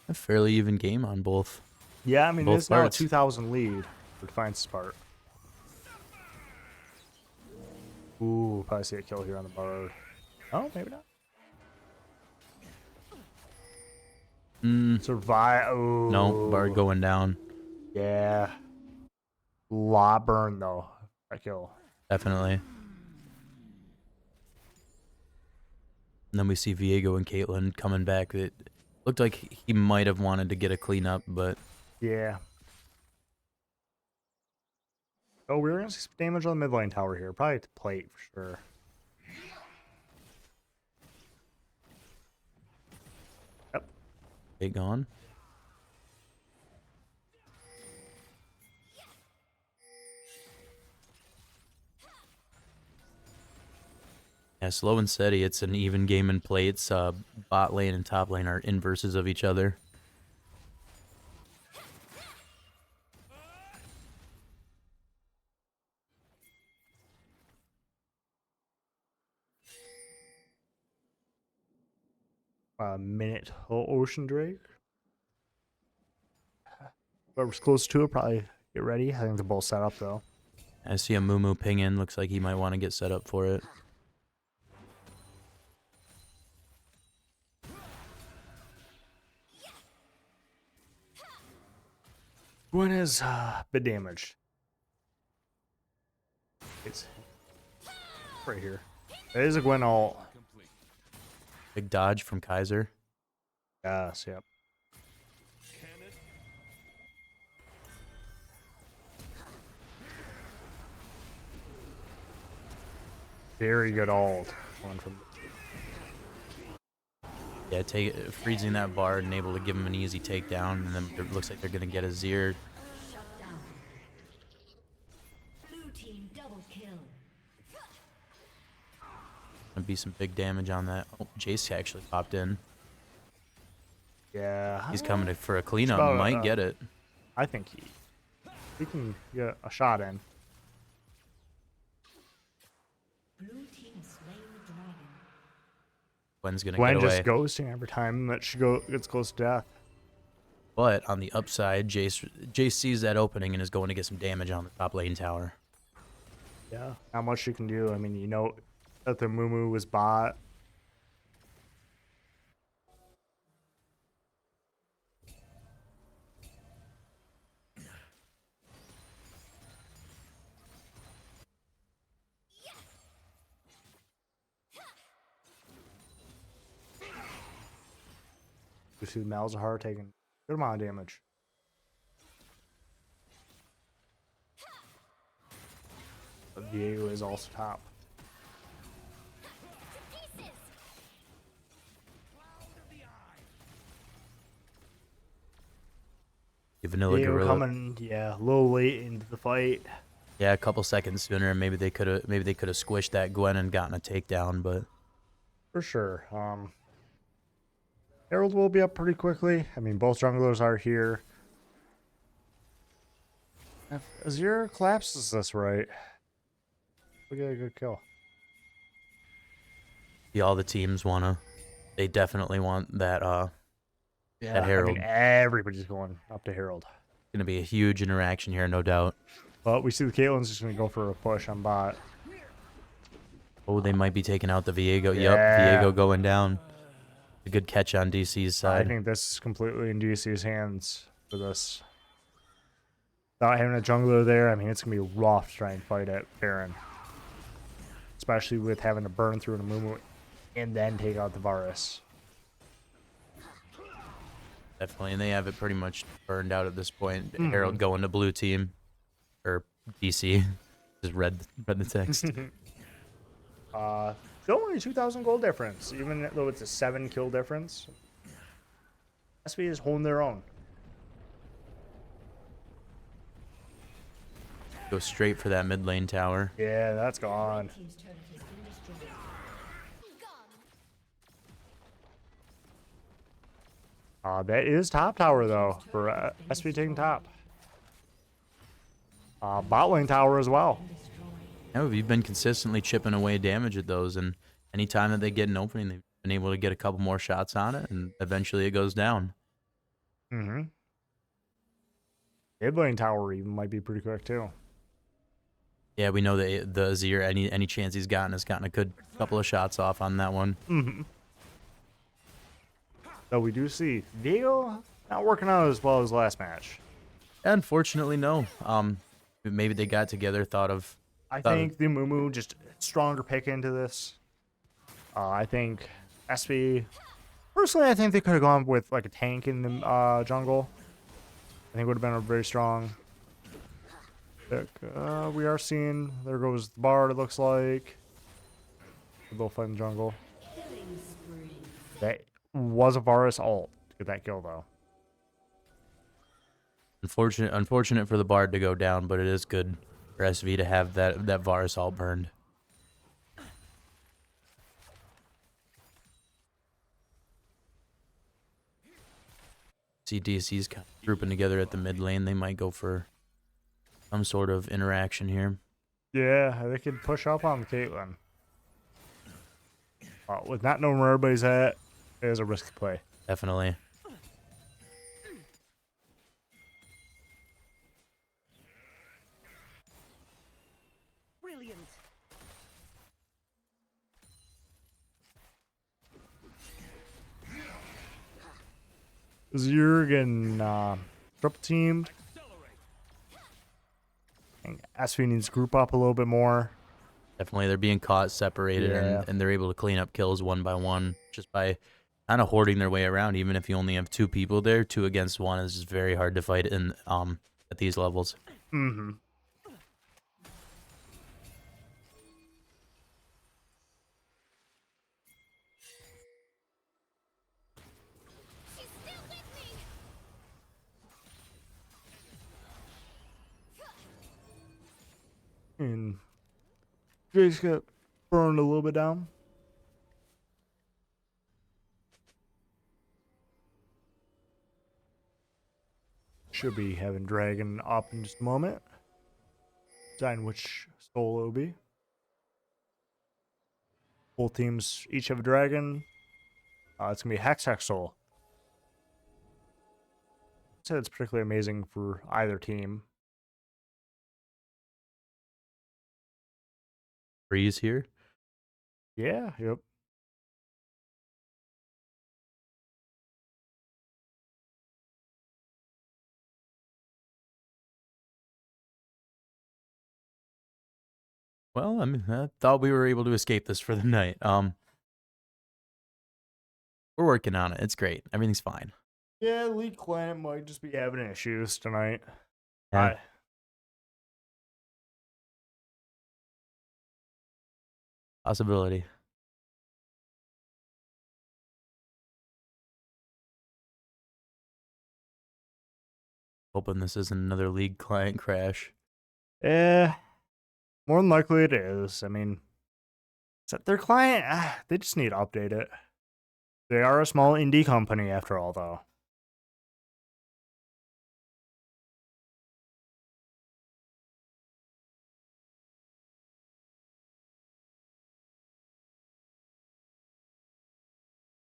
A fairly even game on both. Yeah, I mean, Both it's now a parts. 2,000 lead for Defiance's part. Ooh, probably see a kill here on the Bard. Oh, maybe not. Survive. Ooh. No, Bard going down. Yeah. Lot burn, though. That kill. Definitely. And then we see Viego and Caitlyn coming back. It looked like he might have wanted to get a cleanup, but Yeah. Oh, we're going to see some damage on the mid lane tower here. Probably to plate for sure. Yep. they gone. Yeah, slow and steady. It's an even game in play. It's bot lane and top lane are inverses of each other. Minute Ocean Drake. Whoever's close to it, probably get ready. I think they're both set up, though. I see a Mumu ping in. Looks like he might want to get set up for it. Gwen is a bit damaged. It's right here. It is a Gwen ult. Big dodge from Kaiser. Yes, yep. Very good ult. One from Yeah, freezing that Bard and able to give him an easy takedown, and then it looks like they're gonna get a Zir. Shut down. Blue team double kill. Gonna be some big damage on that. Oh, Jace actually popped in. yeah. He's coming for a cleanup. about, Might get it. I think he can get a shot in. Blue team has slain the dragon. Gwen's gonna Gwen get away. just ghosting every time that she gets close to death. But on the upside, Jace sees that opening and is going to get some damage on the top lane tower. Yeah, not much you can do. I mean, you know that the Mumu was bot. You see the Malzahar taking a good amount of damage. But Diego is also top. The Vanilla Diego Gorilla. coming, yeah, a little late into the fight. Yeah, a couple seconds sooner. Maybe they could have squished that Gwen and gotten a takedown, but For sure. Herald will be up pretty quickly. I mean, both junglers are here. If Azir collapses this right, we get a good kill. yeah, all the teams they definitely want that Yeah, that Herald. I mean, everybody's going up to Herald. Gonna be a huge interaction here, no doubt. But we see the Caitlyn's just going to go for a push on bot. Oh, they might be taking out the Viego. Yeah. Yep, Viego going down. A good catch on DC's I side. think this is completely in DC's hands for this. Without having a jungler there, I mean, it's going to be rough to try and fight at Baron. Especially with having to burn through an Amumu and then take out the Varus. Definitely, and they have it pretty much burned out at this point. Herald going to blue team, or DC. Just read the text. Still only 2,000 gold difference, even though it's a 7 kill difference. SV is holding their own. Go straight for that mid lane tower. Yeah, that's gone. Team's turret has been destroyed. That is top tower though for SV taking top. Bot lane tower as well. Yeah, we've been consistently chipping away damage at those, and anytime that they get an opening, they've been able to get a couple more shots on it, and eventually it goes down. Mm-hmm. Mid lane tower even might be pretty quick too. Yeah, we know that the Azir, any chance he's gotten, has gotten a good couple of shots off on that one. Mm-hmm. So we do see Viego not working out as well as last match. Unfortunately, no. Maybe they got together, thought of. I think the Mumu just stronger pick into this. I think SV. Personally, I think they could have gone with like a tank in the jungle. I think would have been a very strong pick. We are seeing there goes the Bard. It looks like they're both fighting jungle. Killing spree. That was a Varus ult to get that kill though. Unfortunate for the Bard to go down, but it is good for SV to have that Varus all burned. See DC's kind of grouping together at the mid lane. They might go for some sort of interaction here. Yeah, they could push up on Caitlyn. With not knowing where everybody's at, it is a risky play. Definitely. Brilliant. Zerg triple team. And SV needs to group up a little bit more. Definitely, they're being caught, separated, Yeah. and they're able to clean up kills one by one just by kind of hoarding their way around. Even if you only have two people there, 2 against 1 is just very hard to fight in at these levels. Mm-hmm. And Jace got burned a little bit down. Should be having Dragon up in just a moment. Decide which soul it'll be. Both teams each have a dragon. It's going to be Hex Soul. say it's particularly amazing for either team. Breeze here. Yeah, yep. Well, I mean, I thought we were able to escape this for the night. We're working on it. It's great. Everything's fine. Yeah, League Client might just be having issues tonight. Yeah. Possibility. Hoping this isn't another League client crash. More than likely it is. I mean, is that their client? They just need to update it. They are a small indie company after all, though.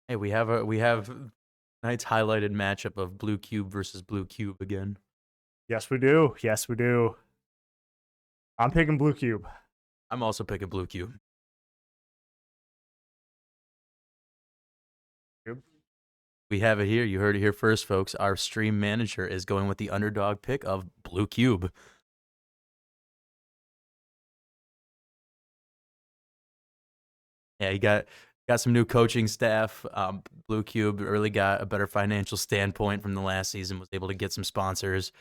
Hey, we have tonight's highlighted matchup of Blue Cube versus Blue Cube again. Yes, we do. Yes, we do. I'm picking Blue Cube. I'm also picking Blue Cube. We have it here. You heard it here first, folks. Our stream manager is going with the underdog pick of Blue Cube. Yeah, you got some new coaching staff. Blue Cube really got a better financial standpoint from the last season. Was able to get some sponsors.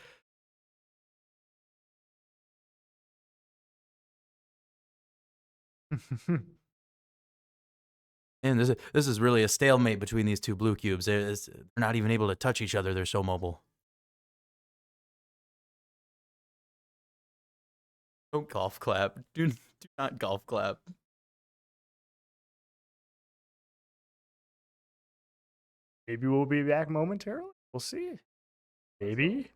And this is really a stalemate between these two Blue Cubes. They're not even able to touch each other. They're so mobile. Don't golf clap. Do not golf clap. Maybe we'll be back momentarily. We'll see. Maybe.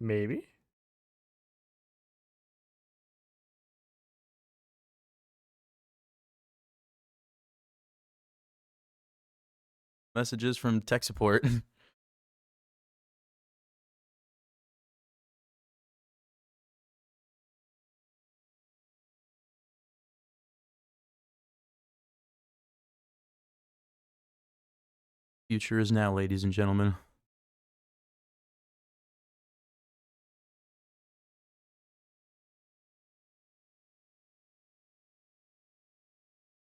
Messages from tech support. Future is now, ladies and gentlemen.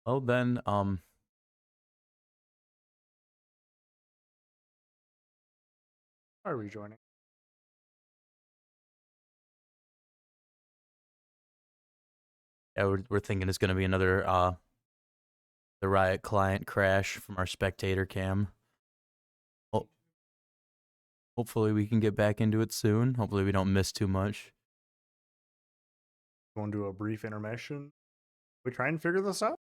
Well then, Are we joining? yeah, we're thinking it's gonna be another the Riot client crash from our spectator cam. Well, hopefully we can get back into it soon. Hopefully we don't miss too much. Want to do a brief intermission? We try and figure this out?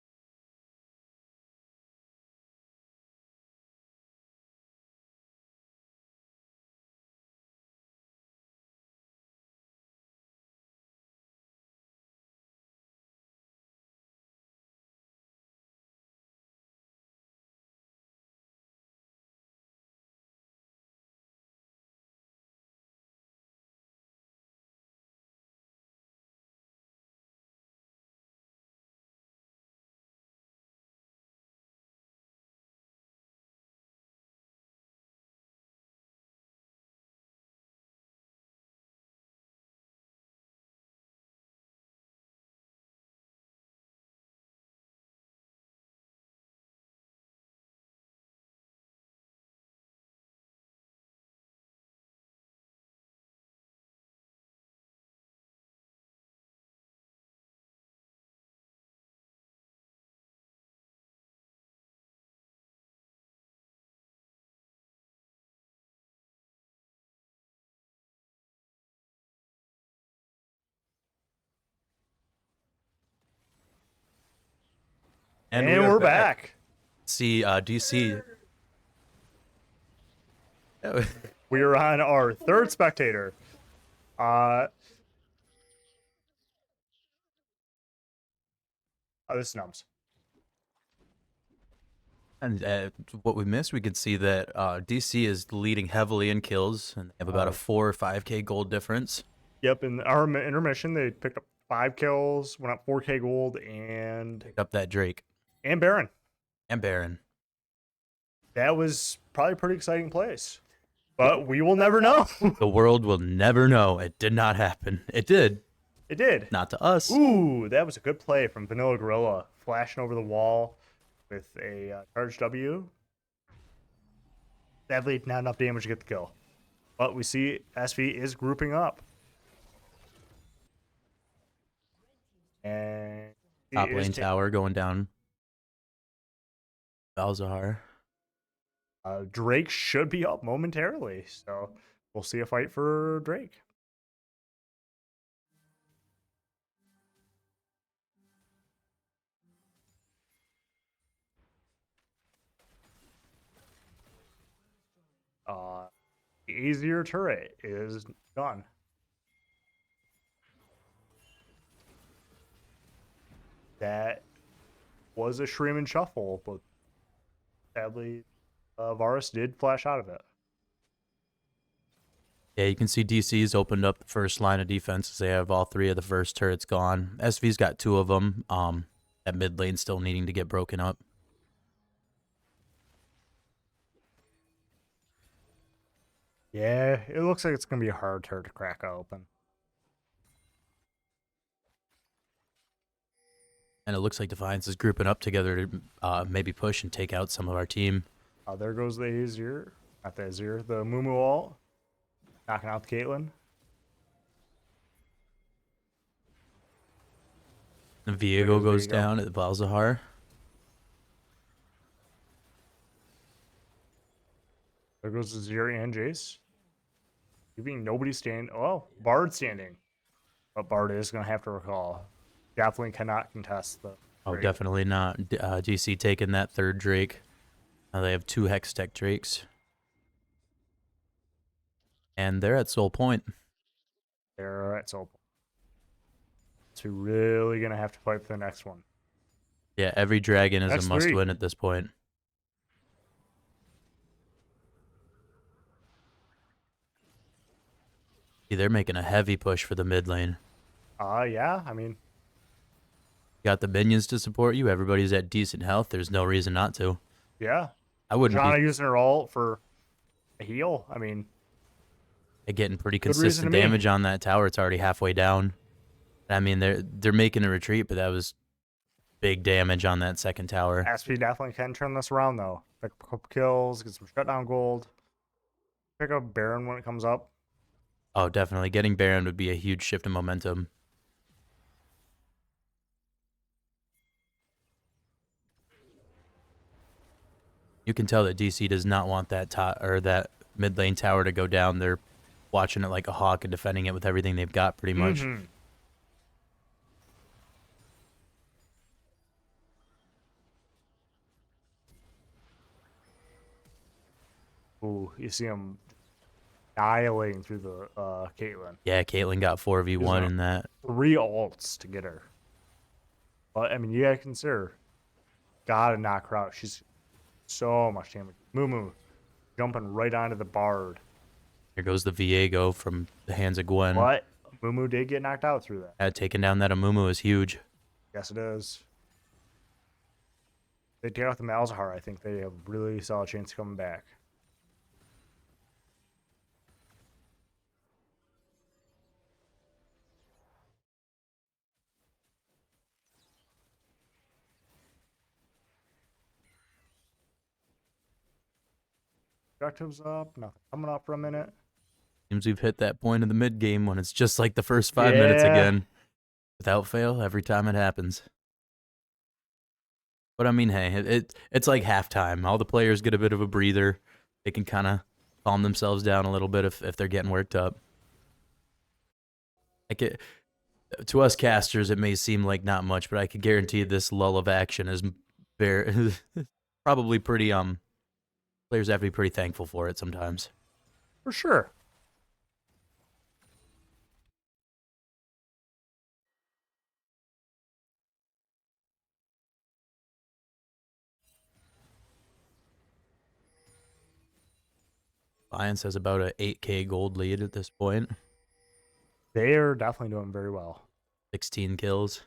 And And we are we're back. See, do you see? We are on our third spectator. This is Nums. And what we missed, we could see that DC is leading heavily in kills, and they have about a 4 or 5K gold difference. Yep, in our intermission, they picked up 5 kills, went up 4K gold, and Picked up that Drake Baron. and Baron. That was probably a pretty exciting place. But we will never know. The world will never know. It did not happen. It did. It did. Not to us. Ooh, that was a good play from Vanilla Gorilla, flashing over the wall with a charge W. Sadly, not enough damage to get the kill. But we see SV is grouping up. And he Top is lane tower going down. Balzahar. Drake should be up momentarily, so we'll see a fight for Drake. The easier turret is done. That was a Shreeman shuffle, but sadly, Varus did flash out of it. Yeah, you can see DC's opened up the first line of defense as they have all 3 of the first turrets gone. SV's got 2 of them. That mid lane still needing to get broken up. Yeah, it looks like it's going to be a hard turret to crack open. And it looks like Defiance is grouping up together to maybe push and take out some of our team. There goes the Azir. Not the Azir, the Mumu ult. Knocking out the Caitlyn. And Viego goes down at the Balzahar. There goes the Azir and Jace. Leaving nobody standing. Oh, Bard standing. But Bard is going to have to recall. Definitely cannot contest the. Oh, Drake. definitely not. DC taking that 3rd Drake. Now they have 2 Hextech Drakes. And they're at Soul Point. They're at Soul Point. So really going to have to fight for the next one. Yeah, every dragon is That's a must 3. win at this point. See, they're making a heavy push for the mid lane. Yeah, I mean. Got the minions to support you. Everybody's at decent health. There's no reason not to. Yeah. I wouldn't Jana be using her ult for a heal. I mean. getting pretty Good reason consistent to me. damage on that tower. It's already halfway down. I mean, they're making a retreat, but that was big damage on that second tower. SP definitely can turn this around, though. Pick up a couple kills, get some shutdown gold. Pick up Baron when it comes up. Oh, definitely. Getting Baron would be a huge shift in momentum. You can tell that DC does not want that that mid lane tower to go down. They're watching it like a hawk and defending it with everything they've got, pretty much. Mm-hmm. Ooh, you see him annihilating through the Caitlyn. Yeah, Caitlyn got 4v1 in that. 3 ults to get her. But, I mean, you gotta consider. Gotta knock her out. She's so much damage. Mumu jumping right onto the Bard. Here goes the Viego from the hands of Gwen. But Mumu did get knocked out through that. Taking down that Amumu is huge. Yes, it is. They take out the Malzahar. I think they have a really solid chance of coming back. Objectives up. Nothing coming up for a minute. Seems we've hit that point in the mid game when it's just like the first 5 minutes Yeah. again. Without fail, every time it happens. But I mean, hey, it's like halftime. All the players get a bit of a breather. They can kind of calm themselves down a little bit if they're getting worked up. Like to us casters, it may seem like not much, but I can guarantee this lull of action is very probably pretty players have to be pretty thankful for it sometimes. For sure. Defiance has about a 8K gold lead at this point. They are definitely doing very well. 16 kills.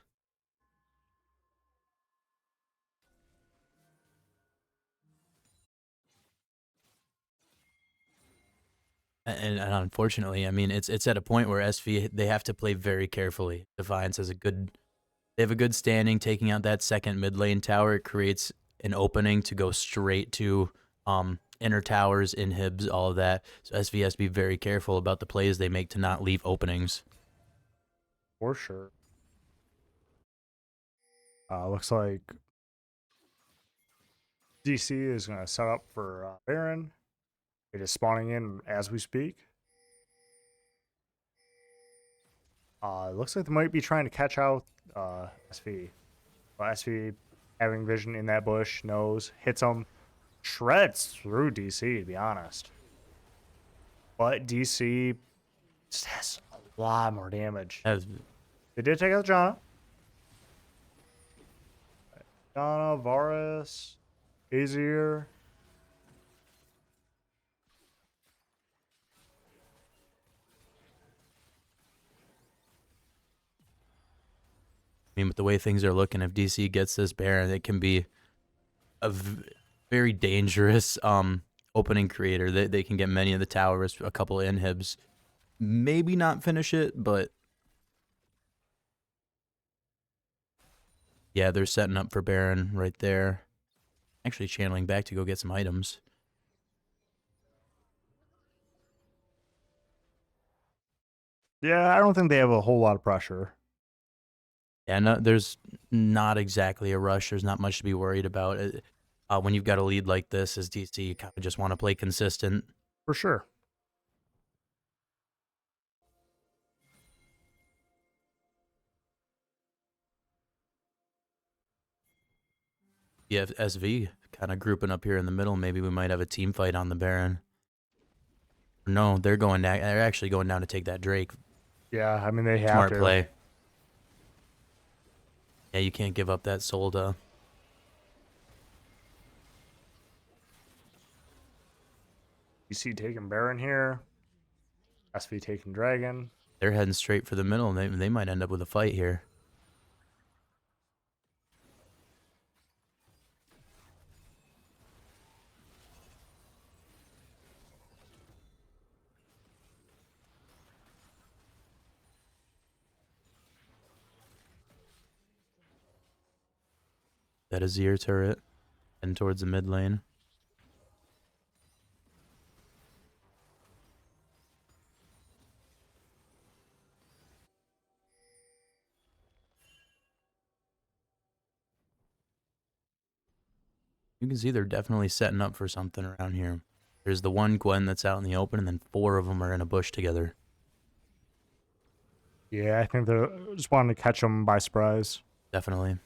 And unfortunately, I mean, it's at a point where SV, they have to play very carefully. Defiance has they have a good standing. Taking out that second mid lane tower, it creates an opening to go straight to inner towers, inhibs, all of that. So SV has to be very careful about the plays they make to not leave openings. For sure. Looks like DC is going to set up for Baron. It is spawning in as we speak. Looks like they might be trying to catch out SV. Well, SV having vision in that bush, knows, hits him, shreds through DC, to be honest. But DC just has a lot more damage. They did take out Janna. Janna, Varus, Azir. I mean, with the way things are looking, if DC gets this Baron, it can be a very dangerous opening creator. They can get many of the towers, a couple of inhibs. Maybe not finish it, but yeah, they're setting up for Baron right there. Actually channeling back to go get some items. Yeah, I don't think they have a whole lot of pressure. Yeah, no, there's not exactly a rush. There's not much to be worried about. When you've got a lead like this as DC, you kind of just want to play consistent. For sure. Yeah, SV kind of grouping up here in the middle. Maybe we might have a team fight on the Baron. No, they're going down. They're actually going down to take that Drake. Yeah, I mean, they have Smart to. play. Yeah, you can't give up that Solda. DC taking Baron here. SV taking Dragon. They're heading straight for the middle, and they might end up with a fight here. That Azir turret, and towards the mid lane. You can see they're definitely setting up for something around here. There's the one Gwen that's out in the open, and then 4 of them are in a bush together. Yeah, I think they're just wanting to catch them by surprise. Definitely.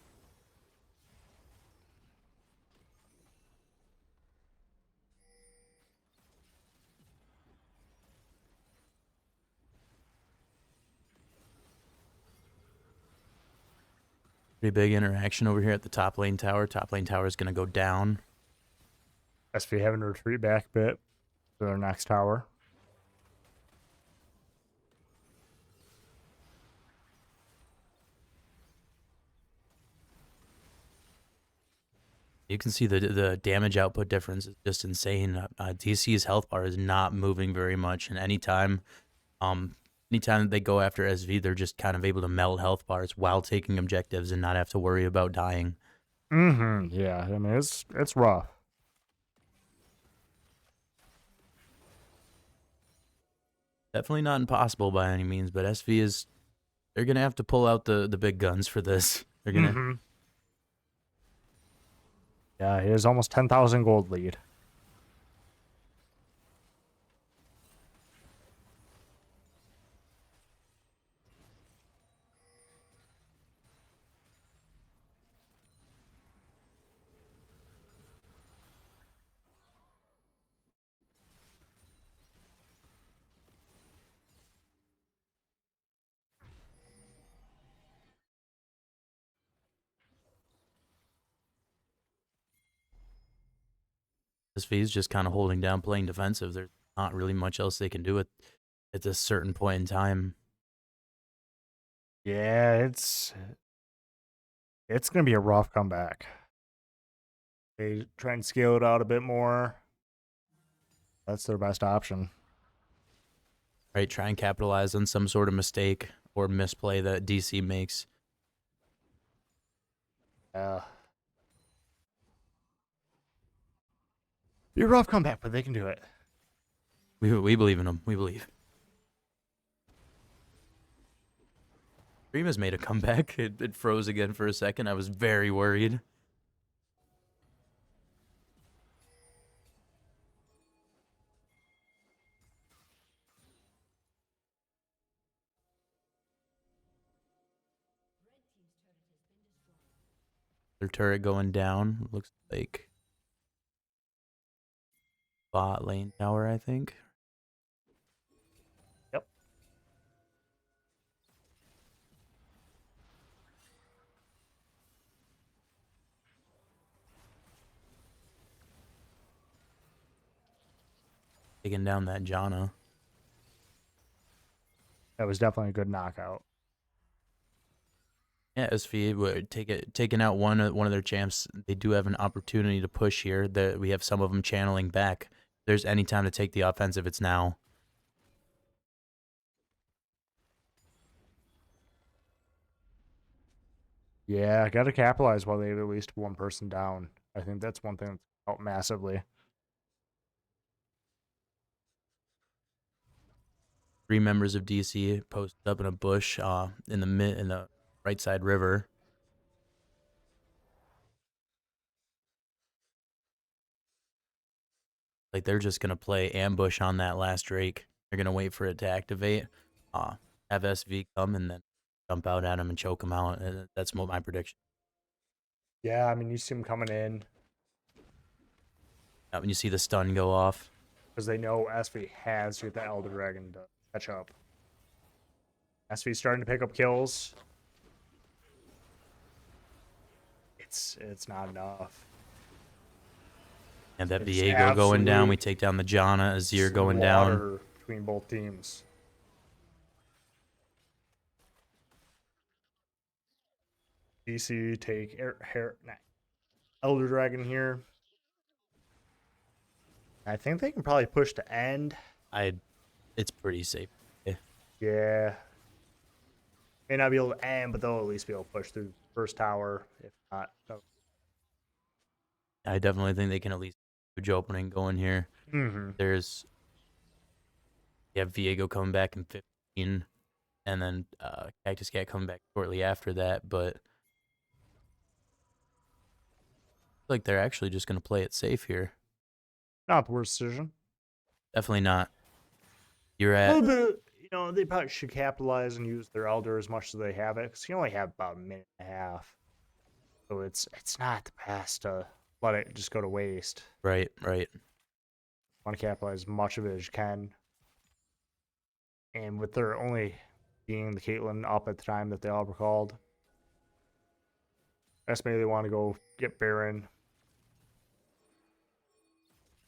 Pretty big interaction over here at the top lane tower. Top lane tower is going to go down. SV having to retreat back a bit to their next tower. You can see the damage output difference is just insane. DC's health bar is not moving very much, and anytime that they go after SV, they're just kind of able to melt health bars while taking objectives and not have to worry about dying. Yeah, I mean, it's rough. Definitely not impossible by any means, but SV they're gonna have to pull out the big guns for this. They're gonna Yeah, he has almost 10,000 gold lead. SV's just kind of holding down, playing defensive. They're not really much else they can do at this certain point in time. Yeah, it's gonna be a rough comeback. They try and scale it out a bit more. That's their best option. Right, try and capitalize on some sort of mistake or misplay that DC makes. Yeah. Be a rough comeback, but they can do it. We believe in them. We believe. Dream has made a comeback. It froze again for a second. I was very worried. Their turret going down. Looks like bot lane tower, I think. Yep. Taking down that Janna. That was definitely a good knockout. Yeah, SV would taking out one of their champs. They do have an opportunity to push here. That we have some of them channeling back. If there's any time to take the offensive, it's now. Yeah, got to capitalize while they have at least one person down. I think that's one thing that's helped massively. 3 members of DC posted up in a bush in the right side river. Like they're just gonna play ambush on that last Drake. They're gonna wait for it to activate, have SV come and then jump out at him and choke him out. That's my prediction. Yeah, I mean, you see them coming in When you see the stun go off. because they know SV has to get the Elder Dragon to catch up. SV's starting to pick up kills. It's not enough. And that It's Viego going down. absolute We take down the Janna. Azir going Slaughter down. between both teams. DC take Elder Dragon here. I think they can probably push to end. It's pretty safe. Yeah. May not be able to end, but they'll at least be able to push through the first tower. If not, I definitely think they can at least huge opening going here. There's Viego coming back in 15, and then Cactus Cat coming back shortly after that. But I feel like they're actually just gonna play it safe here. not the worst decision. Definitely not. You're A at little bit, they probably should capitalize and use their Elder as much as they have it, because you only have about a minute and a half. So it's not the best to let it just go to waste. right. Want to capitalize as much of it as you can. And with their only being the Caitlyn up at the time that they all were called, that's maybe they want to go get Baron.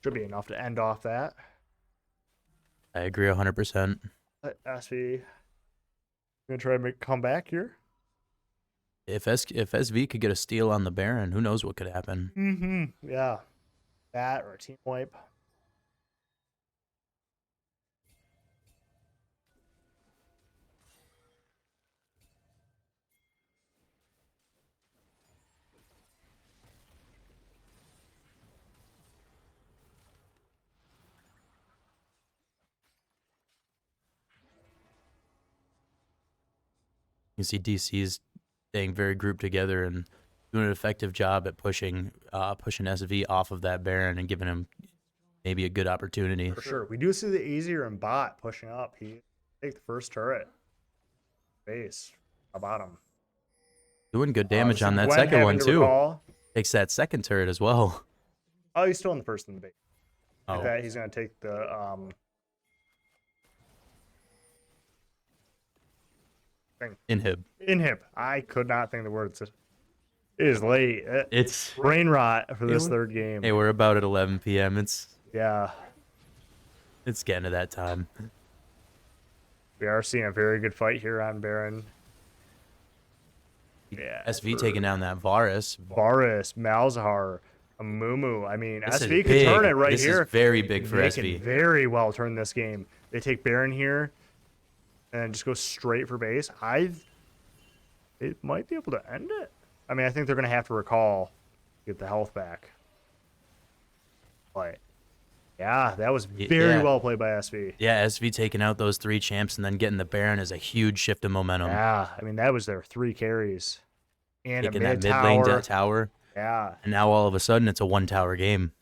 Should be enough to end off that. I agree 100%. SV gonna try to make a comeback here. If SV could get a steal on the Baron, who knows what could happen? Yeah. That or a team wipe. You see DC's staying very grouped together and doing an effective job at pushing SV off of that Baron and giving him maybe a good opportunity. For sure. We do see the easier and bot pushing up. He take the first turret. Base. About him. Doing good damage on that Gwen second having one to too. recall. Takes that second turret as well. Oh, he's still in the first in the base. Oh, Okay, he's gonna take the inhib. inhib. I could not think of the words. It is late. It's Brain rot for this Hey, third game. hey, we're about at 11 p.m. It's Yeah. It's getting to that time. We are seeing a very good fight here on Baron. Yeah. SV taking down that Varus. Varus, Malzahar, Amumu. I mean, This is SV could big. turn it right This here. is very big for They SV. can very well turn this game. They take Baron here and just go straight for base. It might be able to end it. I mean, I think they're going to have to recall, get the health back. But yeah, that was very well played by SV. Yeah, SV taking out those 3 champs and then getting the Baron is a huge shift of momentum. Yeah, I mean, that was their 3 carries. And Taking a that mid mid lane tower. tower. Yeah. And now all of a sudden it's a 1-tower game.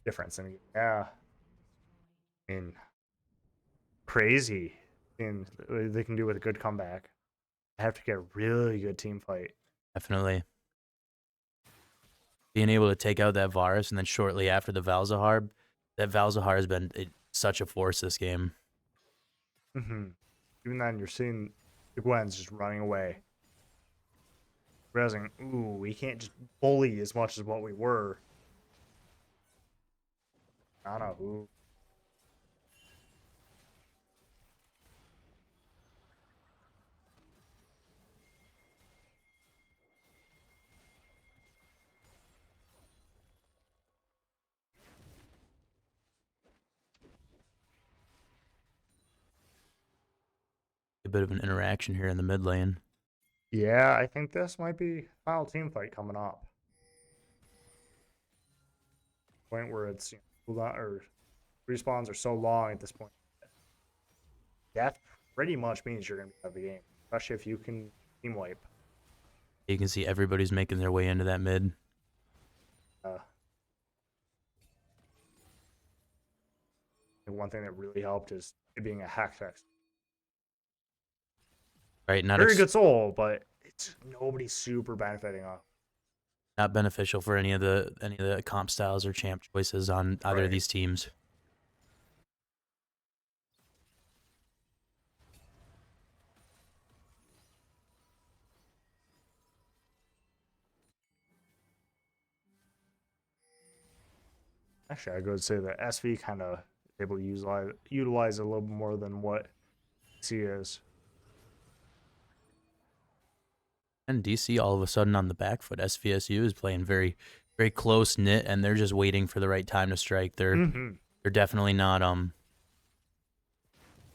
Difference. Yeah. I mean, crazy. And they can do with a good comeback. I have to get a really good team fight. Definitely. Being able to take out that Varus and then shortly after the Valzahar, that Valzahar has been such a force this game. Mm-hmm. Even then, you're seeing the Gwen's just running away. Realizing, ooh, we can't just bully as much as what we were. I don't know who. A bit of an interaction here in the mid lane. Yeah, I think this might be final team fight coming up. Point where it's cooldown or respawns are so long at this point. That pretty much means you're gonna be out of the game, especially if you can team wipe. You can see everybody's making their way into that mid. And one thing that really helped is it being a hack text. Right, not Very good soul, but it's nobody's super benefiting off. not beneficial for any of the comp styles or champ choices on either of these teams. Actually, I would say that SV kind of able to utilize it a little more than what C is. And DC all of a sudden on the back foot. SVSU is playing very, very close knit, and they're just waiting for the right time to strike. They're definitely not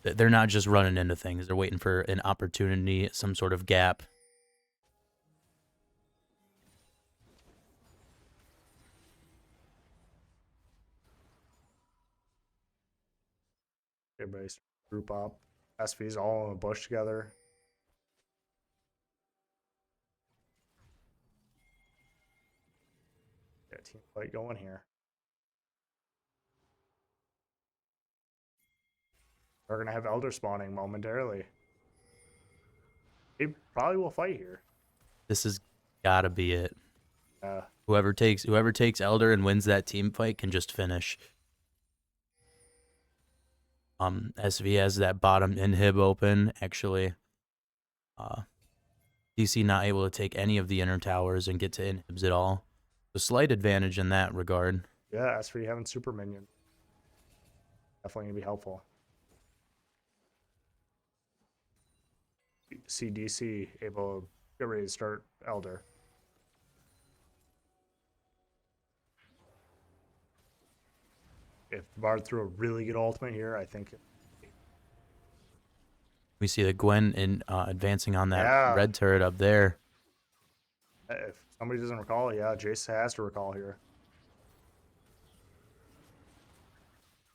they're not just running into things. They're waiting for an opportunity, some sort of gap. Everybody's group up. SV's all in a bush together. Got a team fight going here. They're gonna have Elder spawning momentarily. They probably will fight here. This has gotta be it. Uh, Whoever takes Elder and wins that team fight can just finish. SV has that bottom inhib open. Actually, DC not able to take any of the inner towers and get to inhibs at all. A slight advantage in that regard. yeah, SV having super minion. Definitely gonna be helpful. See DC able to get ready to start Elder. If Bard threw a really good ultimate here, I think. We see the Gwen advancing on that red turret up there. If somebody doesn't recall, yeah, Jace has to recall here.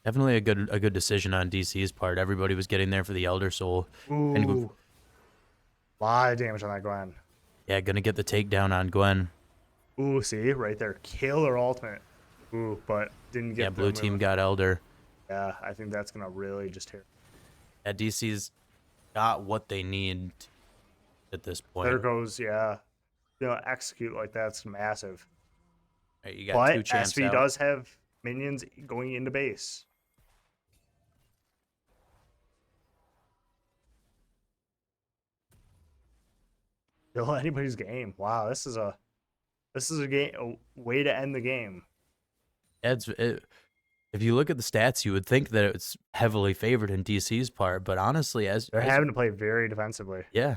Definitely a good decision on DC's part. Everybody was getting there for the Elder Soul. Ooh, And a lot of damage on that Gwen. yeah, gonna get the takedown on Gwen. Ooh, see right there, killer ultimate. Ooh, but didn't get. Yeah, blue team got Elder. Yeah, I think that's gonna really just hit. Yeah, DC's got what they need at this point. There goes, yeah. Execute like that's massive. Right, you got two But champs SV out. does have minions going into base. Still anybody's game. Wow, this is a game, a way to end the game. If you look at the stats, you would think that it's heavily favored in DC's part, but honestly, They're having to play very defensively. yeah.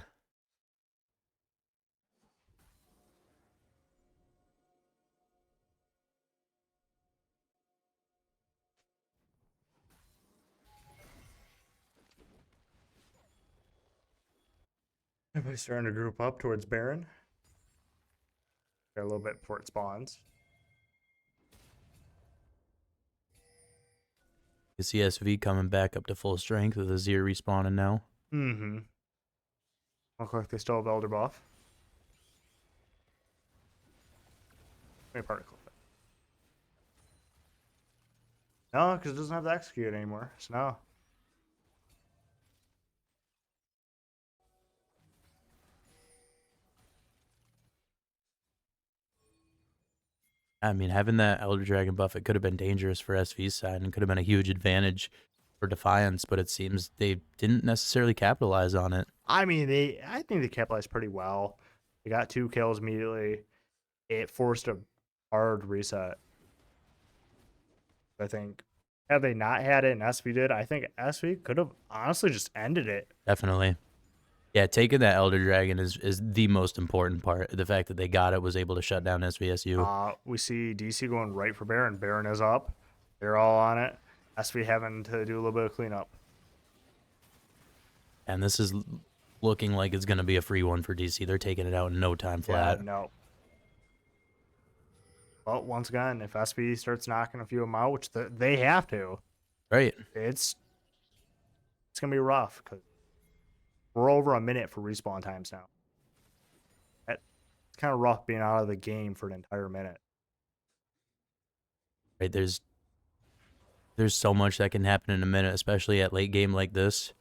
Everybody's starting to group up towards Baron. Got a little bit before it spawns. You see SV coming back up to full strength with Azir respawning now. Mm-hmm. Look like they still have Elder buff. Maybe particle. No, because it doesn't have to execute anymore. So no. I mean, having that Elder Dragon buff, it could have been dangerous for SV's side and could have been a huge advantage for Defiance, but it seems they didn't necessarily capitalize on it. I mean, I think they capitalized pretty well. They got 2 kills immediately. It forced a hard reset. I think, had they not had it and SV did, I think SV could have honestly just ended it. Definitely. Yeah, taking that Elder Dragon is the most important part. The fact that they got it was able to shut down SVSU. We see DC going right for Baron. Baron is up. They're all on it. SV having to do a little bit of cleanup. And this is looking like it's going to be a free one for DC. They're taking it out in no time flat. Yeah, no. Well, once again, if SV starts knocking a few of them out, which they have to, Right. it's going to be rough because we're over a minute for respawn times now. It's kind of rough being out of the game for an entire minute. Right. There's so much that can happen in a minute, especially at late game like this.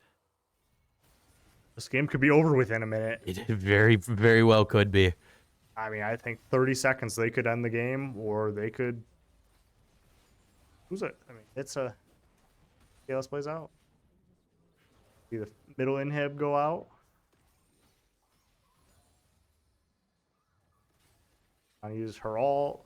This game could be over within a minute. It very, very well could be. I mean, I think 30 seconds they could end the game, or they could. Who's it? I mean, it's a. See how this plays out. See the middle inhib go out. I use her ult.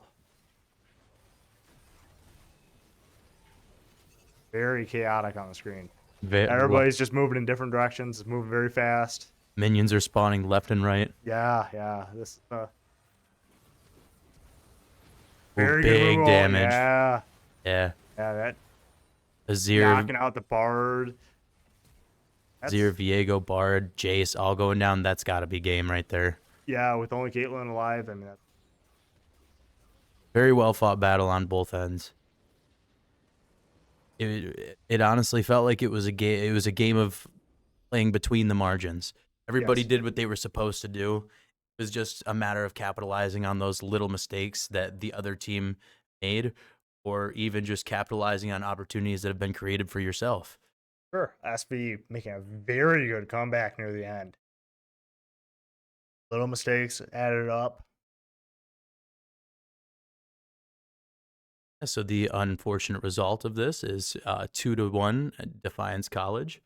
Very chaotic on the screen. Everybody's just moving in different directions, moving very fast. Minions are spawning left and right. Yeah. This Very very good big move. damage. Yeah, Yeah. that Azir, knocking out the Bard. Azir, Viego, Bard, Jace, all going down. That's got to be game right there. Yeah, with only Caitlyn alive, I mean, that's Very well fought battle on both ends. It honestly felt like it was a game. It was a game of playing between the margins. Everybody Yes. did what they were supposed to do. It was just a matter of capitalizing on those little mistakes that the other team made, or even just capitalizing on opportunities that have been created for yourself. sure. SV making a very good comeback near the end. Little mistakes added up. So the unfortunate result of this is 2-1 at Defiance College,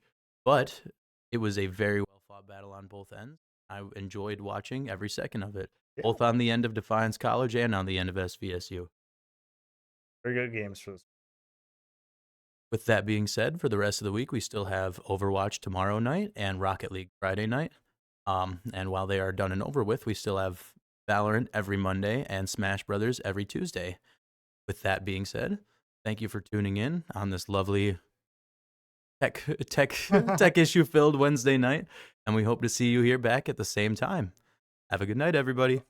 but it was a very well fought battle on both ends. I enjoyed watching every second of it, Yeah. both on the end of Defiance College and on the end of SVSU. Very good games for this. With that being said, for the rest of the week, we still have Overwatch tomorrow night and Rocket League Friday night. And while they are done and over with, we still have Valorant every Monday and Smash Brothers every Tuesday. With that being said, thank you for tuning in on this lovely tech issue filled Wednesday night, and we hope to see you here back at the same time. Have a good night, everybody.